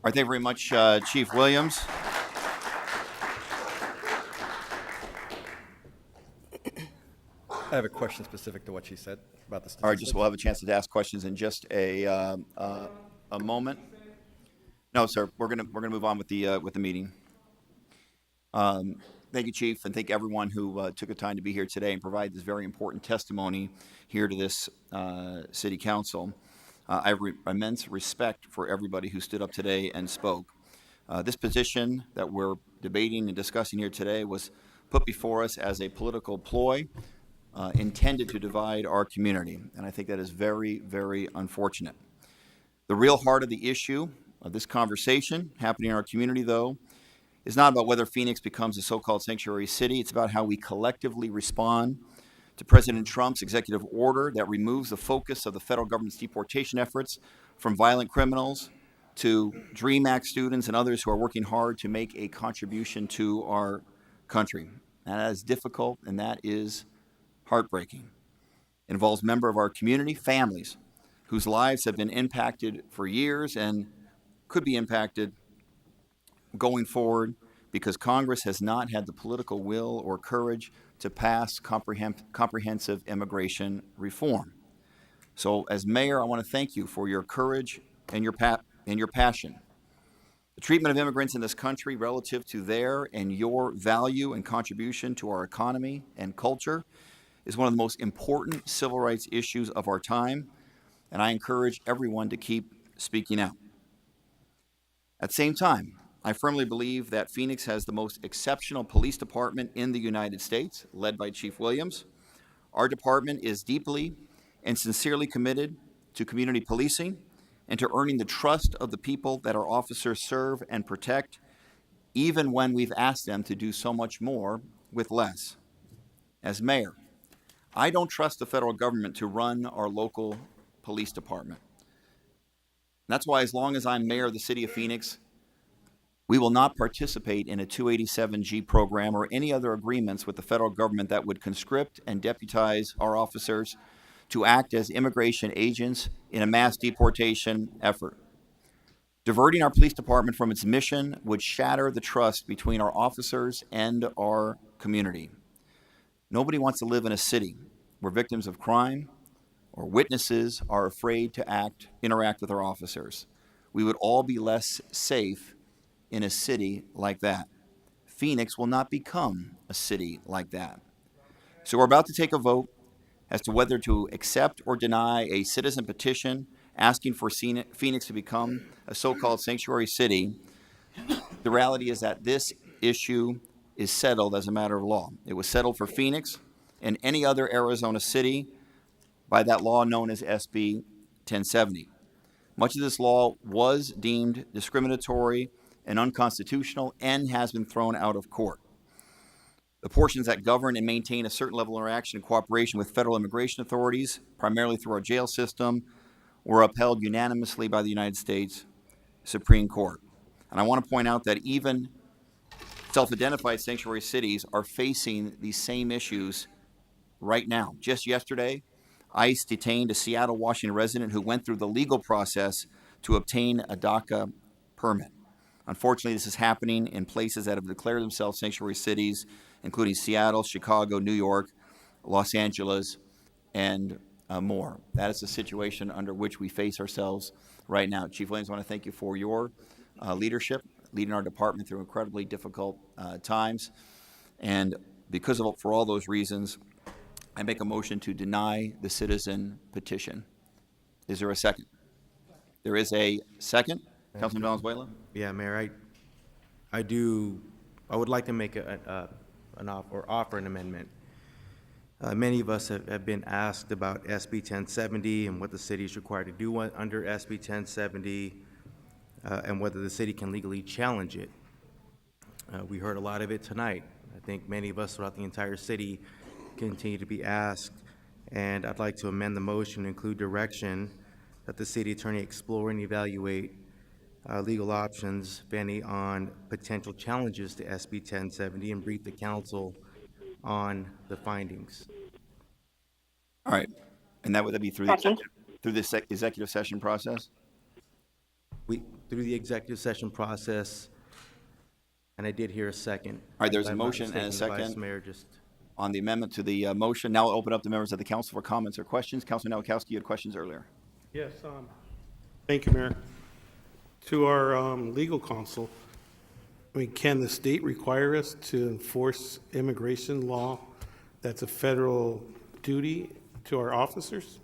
right, thank you very much, Chief Williams.
I have a question specific to what she said about the statistics.
All right, we'll have a chance to ask questions in just a moment. No, sir, we're gonna move on with the meeting. Thank you, Chief, and thank everyone who took the time to be here today and provide this very important testimony here to this City Council. I have immense respect for everybody who stood up today and spoke. This position that we're debating and discussing here today was put before us as a political ploy intended to divide our community, and I think that is very, very unfortunate. The real heart of the issue of this conversation happening in our community, though, is not about whether Phoenix becomes a so-called sanctuary city. It's about how we collectively respond to President Trump's executive order that removes the focus of the federal government's deportation efforts from violent criminals to DREAM Act students and others who are working hard to make a contribution to our country. And that is difficult, and that is heartbreaking. It involves members of our community, families, whose lives have been impacted for years and could be impacted going forward because Congress has not had the political will or courage to pass comprehensive immigration reform. So as mayor, I want to thank you for your courage and your passion. The treatment of immigrants in this country relative to their and your value and contribution to our economy and culture is one of the most important civil rights issues of our time, and I encourage everyone to keep speaking out. At the same time, I firmly believe that Phoenix has the most exceptional police department in the United States, led by Chief Williams. Our department is deeply and sincerely committed to community policing and to earning the trust of the people that our officers serve and protect, even when we've asked them to do so much more with less. As mayor, I don't trust the federal government to run our local police department. That's why as long as I'm mayor of the city of Phoenix, we will not participate in a 287G program or any other agreements with the federal government that would conscript and deputize our officers to act as immigration agents in a mass deportation effort. Diverting our police department from its mission would shatter the trust between our officers and our community. Nobody wants to live in a city where victims of crime or witnesses are afraid to interact with our officers. We would all be less safe in a city like that. Phoenix will not become a city like that. So we're about to take a vote as to whether to accept or deny a citizen petition asking for Phoenix to become a so-called sanctuary city. The reality is that this issue is settled as a matter of law. It was settled for Phoenix and any other Arizona city by that law known as SB 1070. Much of this law was deemed discriminatory and unconstitutional and has been thrown out of court. The portions that govern and maintain a certain level of interaction and cooperation with federal immigration authorities, primarily through our jail system, were upheld unanimously by the United States Supreme Court. And I want to point out that even self-identified sanctuary cities are facing these same issues right now. Just yesterday, ICE detained a Seattle, Washington resident who went through the legal process to obtain a DACA permit. Unfortunately, this is happening in places that have declared themselves sanctuary cities, including Seattle, Chicago, New York, Los Angeles, and more. That is the situation under which we face ourselves right now. Chief Williams, I want to thank you for your leadership, leading our department through incredibly difficult times. And for all those reasons, I make a motion to deny the citizen petition. Is there a second? There is a second. Councilman Valenzuela?
Yeah, Mayor, I would like to make offer an amendment. Many of us have been asked about SB 1070 and what the city is required to do under SB 1070 and whether the city can legally challenge it. We heard a lot of it tonight. I think many of us throughout the entire city continue to be asked, and I'd like to amend the motion to include direction that the city attorney explore and evaluate legal options, if any, on potential challenges to SB 1070 and brief the council on the findings.
All right. And that would be through the executive session process?
Through the executive session process, and I did hear a second.
All right, there's a motion and a second on the amendment to the motion. Now I'll open up to members of the council for comments or questions. Councilman Nowakowski, you had questions earlier.
Yes, thank you, Mayor. To our legal counsel, I mean, can the state require us to enforce immigration law that's a federal duty to our officers?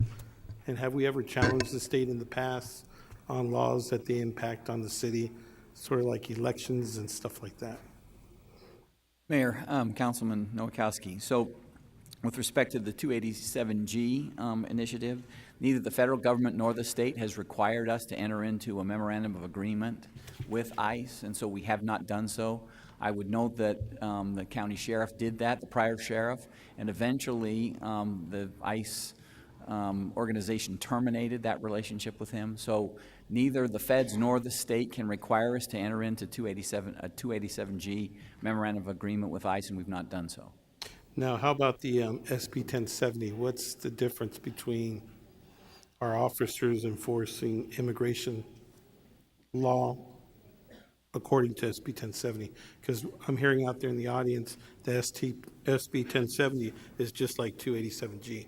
And have we ever challenged the state in the past on laws that they impact on the city, sort of like elections and stuff like that?
Mayor, Councilman Nowakowski. So with respect to the 287G initiative, neither the federal government nor the state has required us to enter into a memorandum of agreement with ICE, and so we have not done so. I would note that the county sheriff did that, the prior sheriff, and eventually the ICE organization terminated that relationship with him. So neither the feds nor the state can require us to enter into a 287G memorandum of agreement with ICE, and we've not done so.
Now, how about the SB 1070? What's the difference between our officers enforcing immigration law according to SB 1070? Because I'm hearing out there in the audience that SB 1070 is just like 287G.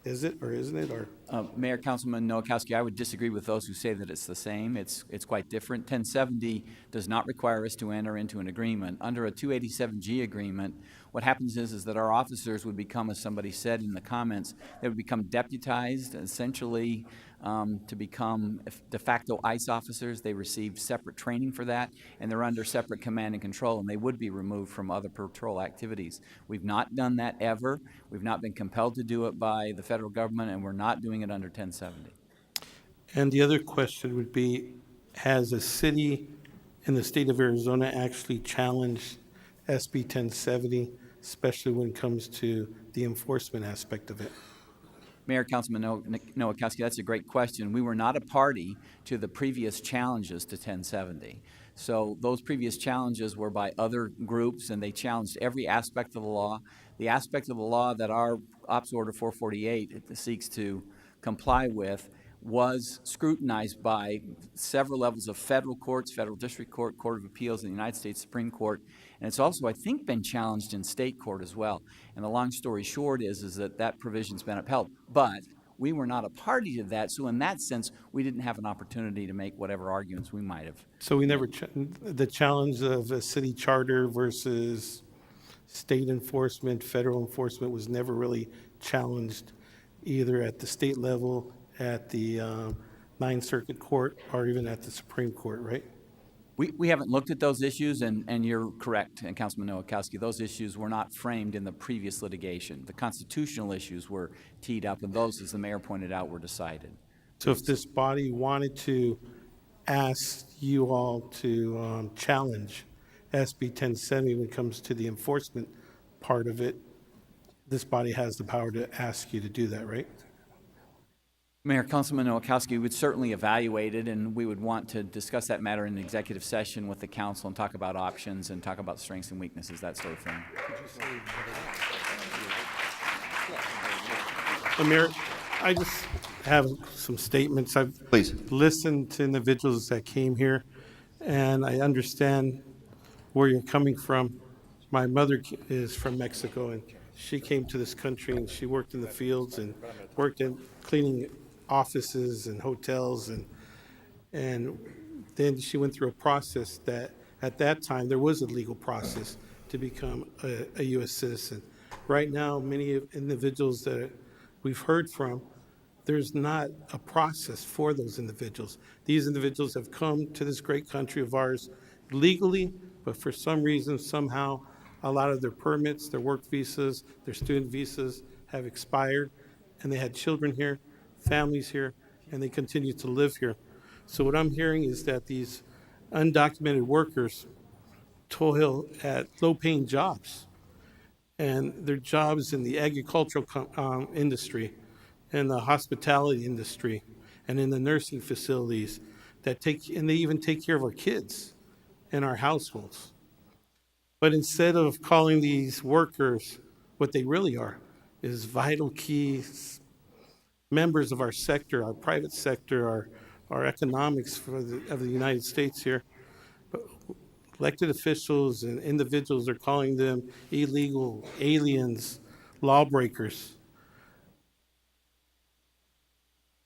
Is it or isn't it? Or
Mayor, Councilman Nowakowski, I would disagree with those who say that it's the same. It's quite different. 1070 does not require us to enter into an agreement. Under a 287G agreement, what happens is that our officers would become, as somebody said in the comments, they would become deputized, essentially to become de facto ICE officers. They receive separate training for that, and they're under separate command and control, and they would be removed from other patrol activities. We've not done that ever. We've not been compelled to do it by the federal government, and we're not doing it under 1070.
And the other question would be, has a city in the state of Arizona actually challenged SB 1070, especially when it comes to the enforcement aspect of it?
Mayor, Councilman Nowakowski, that's a great question. We were not a party to the previous challenges to 1070. So those previous challenges were by other groups, and they challenged every aspect of the law. The aspect of the law that our Ops Order 448 seeks to comply with was scrutinized by several levels of federal courts, federal district court, Court of Appeals, and the United States Supreme Court. And it's also, I think, been challenged in state court as well. And the long story short is that that provision's been upheld. But we were not a party to that, so in that sense, we didn't have an opportunity to make whatever arguments we might have.
So we never, the challenge of a city charter versus state enforcement, federal enforcement was never really challenged either at the state level, at the Ninth Circuit Court, or even at the Supreme Court, right?
We haven't looked at those issues, and you're correct, and Councilman Nowakowski, those issues were not framed in the previous litigation. The constitutional issues were teed up, and those, as the mayor pointed out, were decided.
So if this body wanted to ask you all to challenge SB 1070 when it comes to the enforcement part of it, this body has the power to ask you to do that, right?
Mayor, Councilman Nowakowski would certainly evaluate it, and we would want to discuss that matter in an executive session with the council and talk about options and talk about strengths and weaknesses, that sort of thing.
Mayor, I just have some statements. I've listened to individuals that came here, and I understand where you're coming from. My mother is from Mexico, and she came to this country, and she worked in the fields and worked in cleaning offices and hotels, and then she went through a process that at that time there was a legal process to become a U.S. citizen. Right now, many individuals that we've heard from, there's not a process for those individuals. These individuals have come to this great country of ours legally, but for some reason, somehow, a lot of their permits, their work visas, their student visas have expired, and they had children here, families here, and they continue to live here. So what I'm hearing is that these undocumented workers toil at low-paying jobs, and their jobs in the agricultural industry, and the hospitality industry, and in the nursing facilities and they even take care of our kids and our households. But instead of calling these workers what they really are, is vital keys members of our sector, our private sector, our economics of the United States here. But elected officials and individuals are calling them illegal, aliens, lawbreakers.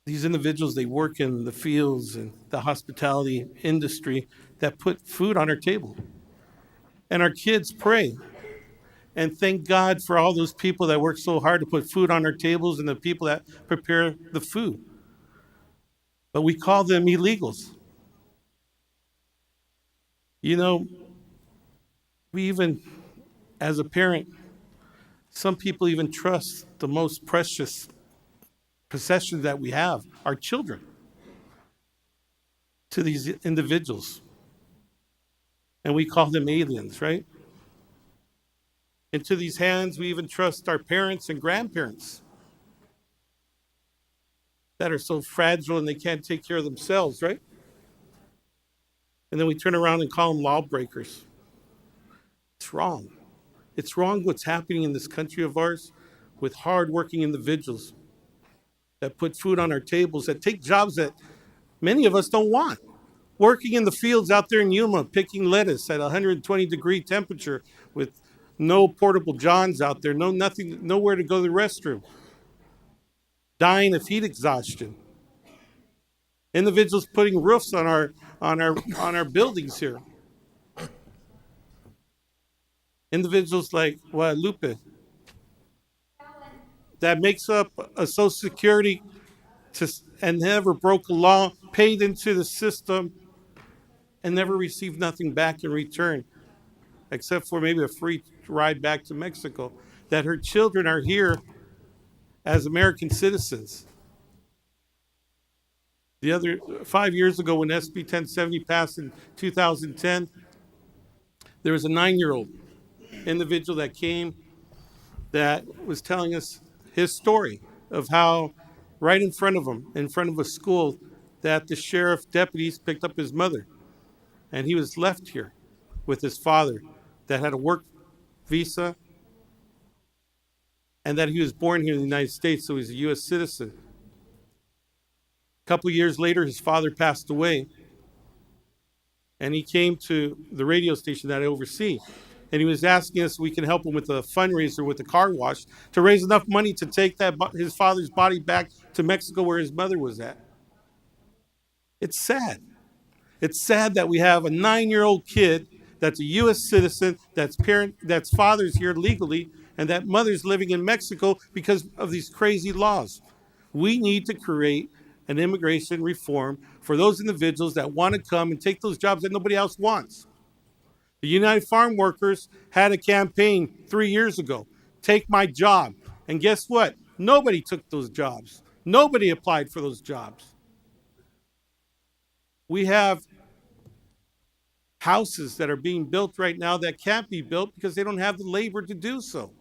These individuals, they work in the fields and the hospitality industry that put food on our table. And our kids pray and thank God for all those people that work so hard to put food on our tables and the people that prepare the food. But we call them illegals. You know, we even, as a parent, some people even trust the most precious possession that we have, our children, to these individuals. And we call them aliens, right? Into these hands, we even trust our parents and grandparents that are so fragile and they can't take care of themselves, right? And then we turn around and call them lawbreakers. It's wrong. It's wrong what's happening in this country of ours with hardworking individuals that put food on our tables, that take jobs that many of us don't want. working in the fields out there in Yuma, picking lettuce at 120-degree temperature with no portable johns out there, nowhere to go to the restroom, dying of heat exhaustion. Individuals putting roofs on our buildings here. Individuals like Guadalupe that makes up a Social Security and never broke a law, paid into the system, and never received nothing back in return, except for maybe a free ride back to Mexico. That her children are here as American citizens. The other 5 years ago, when SB 1070 passed in 2010, there was a 9-year-old individual that came that was telling us his story of how right in front of him, in front of a school, that the sheriff deputies picked up his mother. And he was left here with his father that had a work visa and that he was born here in the United States, so he's a U.S. citizen. A couple years later, his father passed away. And he came to the radio station that I oversee. And he was asking us if we can help him with a fundraiser with a car wash to raise enough money to take his father's body back to Mexico where his mother was at. It's sad. It's sad that we have a 9-year-old kid that's a U.S. citizen, that's father's here legally, and that mother's living in Mexico because of these crazy laws. We need to create an immigration reform for those individuals that want to come and take those jobs that nobody else wants. The United Farm Workers had a campaign 3 years ago, Take My Job. And guess what? Nobody took those jobs. Nobody applied for those jobs. We have houses that are being built right now that can't be built because they don't have the labor to do so.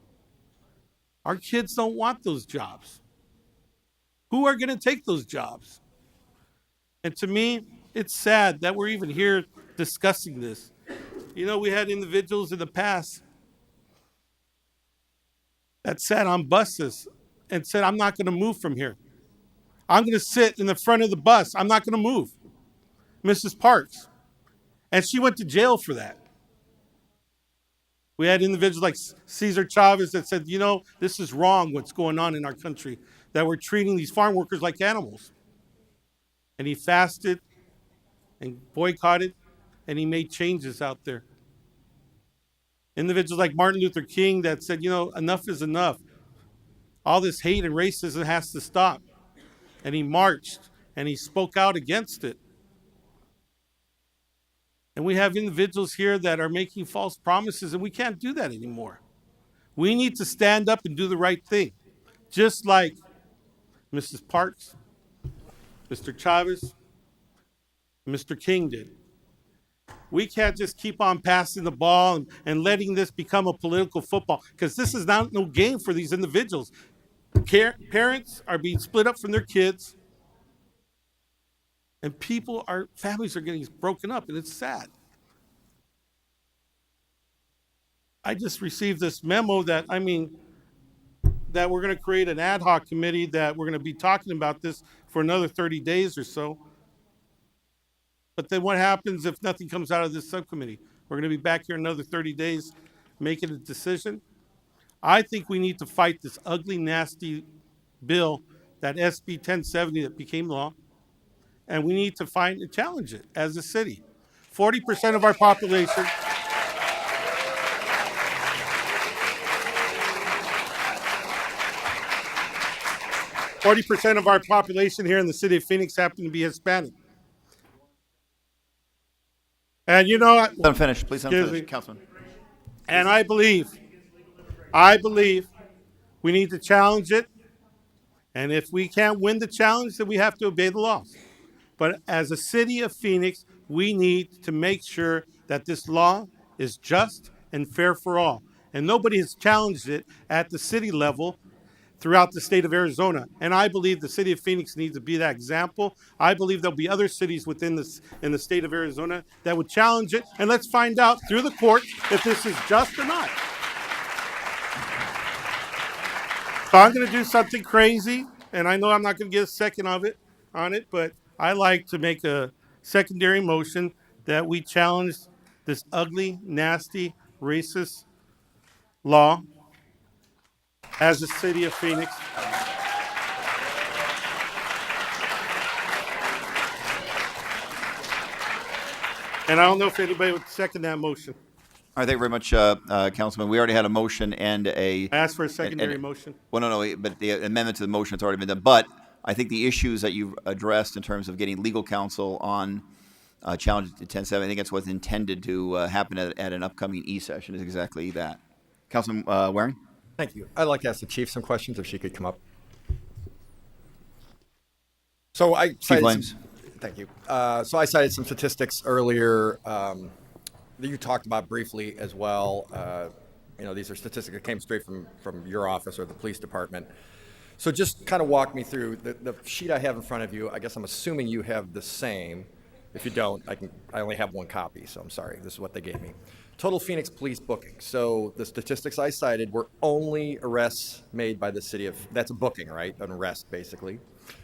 Our kids don't want those jobs. Who are going to take those jobs? And to me, it's sad that we're even here discussing this. You know, we had individuals in the past that sat on buses and said, I'm not going to move from here. I'm going to sit in the front of the bus. I'm not going to move. Mrs. Parks. And she went to jail for that. We had individuals like Cesar Chavez that said, you know, this is wrong what's going on in our country, that we're treating these farm workers like animals. And he fasted and boycotted, and he made changes out there. Individuals like Martin Luther King that said, you know, enough is enough. All this hate and racism has to stop. And he marched and he spoke out against it. And we have individuals here that are making false promises, and we can't do that anymore. We need to stand up and do the right thing, just like Mrs. Parks, Mr. Chavez, Mr. King did. We can't just keep on passing the ball and letting this become a political football, because this is not no game for these individuals. Parents are being split up from their kids, and families are getting broken up, and it's sad. I just received this memo that we're going to create an ad hoc committee that we're going to be talking about this for another 30 days or so. But then what happens if nothing comes out of this subcommittee? We're going to be back here another 30 days making a decision. I think we need to fight this ugly, nasty bill, that SB 1070 that became law, and we need to find and challenge it as a city. 40% of our population. 40% of our population here in the city of Phoenix happen to be Hispanic. And you know what?
Unfinished, please unfinish, Councilman.
And I believe we need to challenge it. And if we can't win the challenge, then we have to obey the laws. But as a city of Phoenix, we need to make sure that this law is just and fair for all. And nobody has challenged it at the city level throughout the state of Arizona. And I believe the city of Phoenix needs to be that example. I believe there'll be other cities in the state of Arizona that would challenge it. And let's find out through the courts if this is just or not. So I'm going to do something crazy, and I know I'm not going to get a second on it, but I like to make a secondary motion that we challenge this ugly, nasty, racist law as the city of Phoenix. And I don't know if anybody would second that motion.
All right, thank you very much, Councilman. We already had a motion and a.
I asked for a secondary motion.
Well, no, but the amendment to the motion has already been done. But I think the issues that you've addressed in terms of getting legal counsel on challenge to 10-7, I think that's what's intended to happen at an upcoming E-session is exactly that. Councilman Waring?
Thank you. I'd like to ask the chief some questions, if she could come up. So I cited
Williams.
Thank you. So I cited some statistics earlier that you talked about briefly as well. These are statistics that came straight from your office or the police department. So just kind of walk me through the sheet I have in front of you. I guess I'm assuming you have the same. If you don't, I only have one copy, so I'm sorry. This is what they gave me. Total Phoenix police bookings. So the statistics I cited were only arrests made by the city of, that's a booking, right? An arrest, basically.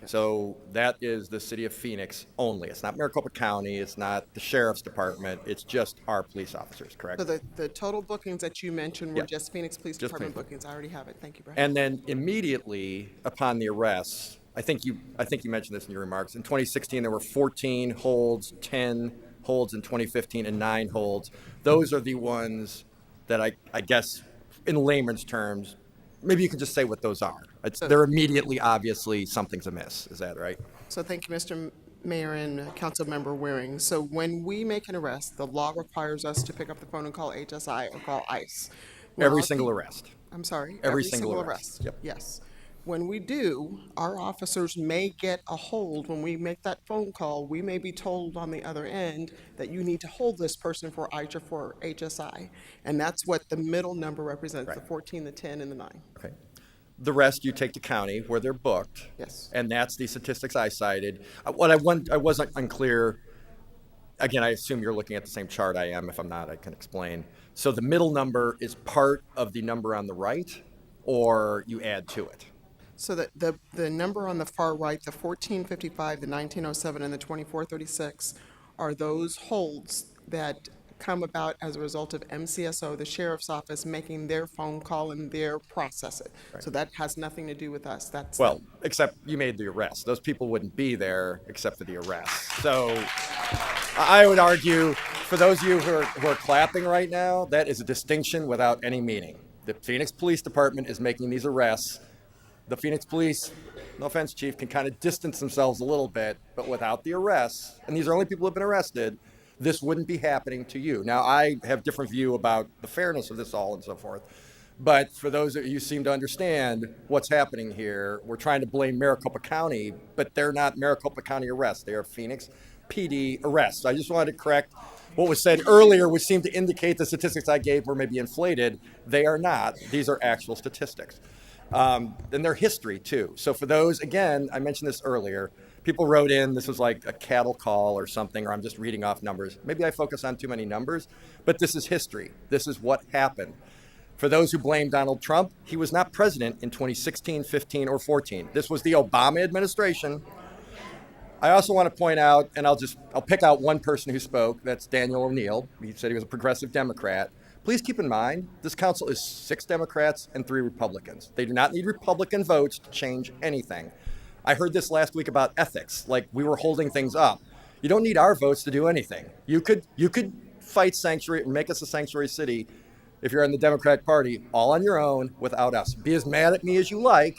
So that is the city of Phoenix only. It's not Maricopa County. It's not the sheriff's department. It's just our police officers, correct?
So the total bookings that you mentioned were
Yeah.
just Phoenix Police
Just
Department
Phoenix.
bookings. I already have it. Thank you, Brian.
And then immediately upon the arrests, I think you mentioned this in your remarks. In 2016, there were 14 holds, 10 holds in 2015, and 9 holds. Those are the ones that I guess, in layman's terms, maybe you can just say what those are. They're immediately, obviously, something's amiss. Is that right?
So thank you, Mr. Mayor and Councilmember Waring. So when we make an arrest, the law requires us to pick up the phone and call HSI or call ICE. When
Every
our
single
pe-
arrest.
I'm sorry?
Every single arrest. Yep.
Yes. When we do, our officers may get a hold. When we make that phone call, we may be told on the other end that you need to hold this person for ICE or for HSI. And that's what the middle number represents, the 14, the 10, and the 9.
Okay. The rest you take to county where they're booked.
Yes.
And that's the statistics I cited. What I wasn't unclear, again, I assume you're looking at the same chart I am. If I'm not, I can explain. So the middle number is part of the number on the right, or you add to it?
So the number on the far right, the 1455, the 1907, and the 2436 are those holds that come about as a result of MCSO, the sheriff's office, making their phone call and their process it.
Right.
So that has nothing to do with us. That's
Well, except you made the arrest. Those people wouldn't be there except for the arrest. So I would argue, for those of you who are clapping right now, that is a distinction without any meaning. The Phoenix Police Department is making these arrests. The Phoenix Police, no offense, Chief, can kind of distance themselves a little bit, but without the arrests, and these are only people who have been arrested, this wouldn't be happening to you. Now, I have different view about the fairness of this all and so forth, but for those of you who seem to understand what's happening here, we're trying to blame Maricopa County, but they're not Maricopa County arrests. They are Phoenix PD arrests. I just wanted to correct what was said earlier, which seemed to indicate the statistics I gave were maybe inflated. They are not. These are actual statistics. And their history, too. So for those, again, I mentioned this earlier, people wrote in, this was like a cattle call or something, or I'm just reading off numbers. Maybe I focus on too many numbers, but this is history. This is what happened. For those who blame Donald Trump, he was not president in 2016, 15, or 14. This was the Obama administration. I also want to point out, and I'll pick out one person who spoke, that's Daniel O'Neill. He said he was a progressive Democrat. Please keep in mind, this council is 6 Democrats and 3 Republicans. They do not need Republican votes to change anything. I heard this last week about ethics, like we were holding things up. You don't need our votes to do anything. You could fight sanctuary and make us a sanctuary city if you're in the Democratic Party all on your own without us. Be as mad at me as you like.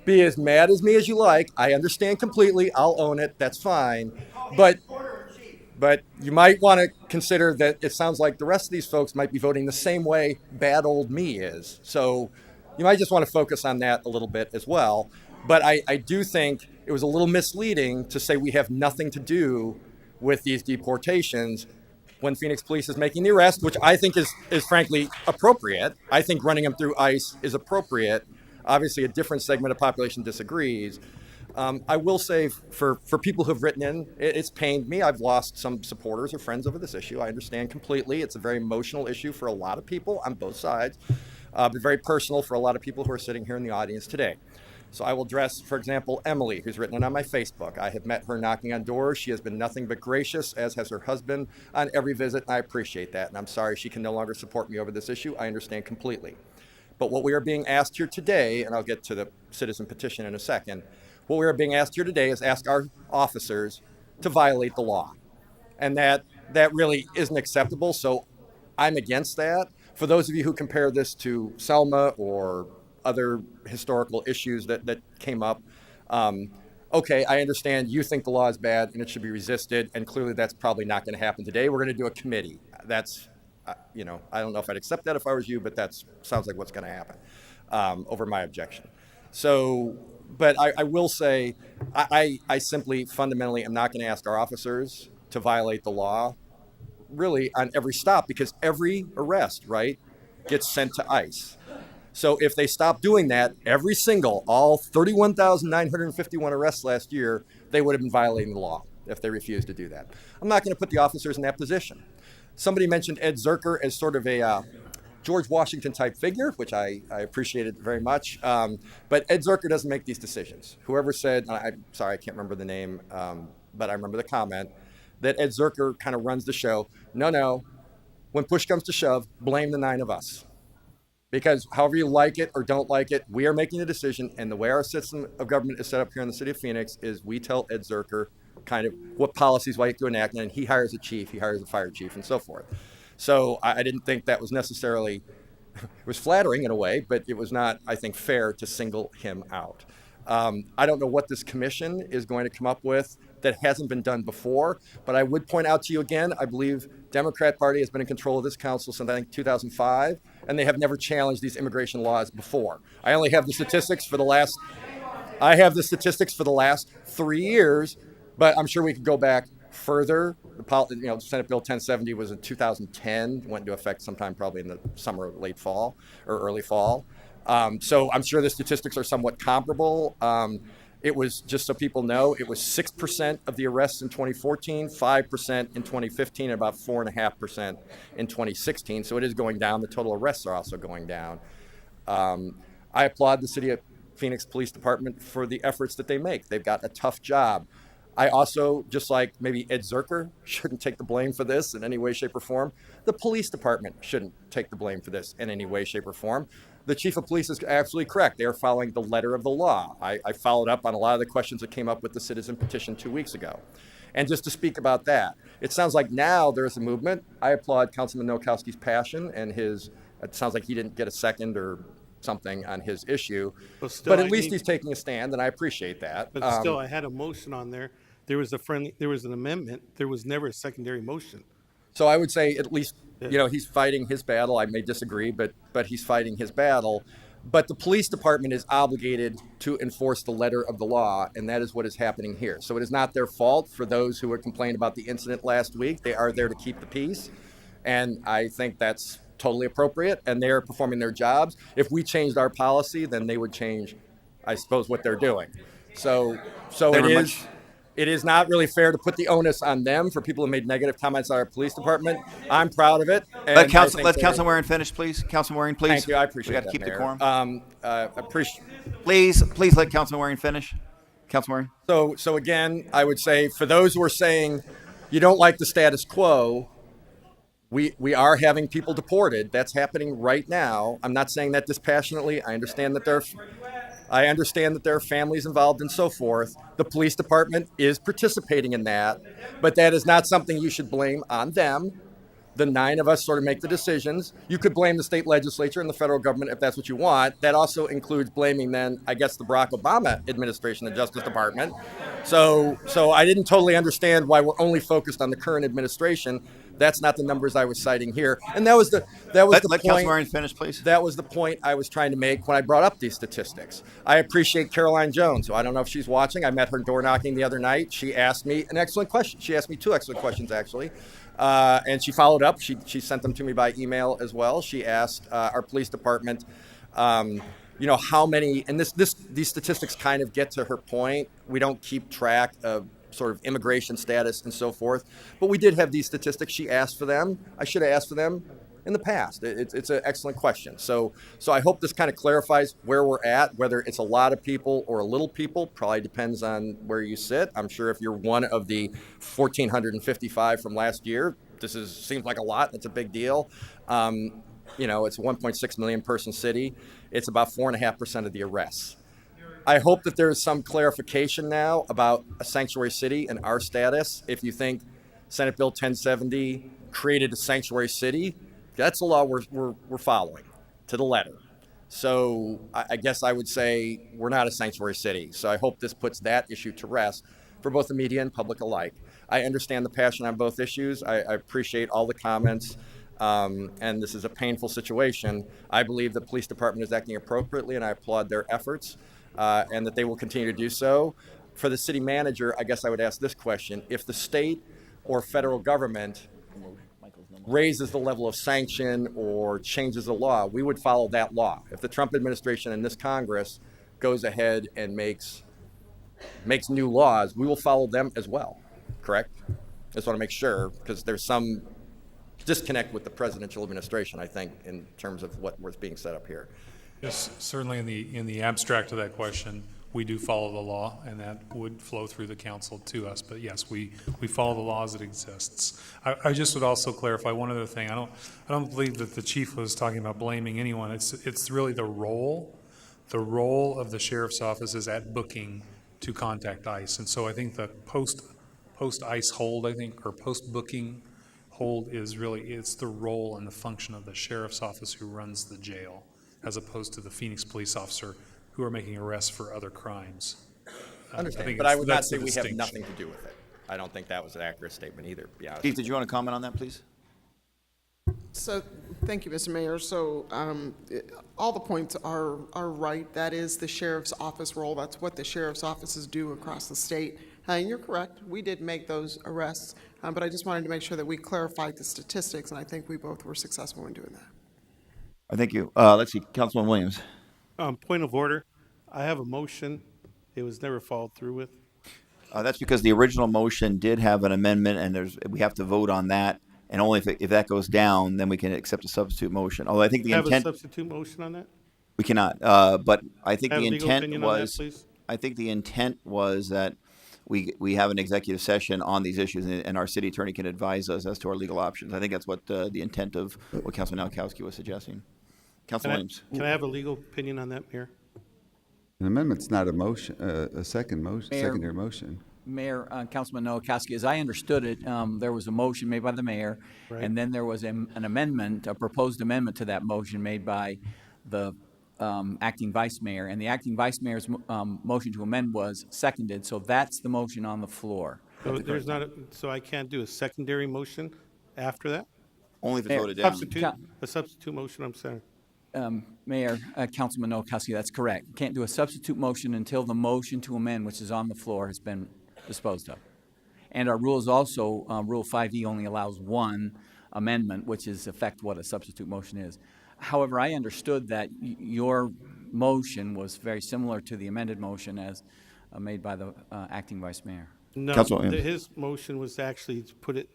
Be as mad as me as you like. I understand completely. I'll own it. That's fine. But you might want to consider that it sounds like the rest of these folks might be voting the same way bad old me is. So you might just want to focus on that a little bit as well. But I do think it was a little misleading to say we have nothing to do with these deportations when Phoenix Police is making the arrest, which I think is frankly appropriate. I think running them through ICE is appropriate. Obviously, a different segment of population disagrees. I will say for people who've written in, it's pained me. I've lost some supporters or friends over this issue. I understand completely. It's a very emotional issue for a lot of people on both sides, but very personal for a lot of people who are sitting here in the audience today. So I will address, for example, Emily, who's written it on my Facebook. I have met her knocking on doors. She has been nothing but gracious, as has her husband, on every visit, and I appreciate that. And I'm sorry she can no longer support me over this issue. I understand completely. But what we are being asked here today, and I'll get to the citizen petition in a second, what we are being asked here today is ask our officers to violate the law. And that really isn't acceptable, so I'm against that. For those of you who compare this to Selma or other historical issues that came up, okay, I understand you think the law is bad and it should be resisted, and clearly that's probably not going to happen today. We're going to do a committee. That's, I don't know if I'd accept that if I was you, but that sounds like what's going to happen over my objection. So, but I will say, I simply fundamentally am not going to ask our officers to violate the law really on every stop, because every arrest, right, gets sent to ICE. So if they stop doing that, all 31,951 arrests last year, they would have been violating the law if they refused to do that. I'm not going to put the officers in that position. Somebody mentioned Ed Zerker as sort of a George Washington type figure, which I appreciated very much. But Ed Zerker doesn't make these decisions. Whoever said, I'm sorry, I can't remember the name, but I remember the comment, that Ed Zerker kind of runs the show. No, when push comes to shove, blame the 9 of us. Because however you like it or don't like it, we are making a decision, and the way our system of government is set up here in the city of Phoenix is we tell Ed Zerker kind of what policies we like to enact, and he hires a chief, he hires a fire chief, and so forth. So I didn't think that was necessarily, it was flattering in a way, but it was not, I think, fair to single him out. I don't know what this commission is going to come up with that hasn't been done before, but I would point out to you again, I believe Democrat Party has been in control of this council since I think 2005, and they have never challenged these immigration laws before. I only have the statistics for the last 3 years, but I'm sure we could go back further. Senate Bill 1070 was in 2010, went into effect sometime probably in the summer, late fall, or early fall. So I'm sure the statistics are somewhat comparable. It was, just so people know, it was 6% of the arrests in 2014, 5% in 2015, and about 4.5% in 2016. So it is going down. The total arrests are also going down. I applaud the City of Phoenix Police Department for the efforts that they make. They've got a tough job. I also, just like maybe Ed Zerker shouldn't take the blame for this in any way, shape, or form, the police department shouldn't take the blame for this in any way, shape, or form. The chief of police is absolutely correct. They are following the letter of the law. I followed up on a lot of the questions that came up with the citizen petition 2 weeks ago. And just to speak about that, it sounds like now there's a movement. I applaud Councilman Nowakowski's passion and it sounds like he didn't get a second or something on his issue, but at least he's taking a stand, and I appreciate that.
But still, I had a motion on there. There was an amendment. There was never a secondary motion.
So I would say at least, he's fighting his battle. I may disagree, but he's fighting his battle. But the police department is obligated to enforce the letter of the law, and that is what is happening here. So it is not their fault for those who had complained about the incident last week. They are there to keep the peace, and I think that's totally appropriate, and they're performing their jobs. If we changed our policy, then they would change, I suppose, what they're doing. So it is not really fair to put the onus on them for people who made negative comments on our police department. I'm proud of it.
Let Councilman Waring finish, please. Councilman Waring, please.
Thank you. I appreciate that,
We got to keep
Mayor.
the quorum. Please let Councilman Waring finish. Councilman Waring.
So again, I would say for those who are saying you don't like the status quo, we are having people deported. That's happening right now. I'm not saying that dispassionately. I understand that there are families involved and so forth. The police department is participating in that, but that is not something you should blame on them. The 9 of us sort of make the decisions. You could blame the state legislature and the federal government if that's what you want. That also includes blaming then, I guess, the Barack Obama administration, the Justice Department. So I didn't totally understand why we're only focused on the current administration. That's not the numbers I was citing here. And that was the
Let
point.
Councilman Waring finish, please.
That was the point I was trying to make when I brought up these statistics. I appreciate Caroline Jones, who I don't know if she's watching. I met her door knocking the other night. She asked me an excellent question. She asked me 2 excellent questions, actually. And she followed up. She sent them to me by email as well. She asked our police department, how many, and these statistics kind of get to her point. We don't keep track of sort of immigration status and so forth, but we did have these statistics. She asked for them. I should have asked for them in the past? It's an excellent question. So I hope this kind of clarifies where we're at, whether it's a lot of people or a little people, probably depends on where you sit. I'm sure if you're one of the 1,455 from last year, seems like a lot. That's a big deal. You know, it's a 1.6 million person city. It's about 4.5% of the arrests. I hope that there is some clarification now about a sanctuary city and our status. If you think Senate Bill 1070 created a sanctuary city, that's the law we're following to the letter. So I guess I would say we're not a sanctuary city. So I hope this puts that issue to rest for both the media and public alike. I understand the passion on both issues. I appreciate all the comments. And this is a painful situation. I believe the police department is acting appropriately, and I applaud their efforts, and that they will continue to do so. For the city manager, I guess I would ask this question. If the state or federal government raises the level of sanction or changes the law, we would follow that law. If the Trump administration and this Congress goes ahead and makes new laws, we will follow them as well, correct? I just want to make sure, because there's some disconnect with the presidential administration, I think, in terms of what's being set up here.
Yes, certainly in the abstract of that question, we do follow the law, and that would flow through the council to us. But yes, we follow the law as it exists. I just would also clarify one other thing. I don't believe that the chief was talking about blaming anyone. It's really the role of the sheriff's office is at booking to contact ICE. And so I think the post ICE hold, or post booking hold it's the role and the function of the sheriff's office who runs the jail, as opposed to the Phoenix police officer who are making arrests for other crimes.
Understand, but I would not say we have nothing to do with it. I don't think that was an accurate statement either, to be honest.
Keith, did you want to comment on that, please?
So, thank you, Mr. Mayor. So, all the points are right. That is the sheriff's office role. That's what the sheriff's offices do across the state. And you're correct. We did make those arrests, but I just wanted to make sure that we clarified the statistics, and I think we both were successful in doing that.
Thank you. Let's see, Councilman Williams.
Point of order. I have a motion. It was never followed through with.
That's because the original motion did have an amendment, and we have to vote on that. And only if that goes down, then we can accept a substitute motion. Although I think the intent.
Have a substitute motion on that?
We cannot. But I think
Have
the
a legal
intent
opinion on that,
was.
please?
I think the intent was that we have an executive session on these issues, and our city attorney can advise us as to our legal options. I think that's what the intent of what Councilman Nowakowski was suggesting. Councilman Williams.
Can I have a legal opinion on that, Mayor?
An amendment's not a motion, a second motion,
Mayor.
secondary motion.
Mayor, Councilman Nowakowski, as I understood it, there was a motion made by the mayor,
Right.
and then there was an amendment, a proposed amendment to that motion made by the acting vice mayor, and the acting vice mayor's motion to amend was seconded, so that's the motion on the floor.
So there's not, so I can't do a secondary motion after that?
Only if it's
Mayor,
voted down.
A substitute motion, I'm saying.
Mayor, Councilman Nowakowski, that's correct. You can't do a substitute motion until the motion to amend, which is on the floor, has been disposed of. And our rules also, Rule 5E only allows one amendment, which is effect what a substitute motion is. However, I understood that your motion was very similar to the amended motion as made by the acting vice mayor.
No,
Councilman.
his motion was actually to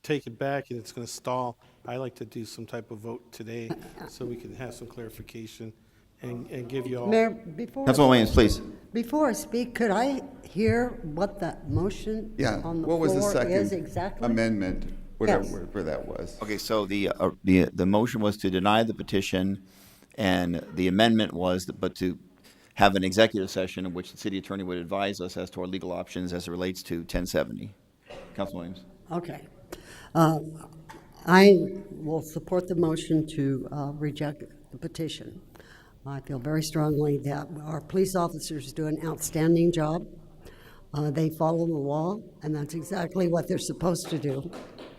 take it back, and it's going to stall. I like to do some type of vote today so we can have some clarification and give you all.
Mayor, before
Councilman Williams, please.
Before I speak, could I hear what that motion
Yeah,
on the
what was the
floor is
second
exactly?
amendment, whatever,
Yes.
where that was?
Okay, so the motion was to deny the petition, and the amendment was, but to have an executive session in which the city attorney would advise us as to our legal options as it relates to 1070. Councilman Williams.
Okay. I will support the motion to reject the petition. I feel very strongly that our police officers do an outstanding job. They follow the law, and that's exactly what they're supposed to do.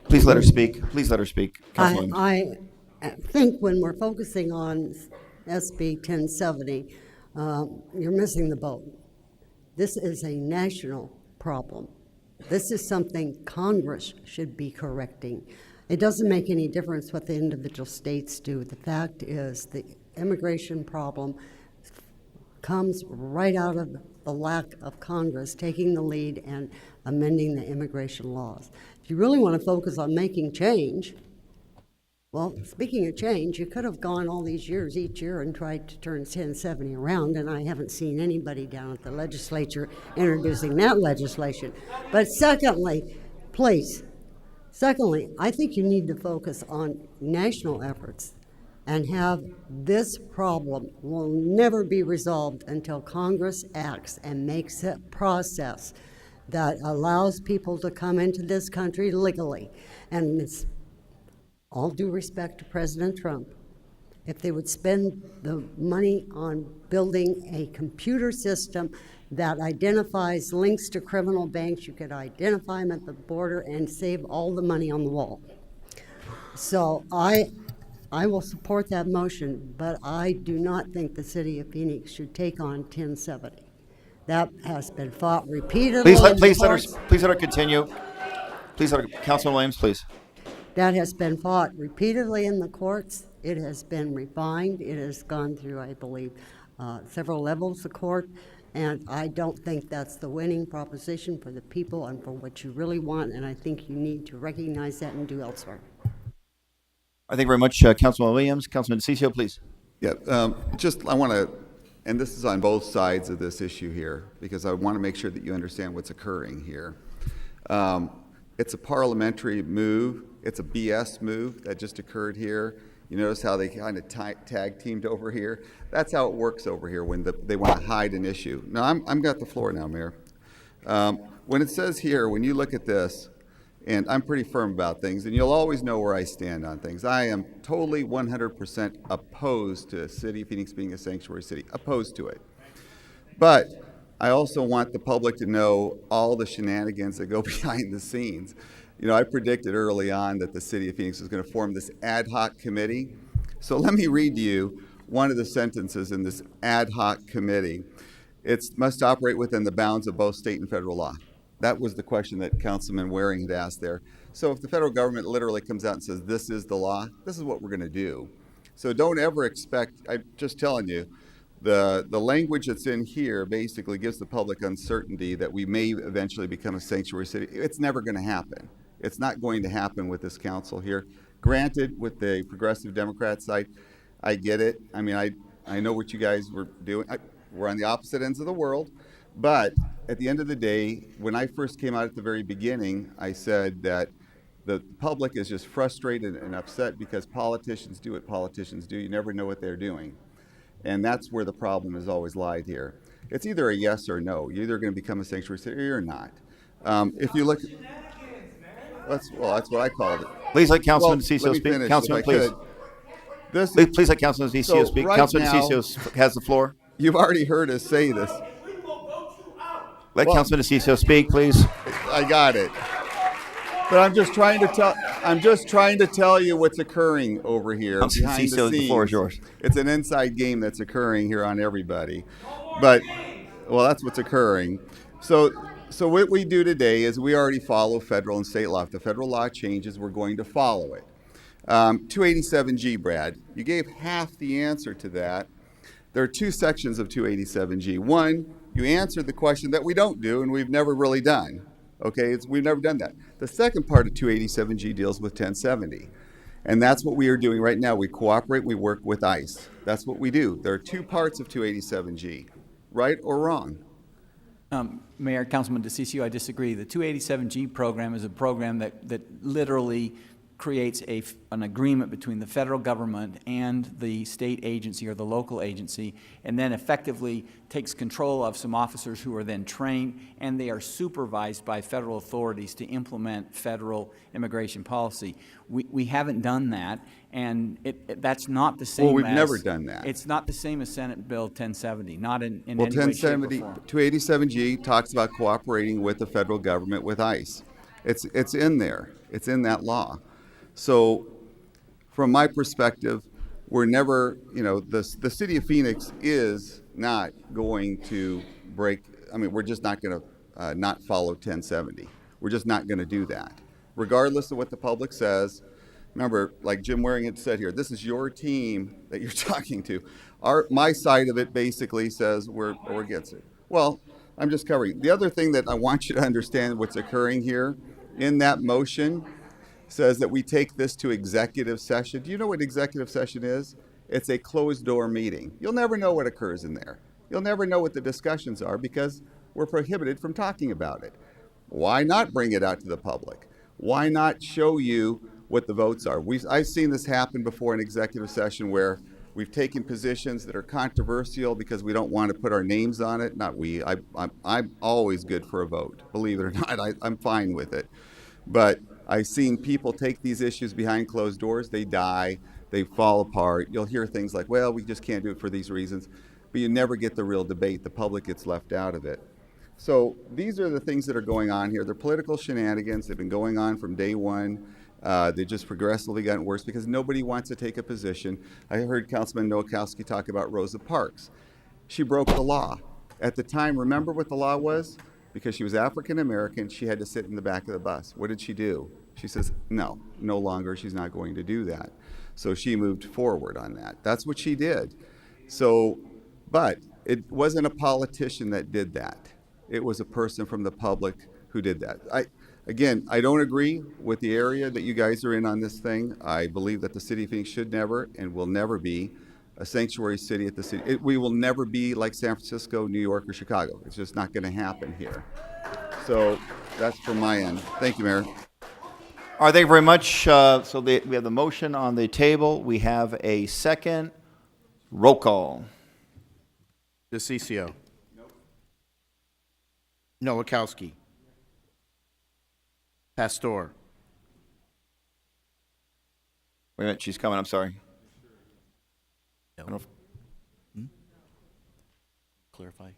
Please let her speak. Please let her speak. Councilman Williams.
I think when we're focusing on SB 1070, you're missing the boat. This is a national problem. This is something Congress should be correcting. It doesn't make any difference what the individual states do. The fact is the immigration problem comes right out of the lack of Congress taking the lead and amending the immigration laws. If you really want to focus on making change, Well, speaking of change, you could have gone all these years, each year, and tried to turn 1070 around, and I haven't seen anybody down at the legislature introducing that legislation. But secondly, I think you need to focus on national efforts and have this problem will never be resolved until Congress acts and makes a process that allows people to come into this country legally. And it's all due respect to President Trump, if they would spend the money on building a computer system that identifies links to criminal banks, you could identify them at the border and save all the money on the wall. So I will support that motion, but I do not think the city of Phoenix should take on 1070. That has been fought repeatedly.
Please let her continue. Please let her, Councilman Williams, please.
That has been fought repeatedly in the courts. It has been refined. It has gone through, I believe, several levels of court. And I don't think that's the winning proposition for the people and for what you really want. And I think you need to recognize that and do elsewhere.
I thank you very much, Councilman Williams. Councilman DeCiccio, please.
Yeah, I want to, and this is on both sides of this issue here, because I want to make sure that you understand what's occurring here. It's a parliamentary move. It's a BS move that just occurred here. You notice how they kind of tag teamed over here? That's how it works over here when they want to hide an issue. Now, I'm got the floor now, Mayor. When it says here, when you look at this, and I'm pretty firm about things, and you'll always know where I stand on things. I am totally 100% opposed to a city of Phoenix being a sanctuary city, opposed to it. But I also want the public to know all the shenanigans that go behind the scenes. You know, I predicted early on that the city of Phoenix was going to form this ad hoc committee. So let me read to you one of the sentences in this ad hoc committee. It must operate within the bounds of both state and federal law. That was the question that Councilman Waring had asked there. So if the federal government literally comes out and says, this is the law, this is what we're going to do. So don't ever expect, I'm just telling you, the language that's in here basically gives the public uncertainty that we may eventually become a sanctuary city. It's never going to happen. It's not going to happen with this council here. Granted, with the Progressive Democrat side, I get it. I mean, I know what you guys were doing. We're on the opposite ends of the world. But at the end of the day, when I first came out at the very beginning, I said that the public is just frustrated and upset because politicians do what politicians do. You never know what they're doing. And that's where the problem has always lied here. It's either a yes or no. You're either going to become a sanctuary city or not. If you look... That's what I called it.
Please let Councilman DeCiccio speak. Councilman, please. Please let Councilman DeCiccio speak.
Right
Councilman
now,
DeCiccio has the floor.
You've already heard us say this.
Let Councilman DeCiccio speak, please.
I got it. But I'm just trying to tell you what's occurring over here behind the scenes.
The floor is yours.
It's an inside game that's occurring here on everybody. But, well, that's what's occurring. So what we do today is we already follow federal and state law. If the federal law changes, we're going to follow it. 287G, Brad, you gave half the answer to that. There are two sections of 287G. One, you answered the question that we don't do and we've never really done. Okay, we've never done that. The second part of 287G deals with 1070. And that's what we are doing right now. We cooperate, we work with ICE. That's what we do. There are two parts of 287G, right or wrong?
Mayor, Councilman DeCiccio, I disagree. The 287G program is a program that literally creates an agreement between the federal government and the state agency or the local agency, and then effectively takes control of some officers who are then trained, and they are supervised by federal authorities to implement federal immigration policy. We haven't done that, and that's not the same.
Well, we've never done that.
It's not the same as Senate Bill 1070, not in
Well,
any way, shape, or form.
287G talks about cooperating with the federal government with ICE. It's in there. It's in that law. So from my perspective, we're never, the city of Phoenix is not going to we're just not going to not follow 1070. We're just not going to do that. Regardless of what the public says, remember, like Jim Waring had said here, this is your team that you're talking to. My side of it basically says we're against it. Well, I'm just covering. The other thing that I want you to understand what's occurring here in that motion, says that we take this to executive session. Do you know what executive session is? It's a closed-door meeting. You'll never know what occurs in there. You'll never know what the discussions are because we're prohibited from talking about it. Why not bring it out to the public? Why not show you what the votes are? I've seen this happen before in executive session where we've taken positions that are controversial because we don't want to put our names on it. Not we. I'm always good for a vote. Believe it or not, I'm fine with it. But I've seen people take these issues behind closed doors. They die. They fall apart. You'll hear things like, well, we just can't do it for these reasons. But you never get the real debate. The public gets left out of it. So these are the things that are going on here. They're political shenanigans. They've been going on from day one. They've just progressively gotten worse because nobody wants to take a position. I heard Councilman Nowakowski talk about Rosa Parks. She broke the law. At the time, remember what the law was? Because she was African American, she had to sit in the back of the bus. What did she do? She says, no longer, she's not going to do that. So she moved forward on that. That's what she did. So, but it wasn't a politician that did that. It was a person from the public who did that. Again, I don't agree with the area that you guys are in on this thing. I believe that the city of Phoenix should never and will never be a sanctuary city at the city. We will never be like San Francisco, New York, or Chicago. It's just not going to happen here. So that's from my end. Thank you, Mayor.
All right, thank you very much. We have the motion on the table. We have a second. Roll call.
DeCiccio. Nowakowski. Pastor.
Wait a minute, she's coming, I'm sorry.
No. Clarify.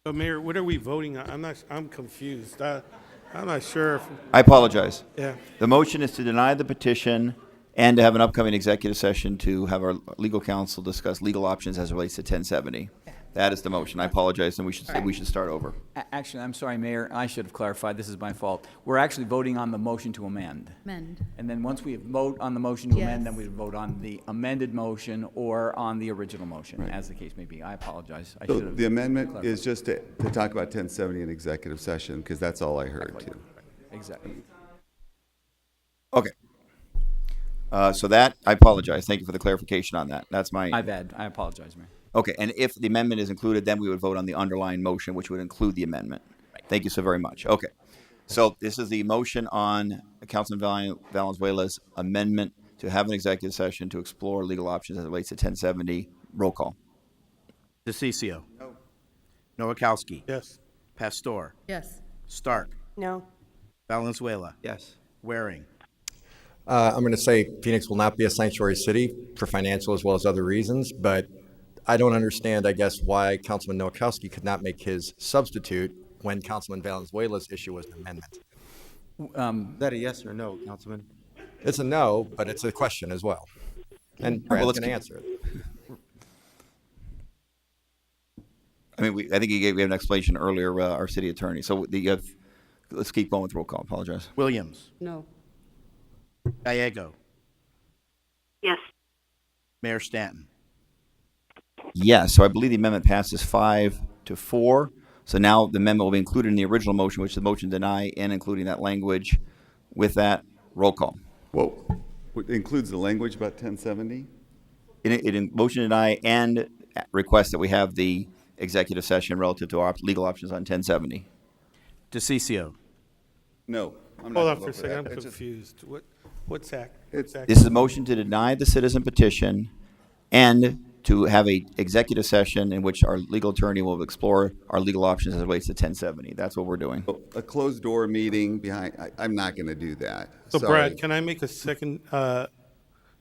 So Mayor, what are we voting on? I'm confused. I'm not sure if.
I apologize.
Yeah.
The motion is to deny the petition and to have an upcoming executive session to have our legal counsel discuss legal options as it relates to 1070. That is the motion. I apologize, and we should start over.
Actually, I'm sorry, Mayor, I should have clarified, this is my fault. We're actually voting on the motion to amend. And then once we vote on the motion to amend, then we vote on the amended motion or on the original motion, as the case may be. I apologize. I
So
should have
the amendment
clarified.
is just to talk about 1070 in executive session, because that's all I heard too.
Exactly.
Okay. So that, I apologize. Thank you for the clarification on that. That's my.
My bad. I apologize, Mayor.
Okay, and if the amendment is included, then we would vote on the underlying motion, which would include the amendment. Thank you so very much. Okay. So this is the motion on Councilman Valenzuela's amendment to have an executive session to explore legal options as it relates to 1070. Roll call.
DeCiccio. No. Nowakowski.
Yes.
Pastor.
Yes.
Stark.
No.
Valenzuela.
Yes.
Waring.
I'm going to say Phoenix will not be a sanctuary city for financial as well as other reasons, but I don't understand, I guess, why Councilman Nowakowski could not make his substitute when Councilman Valenzuela's issue was an amendment.
Is that a yes or no, Councilman?
It's a no, but it's a question as well. And Brad's
let's
going to
keep-
answer it.
I mean, I think you gave an explanation earlier, our city attorney. So let's keep going with roll call. Apologize.
Williams.
No.
Gallego.
Yes.
Mayor Stanton.
Yes, so I believe the amendment passes 5-4. So now the amendment will be included in the original motion, which is the motion to deny, and including that language. With that, roll call.
Whoa, it includes the language about 1070?
Motion to deny and request that we have the executive session relative to our legal options on 1070.
DeCiccio.
No. I'm not
Hold
gonna
on for a
vote
second,
that.
I'm
It's just-
confused. What's that?
This is a motion to deny the citizen petition and to have a executive session in which our legal attorney will explore our legal options as it relates to 1070. That's what we're doing.
A closed-door meeting behind, I'm not going to do that.
So
Sorry.
Brad, can I make a second, a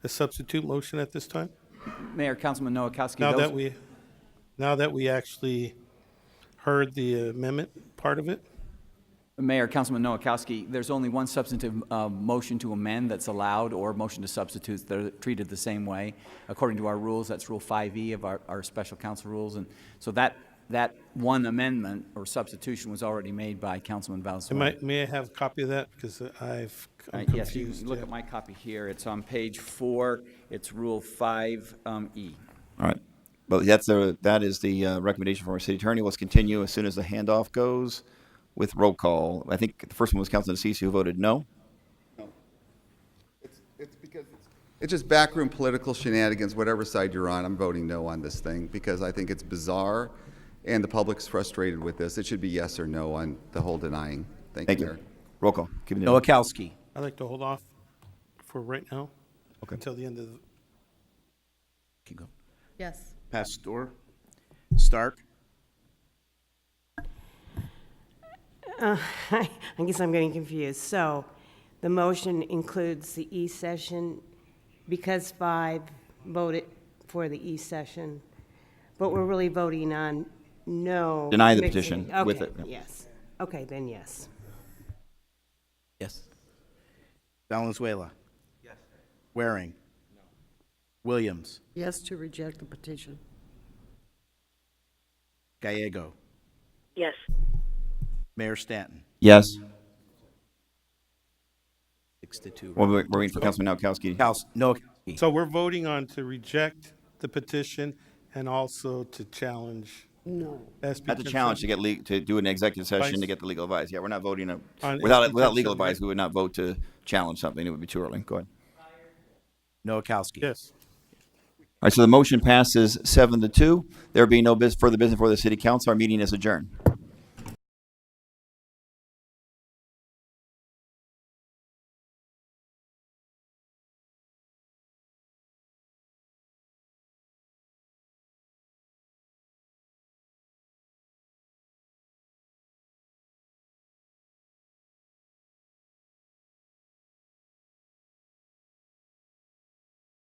substitute motion at this time?
Mayor, Councilman Nowakowski.
Now that we actually heard the amendment part of it?
Mayor, Councilman Nowakowski, there's only one substantive motion to amend that's allowed, or motion to substitute. They're treated the same way. According to our rules, that's Rule 5E of our special council rules. And so that one amendment or substitution was already made by Councilman Valenzuela.
May I have a copy of that? Because I'm
Yes, you
confused.
can look at my copy here. It's on page 4. It's Rule 5E.
All right. But that is the recommendation from our city attorney. Let's continue as soon as the handoff goes with roll call. I think the first one was Councilman DeCiccio who voted no.
It's just backroom political shenanigans, whatever side you're on. I'm voting no on this thing because I think it's bizarre and the public's frustrated with this. It should be yes or no on the whole denying. Thank you, Mayor.
Roll call. Keep it moving.
Noakowski.
I'd like to hold off for right now.
Okay.
Until the end of the.
Keep going.
Yes.
Pastor. Stark.
I guess I'm getting confused. So the motion includes the E-session because 5 voted for the E-session, but we're really voting on no.
Deny the
mixing.
petition with
Okay,
it.
yes. Okay, then yes.
Yes. Valenzuela. Yes. Waring. No. Williams.
Yes to reject the petition.
Gallego.
Yes.
Mayor Stanton.
Yes.
6-2.
Well, we're waiting for Councilman Noakowski.
Noakowski.
So we're voting on to reject the petition and also to challenge.
No.
SB
Not to challenge, to
1070.
get to do an executive session
Vice-
to get the legal advice. Yeah, we're not voting
On
without
SB
legal
1070,
advice.
right?
We would not vote to challenge something. It would be too early. Go ahead.
Noakowski.
Yes.
All right, so the motion passes 7-2. There being no further business for the city council, our meeting is adjourned.